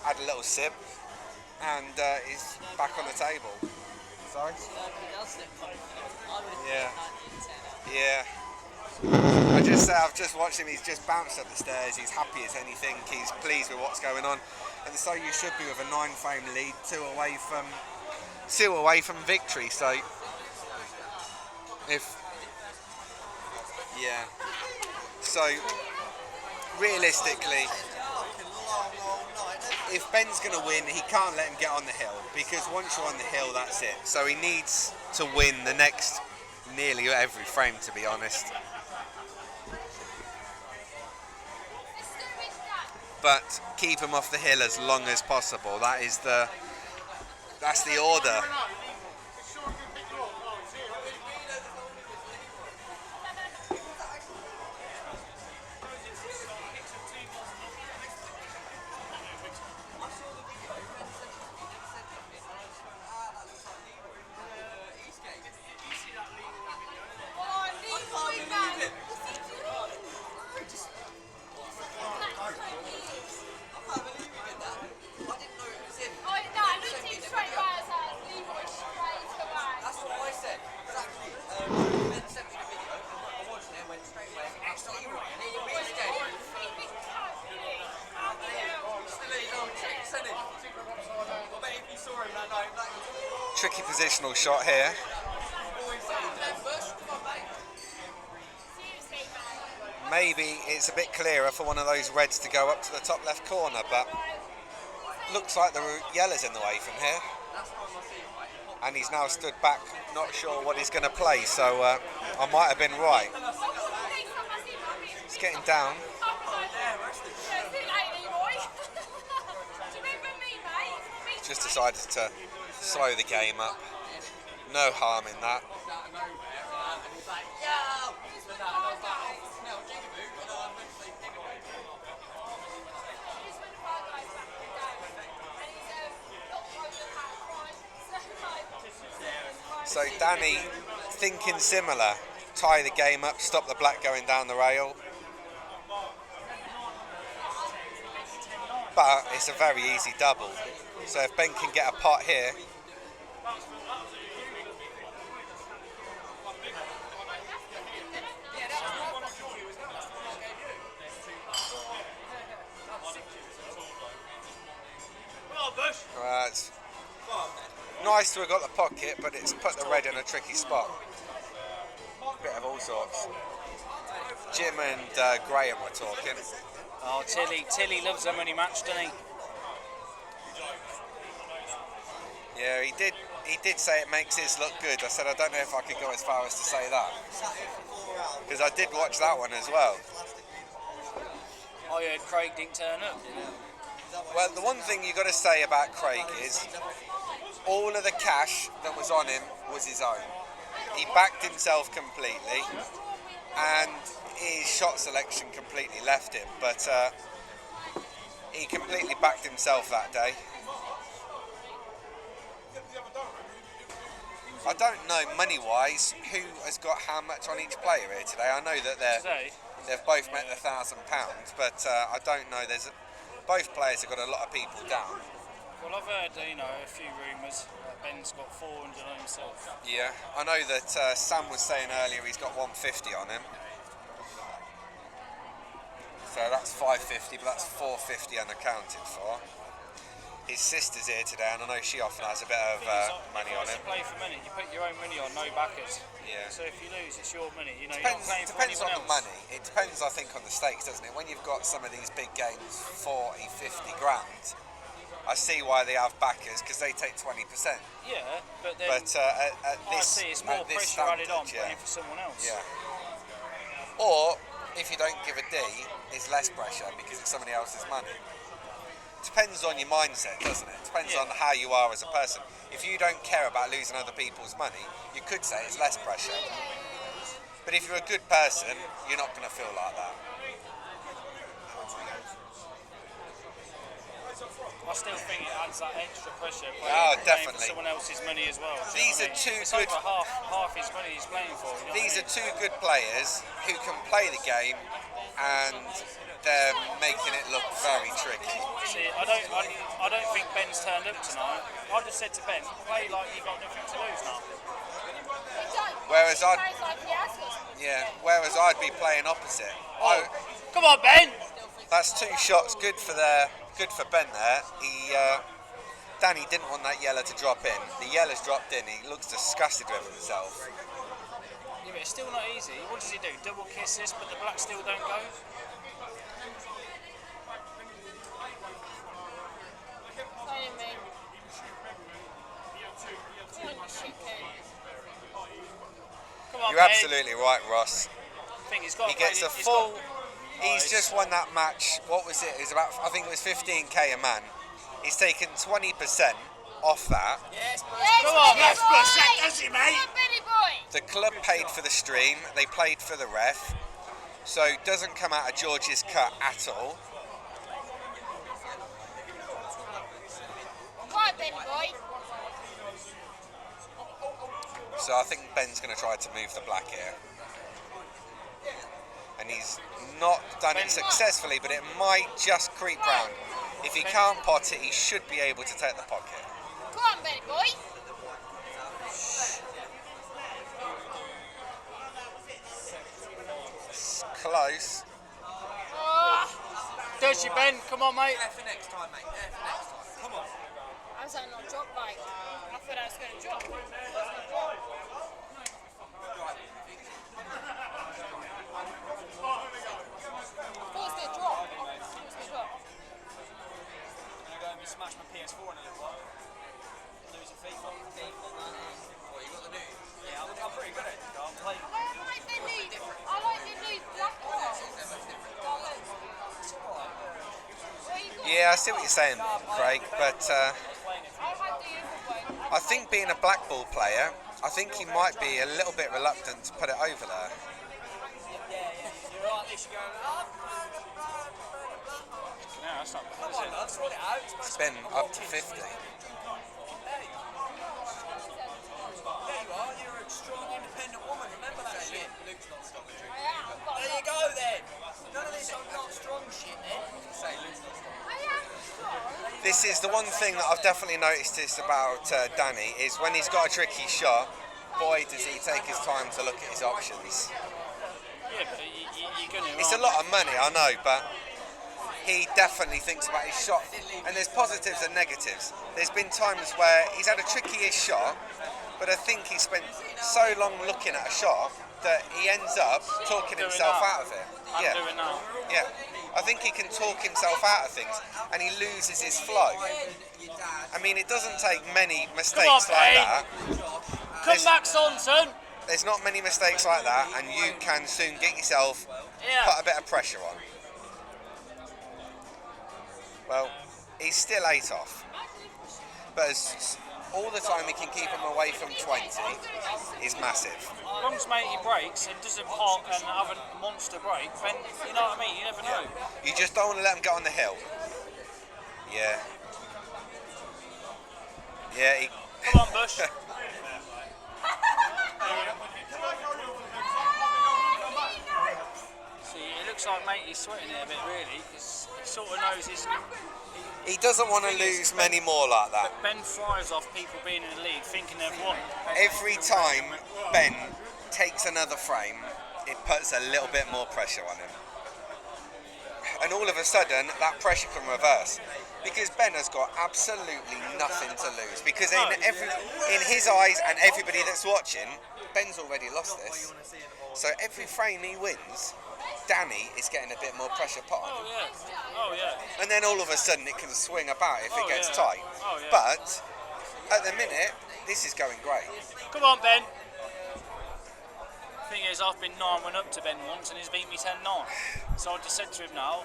Had a little sip, and he's back on the table. Sorry? Yeah. Yeah. I've just watched him. He's just bounced up the stairs. He's happy as anything. He's pleased with what's going on, and so you should be with a 9-frame lead, two away from victory. So if Yeah. So, realistically, if Ben's going to win, he can't let him get on the hill, because once you're on the hill, that's it. So he needs to win the next nearly every frame, to be honest. But keep him off the hill as long as possible. That's the order. Tricky positional shot here. Maybe it's a bit clearer for one of those reds to go up to the top left corner, but looks like the yellow's in the way from here. And he's now stood back, not sure what he's going to play, so I might have been right. He's getting down. Just decided to slow the game up. No harm in that. So Danny, thinking similar, tie the game up, stop the black going down the rail. But it's a very easy double. So if Ben can get a pot here, it's nice to have got the pocket, but it's put the red in a tricky spot. Bit of all sorts. Jim and Graham were talking. Oh, Tilly loves them when he matched, doesn't he? Yeah, he did say it makes his look good. I said I don't know if I could go as far as to say that, because I did watch that one as well. I heard Craig didn't turn up, didn't he? Well, the one thing you got to say about Craig is all of the cash that was on him was his own. He backed himself completely, and his shot selection completely left him, but he completely backed himself that day. I don't know money-wise who has got how much on each player here today. I know that they've both met the £1,000, but I don't know. Both players have got a lot of people down. Well, I've heard a few rumours that Ben's got 400 on himself. Yeah, I know that Sam was saying earlier he's got 150 on him. So that's 550, but that's 450 unaccounted for. His sister's here today, and I know she often has a bit of money on him. You play for money. You put your own money on, no backers. Yeah. So if you lose, it's your money. You're not playing for depends on anyone the else. money. It depends, I think, on the stakes, doesn't it? When you've got some of these big games, 40, 50 grand, I see why they have backers, because they take 20%. Yeah, but then But at I this, see it's more at this pressure added on standard, playing for someone else. Yeah. Or if you don't give a D, it's less pressure because it's somebody else's money. Depends on your mindset, doesn't it? Depends on how you are as a person. If you don't care about losing other people's money, you could say it's less pressure. But if you're a good person, you're not going to feel like that. I still think it adds that extra pressure Oh, playing definitely. for someone else's money as well. These are two it's good. over half his money he's playing for. You know These what are two good players who can play the game, and they're making it look very tricky. See, I don't think Ben's turned up tonight. I just said to Ben, play like you got nothing to lose now. Whereas I'd be playing opposite. Come on, Ben! That's two shots, good for Ben there. Danny didn't want that yellow to drop in. The yellow's dropped in. He looks disgusted with himself. Yeah, Yeah, but it's still not easy. What does he do? Double kiss this, but the black still don't go? Playing me. Come on, you shoot kid. Come on, You're mate. absolutely right, Ross. I think he's got He to play gets a he's full. got- He's just won that match. What was it? It was about, I think it was 15k a man. He's taken 20% off that. Yes, Come on, Benny that's boy! percent, does he, mate? Come on, Benny boy! The club paid for the stream. They paid for the ref. So it doesn't come out of George's cut at all. Right, Benny boy. So I think Ben's going to try to move the black here. And he's not done it successfully, but it might just creep round. If he can't pot it, he should be able to take the pocket. Come on, Benny boy. It's close. Oh, Does you, Ben? Come on, mate. There for next time, mate. There for next time. Come on. how's that not drop, mate? I thought that was going to drop. Smash my PS4 in a little while. Lose a FIFA. What, you got the new? Yeah, I'm pretty good at it. I'm playing. I like the new black one. Yeah, I see what you're saying, Craig, but I had the other one. I think being a black ball player, I think he might be a little bit reluctant to put it over there. Yeah. You're right, this you're going, No, that's not bad, come is on, it? lad, sort it out. It's been up to 50. There you are, you're a strong, independent woman. Remember that shit. Luke's not stopping drinking. There you go then. None of this I'm not strong shit then. Say Luke's not stopping. This is the one thing that I've definitely noticed this about Danny, is when he's got a tricky shot, boy does he take his time to look at his options. Yeah, but you're going to. It's a lot of money, I know, but he definitely thinks about his shot. And there's positives and negatives. There's been times where he's had a trickiest shot, but I think he spent so long looking at a shot that he ends up talking Doing himself that. out of it. I'm Yeah, doing now. yeah. I think he can talk himself out of things, and he loses his flow. I mean, it doesn't take many mistakes like mate. that. Come back, son. There's not many mistakes like that, and you can soon get yourself Yeah. put a bit of pressure on. Well, he's still 8 off, but all the time he can keep him away from 20 is massive. As long as mate he breaks and doesn't pot and have a monster break, then you know what I mean. You never know. You just don't want to let him get on the hill. Yeah. Yeah, he... Come on, Bush. See, it looks like mate he's sweating it a bit really, because he sort of knows he's. He doesn't want to lose many more like that. Ben thrives off people being in the lead, thinking they've won. Every time Ben takes another frame, it puts a little bit more pressure on him. And all of a sudden, that pressure can reverse. Because Ben has got absolutely nothing to lose. Because in his eyes and everybody that's watching, Ben's already lost this. So every frame he wins, Danny is getting a bit more pressure put on him. Oh yeah. And then all of a sudden it can swing about if it gets yeah. tight. Oh, yeah. But at the minute, this is going great. Come on, Ben. Thing is, I've been 9-1 up to Ben once, and he's beat me 10-9. So I just said to him now,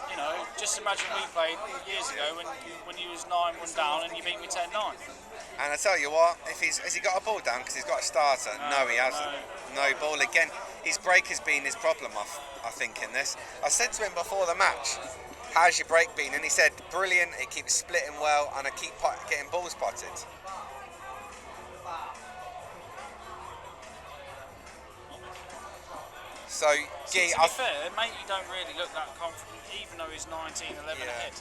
you know, just imagine we played years ago when he was 9-1 down and you beat me 10-9. And I tell you what, has he got a ball down because he's got a starter? No, he hasn't. No ball again. His break has been his problem, I think, in this. I said to him before the match, how's your break been? And he said, brilliant, it keeps splitting well, and I keep getting balls potted. So, Gee, To be fair, mate, you don't really look that confident, even though he's 19-11 ahead.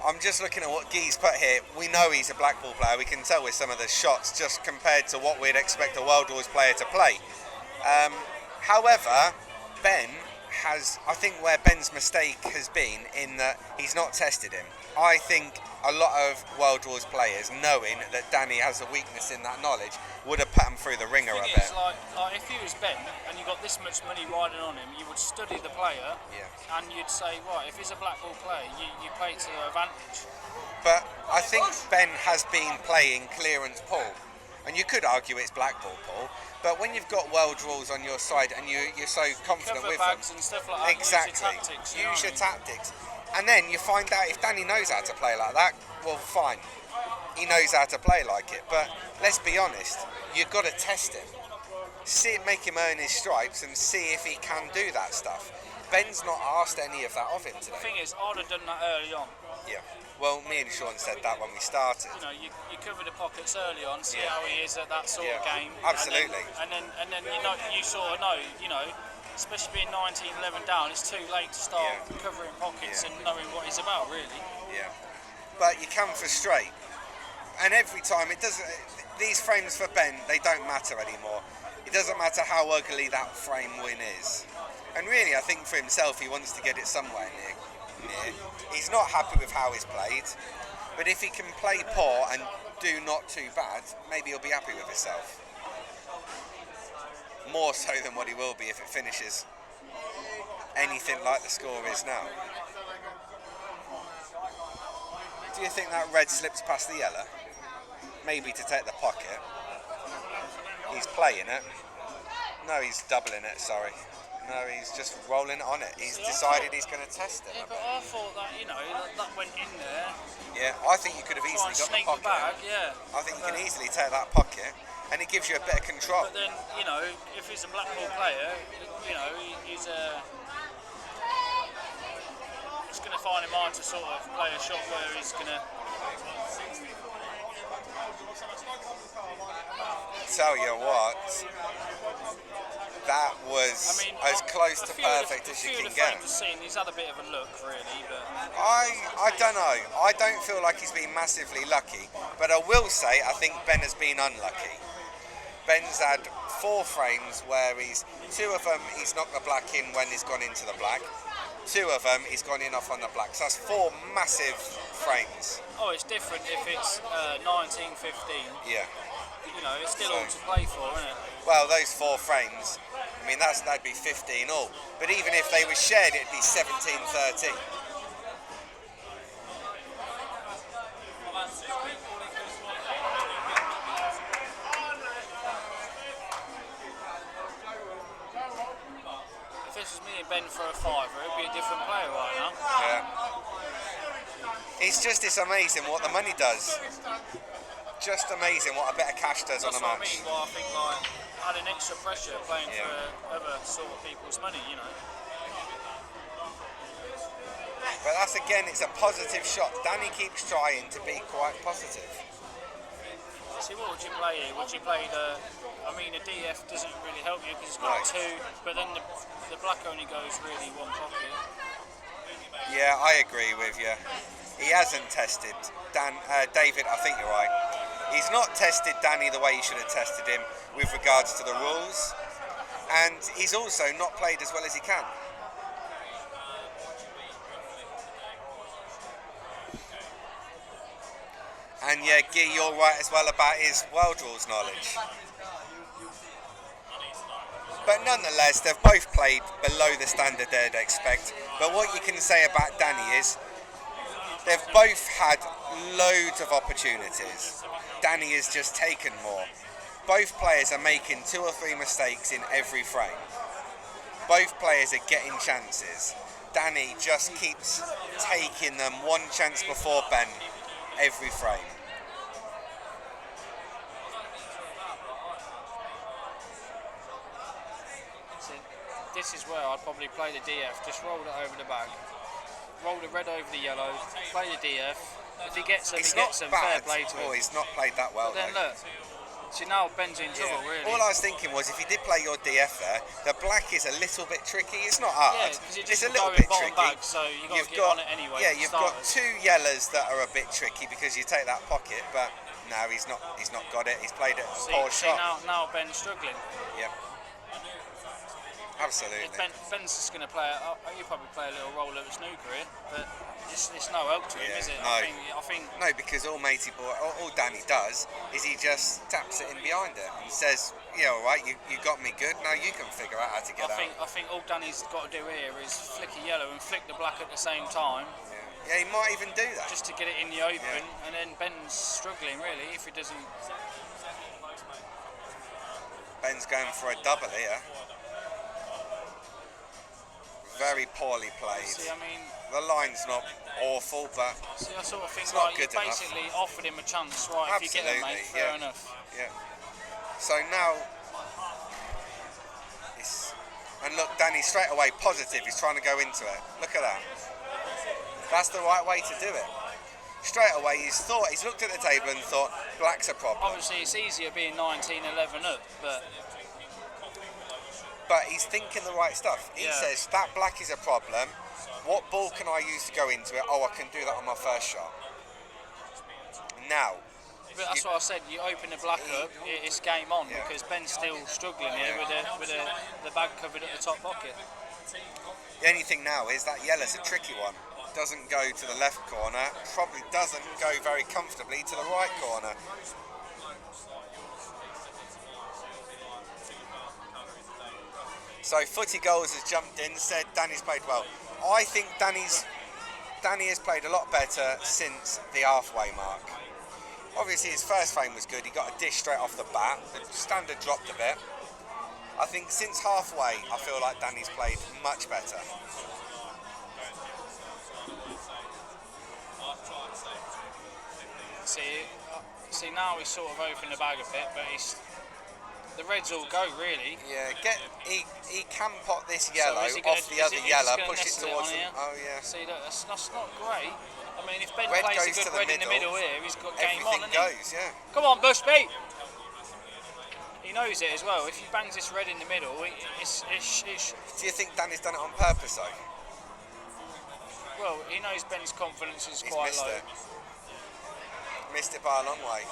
I'm just looking at what Guy's put here. We know he's a Blackpool player. We can tell with some of the shots just compared to what we'd expect a World Wars player to play. However, Ben I think where Ben's mistake has been in that he's not tested him. I think a lot of World Wars players, knowing that Danny has a weakness in that knowledge, would have put him through the ringer a thing bit. is, like if you was Ben and you got this much money riding on him, you would study the player, and you'd say, right, if he's a black ball player, you play to their advantage. But I think Ben has been playing clearance Paul, and you could argue it's black ball Paul. But when you've got world rules on your side and you're so confident Cover with them, bags and stuff like that, exactly, use your tactics, and then you find out if Danny knows how to play like that. Well, fine, he knows how to play like it. But let's be honest, you've got to test him, make him earn his stripes, and see if he can do that stuff. Ben's not asked any of that of him today. The thing is, I'd have done that early on. Yeah. Well, me and Sean said that when we started. You know, you cover the pockets early on, see how he is at that sort of game. Absolutely. And then you sort of know, especially being 19-11 down, it's too late to start covering pockets and knowing what he's about, really. Yeah. But you can frustrate, and every time it doesn't. These frames for Ben, they don't matter anymore. It doesn't matter how ugly that frame win is. And really, I think for himself, he wants to get it somewhere near. He's not happy with how he's played, but if he can play poor and do not too bad, maybe he'll be happy with himself. More so than what he will be if it finishes anything like the score is now. Do you think that red slips past the yellow? Maybe to take the pocket. He's playing it. No, he's doubling it, sorry. No, he's just rolling it on it. He's decided he's going to test it. Yeah, but I thought that, that went in there. Yeah, I think you could have easily got the pocket. Bag, yeah. I think you can easily take that pocket, and it gives you a bit of control. But then, if he's a Blackpool player, he's going to find it hard to sort of play a shot where he's going to... Tell you what, that was as close to perfect as you can get. He's had a bit of a look, really, but... I don't know. I don't feel like he's been massively lucky, but I will say I think Ben has been unlucky. Ben's had 4 frames where two of them he's knocked the black in when he's gone into the black. 2 of them he's gone in off on the black. So that's 4 massive frames. Oh, it's different if it's 19-15. Yeah. It's still all to play for, isn't it? Well, those 4 frames, that'd be 15 all. But even if they were shared, it'd be 17-13. If this was me and Ben for a fiver, it'd be a different player right now. Yeah. It's amazing what the money does. Just amazing what a bit of cash does on a match. That's what I think, adding extra pressure playing for other sort of people's money, But that's it's a positive shot. Danny keeps trying to be quite positive. See, what would you play here? Would you play the DF doesn't really help you because it's got 2, but then the black only goes really 1 pocket. Yeah, I agree with you. He hasn't tested David, I think you're right. He's not tested Danny the way he should have tested him with regards to the rules, and he's also not played as well as he can. And yeah, Guy, you're right as well about his world rules knowledge. But nonetheless, they've both played below the standard they'd expect. But what you can say about Danny is they've both had loads of opportunities. Danny has just taken more. Both players are making 2 or 3 mistakes in every frame. Both players are getting chances. Danny just keeps taking them 1 chance before Ben every frame. This is where I'd probably play the DF, just roll it over the bag. Roll the red over the yellow, play the DF. If he gets them, he gets them. Fair play to him. He's not played that well. But then look, see now Ben's in trouble, really. All I was thinking was if you did play your DF there, the black is a little bit tricky. It's not hard. Yeah, because it's a little bit tricky. Bag, so you've got to get on it anyway. Yeah, you've got 2 yellows that are a bit tricky because you take that pocket, but no, he's not got it. He's played it poor shot. Now Ben's struggling. Yep. Absolutely. Ben's just going to play. He'll probably play a little role of a snooker here, but it's no help to him, Yeah, is it? no. I think No, because all matey boy, all Danny does is he just taps it in behind it and says, "Yeah, all right, you got me good. Now you can figure out how to get out." I think all Danny's got to do here is flick a yellow and flick the black at the same time, Yeah, he might even do that. just to get it in the open. And then Ben's struggling really if he doesn't. Ben's going for a double here. Very poorly played. See, I mean, The line's not awful, but I sort of think It's not like you good enough. basically offered him a chance, right? If you get him, mate, Absolutely, fair yeah. enough. yeah. So now, and look, Danny straight away positive. He's trying to go into it. Look at that. That's the right way to do it. Straight away, he's looked at the table and thought, black's a problem. Obviously, it's easier being 19-11 up, but He's thinking the right stuff. He Yeah. says, that black is a problem. What ball can I use to go into it? Oh, I can do that on my first shot. Now, that's what I said. You open the black up, it's game on Yeah. because Ben's still struggling here with the bag covered at the top pocket. the only thing now is that yellow's a tricky one. Doesn't go to the left corner, probably doesn't go very comfortably to the right corner. So Footy Goals has jumped in, said Danny's played well. I think Danny has played a lot better since the halfway mark. Obviously his first frame was good, he got a dish straight off the bat, the standard dropped a bit. I think since halfway I feel like Danny's played much better. See now he's sort of opened the bag a bit, but the reds all go really. Yeah, he can pot this yellow is he gonna- off the is other he yellow, just gonna push it nestle it towards on them. here? Oh yeah. See, that's not great. I mean, if Ben Red plays a goes good to the red in the middle, middle here, he's got game on, Everything hasn't goes, yeah. he? Come on, Bushby! He knows it as well. If he bangs this red in the middle, it's Do you think Danny's done it on purpose though? well, he knows Ben's confidence is He's quite missed low. it. Missed it by a long way.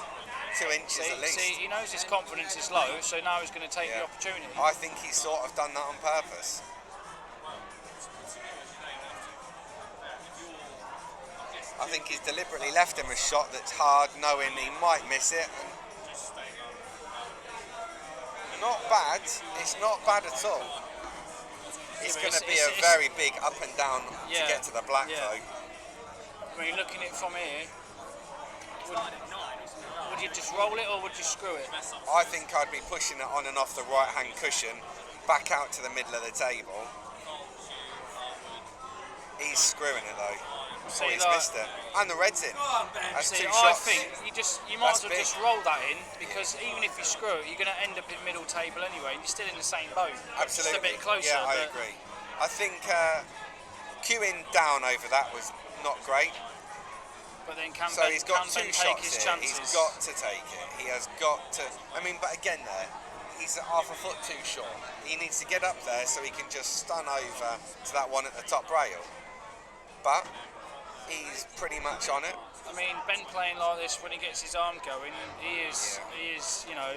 2 inches at least. See, he knows his confidence is low, so now he's going to take the Yeah. opportunity. I think he's sort of done that on purpose. I think he's deliberately left him a shot that's hard, knowing he might miss it. Not bad. It's not bad at all. It's but going to be it's- a very big up and down to Yeah, get to the black yeah. though. I mean, looking at it from here, would you just roll it or would you screw it? I think I'd be pushing it on and off the right hand cushion, back out to the middle of the table. He's screwing it though. See, He's like- missed it. And the red's in. That's See, 2 I shots. think you might as well That's just big. roll that in because even if you screw it, you're going to end up in middle table anyway. And you're still in the same boat. Absolutely. Just a bit closer. Yeah, I but agree. I think queuing down over that was not great. But then can So Ben, he's got can 2 Ben take shots his here. chances? He's got to take it. He has got to. I mean, but again, there, he's half a foot too short. He needs to get up there so he can just stun over to that one at the top rail. But he's pretty much on it. I mean, Ben playing like this when he gets his arm going, he is, you know.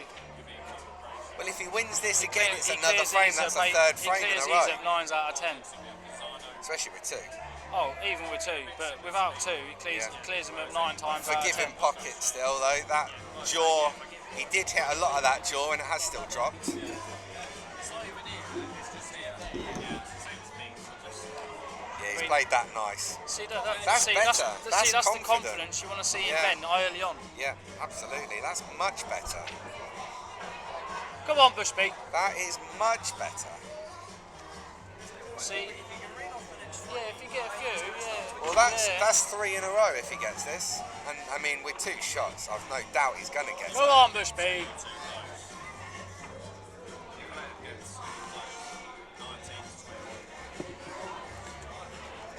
Well, if he wins this again, it's he another clears frame. these That's up, a mate, third he frame in clears a these row. up 9s out of 10. Especially with 2. Oh, even with 2, but without 2, he clears them up 9 times out of 10. Forgiving pocket still, though. That jaw, he did hit a lot of that jaw and it has still dropped. Yeah, he's played that nice. See, That's better. That's That's the confident. confidence you want to see in Yeah. Ben early on. Yeah, absolutely. That's much better. Come on, Bushby. That is much better. See, yeah, if you get a few, yeah. Well, that's 3 in a row if he gets this. And I mean, with 2 shots, I've no doubt he's going to get it. Come on, Bushby.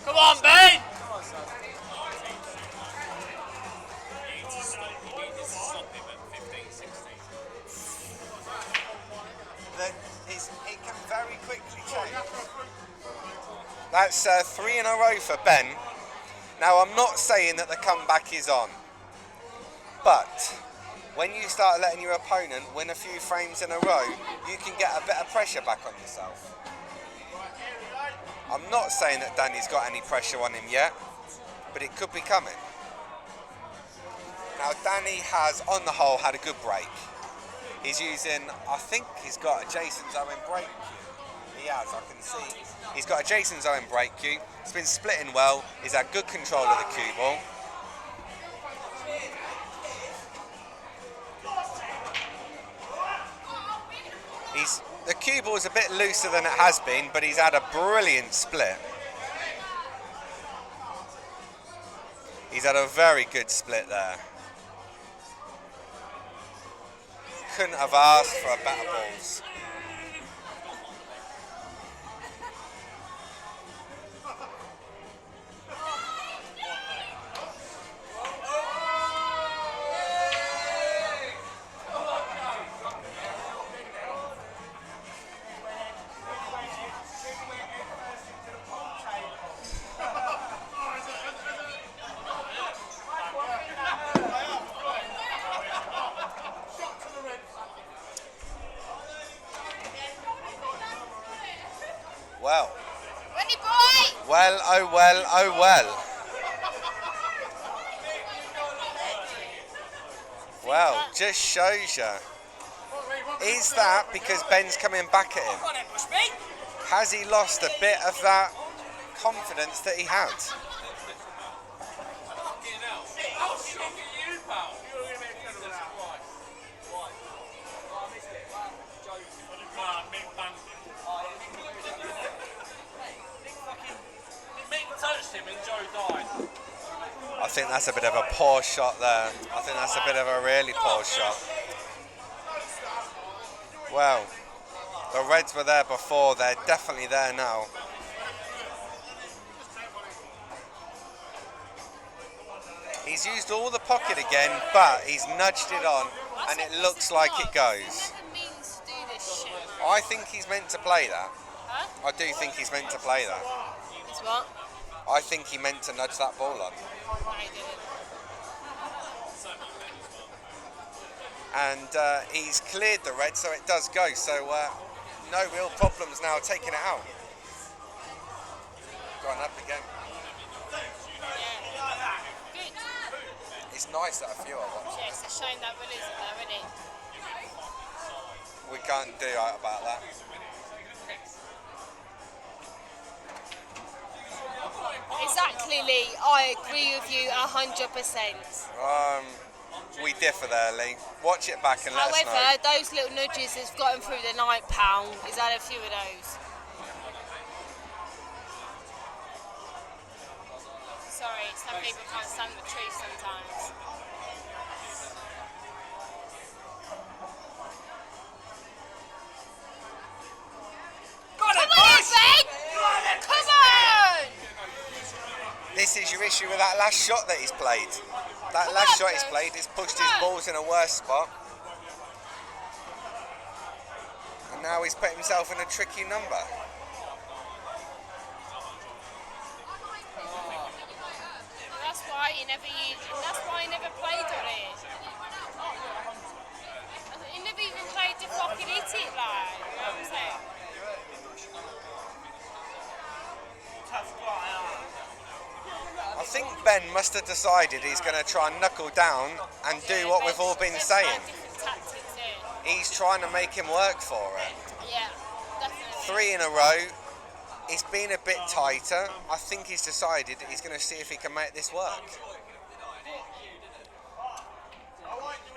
Come on, Ben. It can very quickly change. That's 3 in a row for Ben. Now, I'm not saying that the comeback is on, but when you start letting your opponent win a few frames in a row, you can get a bit of pressure back on yourself. I'm not saying that Danny's got any pressure on him yet, but it could be coming. Now Danny has, on the whole, had a good break. He's using, I think he's got a Jason's Owen break cue. He has, I can see. He's got a Jason's Owen break cue. It's been splitting well. He's had good control of the cue ball. The cue ball is a bit looser than it has been, but he's had a brilliant split. He's had a very good split there. Couldn't have asked for a better balls. Well. Ready, boy? Well, oh well, oh well. Well, just shows you. Is that because Ben's coming back at him? Come on then, Bushby. Has he lost a bit of that confidence that he had? I think that's a bit of a poor shot there. I think that's a bit of a really poor shot. Well, the Reds were there before, they're definitely there now. He's used all the pocket again, but he's nudged it on, and it looks like it goes. I think he's meant to play that. Huh? I do think he's meant to play that. It's what? I think he meant to nudge that ball on. No, he didn't. And he's cleared the red, so it does go. So no real problems now taking it out. Gone up again. Yeah. Good. It's nice that a few are watching. Yeah, it's a shame that Will isn't there, isn't it? We can't do out about that. Exactly, Lee. I agree with you 100%. We differ there, Lee. Watch it back and let us know. However, those little nudges has got him through the £9. He's had a few of those. Sorry, some people can't stand the truth sometimes. Come on, Ben! Come on! This is your issue with that last shot that he's played. That last shot he's played has pushed his balls in a worse spot. And now he's put himself in a tricky number. That's why he never played on it. He never even played to fucking hit it, like. You know what I'm saying? I think Ben must have decided he's going to try and knuckle down and do what we've all been saying. He's trying to make him work for it. Yeah, definitely. 3 in a row. It's been a bit tighter. I think he's decided he's going to see if he can make this work.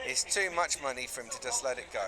It's too much money for him to just let it go.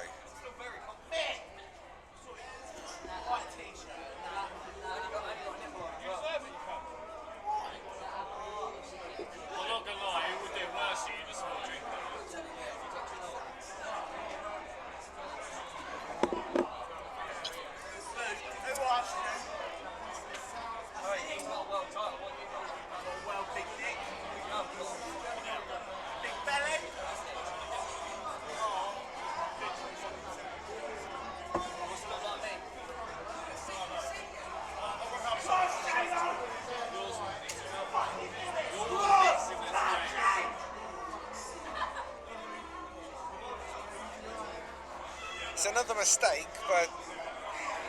the mistake, but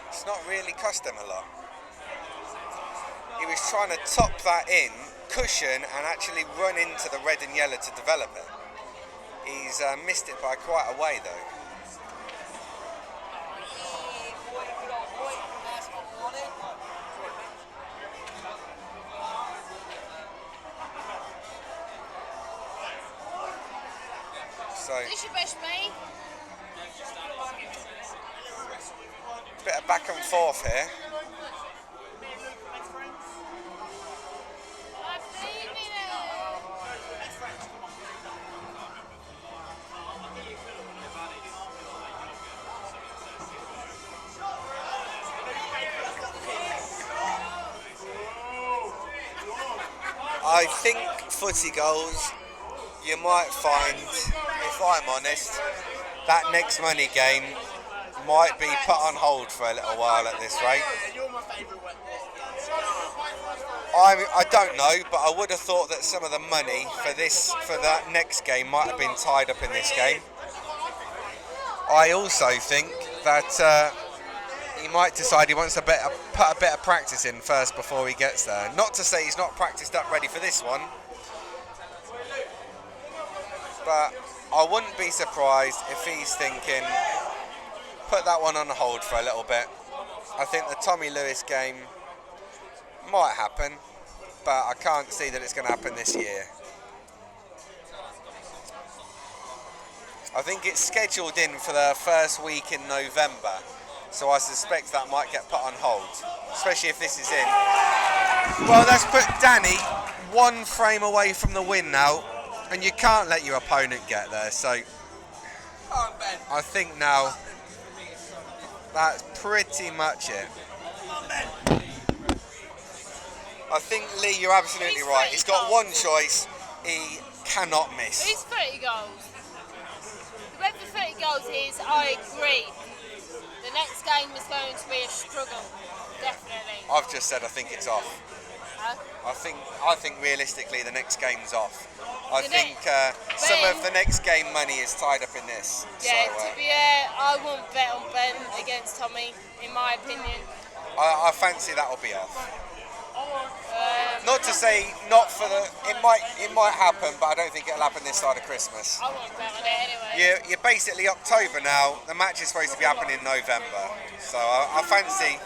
it's not really cost him a lot. He was trying to top that in, cushion, and actually run into the red and yellow to develop it. He's missed it by quite a way though. So, This your best mate. bit of back and forth here. I've seen it. I think footy goals, you might find, if I'm honest, that next money game might be put on hold for a little while at this rate. I don't know, but I would have thought that some of the money for that next game might have been tied up in this game. I also think that he might decide he wants to put a bit of practice in first before he gets there. Not to say he's not practiced up ready for this one, but I wouldn't be surprised if he's thinking, put that one on hold for a little bit. I think the Tommy Lewis game might happen, but I can't see that it's going to happen this year. I think it's scheduled in for the first week in November, so I suspect that might get put on hold, especially if this is in. Well, that's put Danny one frame away from the win now, and you can't let your opponent get there, so I think now that's pretty much it. I think, Lee, you're absolutely right. He's got one choice. He cannot miss. These 30 goals. The way for 30 goals is, I agree, the next game is going to be a struggle, definitely. I've just said I think it's off. Huh? I think realistically the next game's off. I The think some of the next game money is tied up in this. Yeah, So, to be fair, I wouldn't bet on Ben against Tommy, in my opinion. I fancy that will be off. Not to say not for the. It might happen, but I don't think it'll happen this side of Christmas. I wouldn't bet on it anyway. You're basically October now. The match is supposed to be happening in November, so I fancy.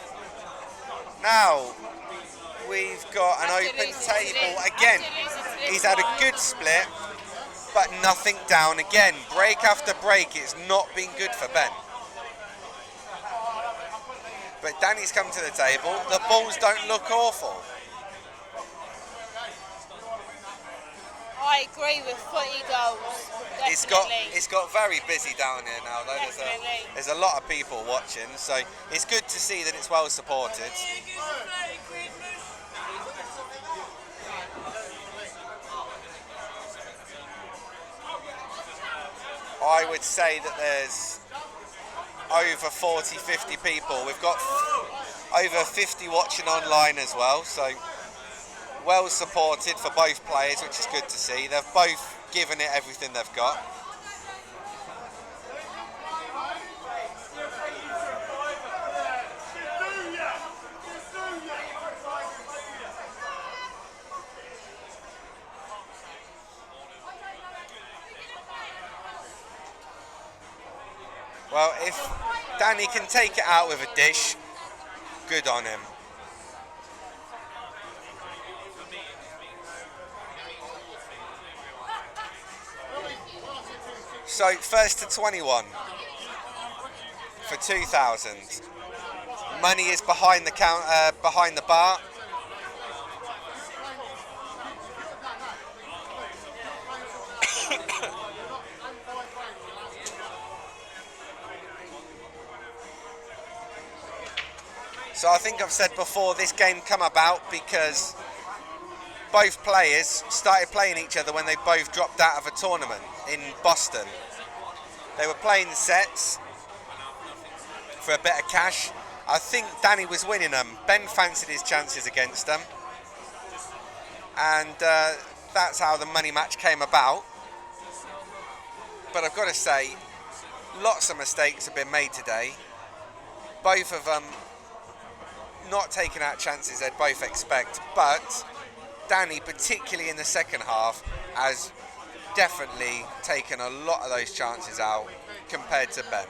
Now we've got an open table again. He's had a good split, but nothing down again. Break after break, it's not been good for Ben. But Danny's come to the table. The balls don't look awful. I agree with 40 goals, definitely. It's got very busy down here now though. There's a lot of people watching, so it's good to see that it's well supported. I would say that there's over 40, 50 people. We've got over 50 watching online as well, so well supported for both players, which is good to see. They've both given it everything they've got. Well, if Danny can take it out with a dish, good on him. So, first to 21 for 2,000. Money is behind the behind the bar. So I think I've said before, this game come about because both players started playing each other when they both dropped out of a tournament in Boston. They were playing sets for a bit of cash. I think Danny was winning them. Ben fancied his chances against them. And that's how the money match came about. But I've got to say, Lots of mistakes have been made today. Both of them not taking out chances they'd both expect, but Danny, particularly in the second half, has definitely taken a lot of those chances out compared to Ben.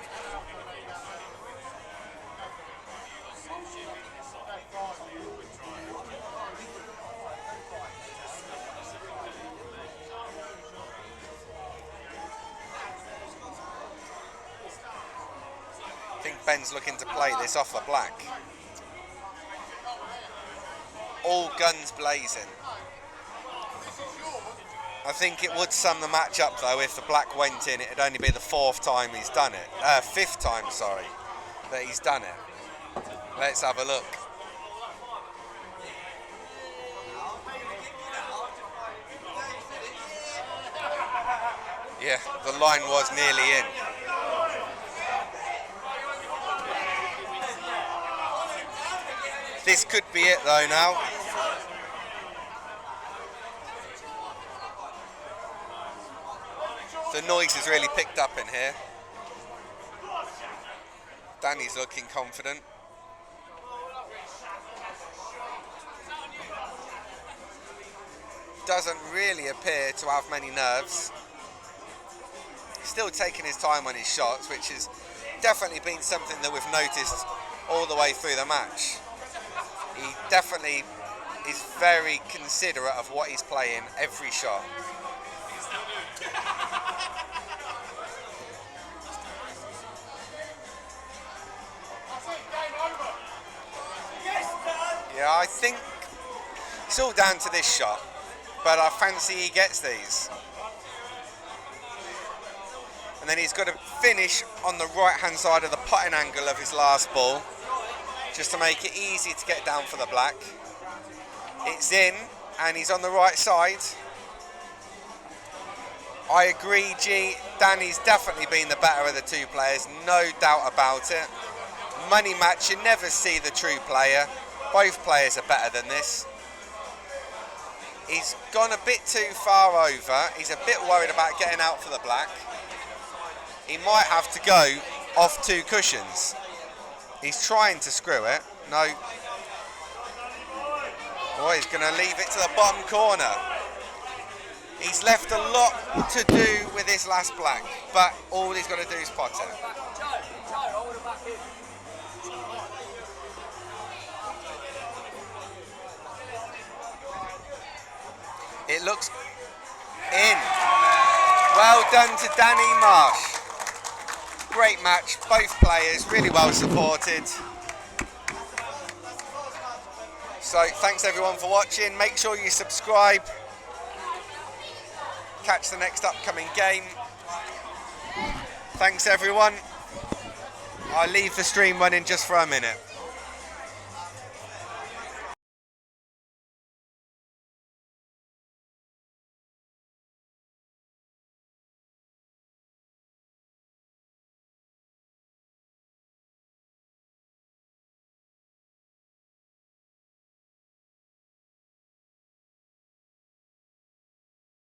I think Ben's looking to play this off the black. All guns blazing. I think it would sum the match up though if the black went in. It'd only be the fifth time, sorry, that he's done it. Let's have a look. Yeah, the line was nearly in. This could be it though now. The noise has really picked up in here. Danny's looking confident. Doesn't really appear to have many nerves. Still taking his time on his shots, which has definitely been something that we've noticed all the way through the match. He definitely is very considerate of what he's playing every shot. Yeah, I think it's all down to this shot, but I fancy he gets these. And then he's got to finish on the right hand side of the putting angle of his last ball, just to make it easy to get down for the black. It's in, and he's on the right side. I agree, G. Danny's definitely been the better of the two players, no doubt about it. Money match, you never see the true player. Both players are better than this. He's gone a bit too far over. He's a bit worried about getting out for the black. He might have to go off two cushions. He's trying to screw it. No. Oh, he's going to leave it to the bottom corner. He's left a lot to do with his last black, but all he's got to do is pot it. It looks in. Well done to Danny Marsh. Great match, both players really well supported. So thanks everyone for watching. Make sure you subscribe. Catch the next upcoming game. Thanks everyone. I'll leave the stream running just for a minute.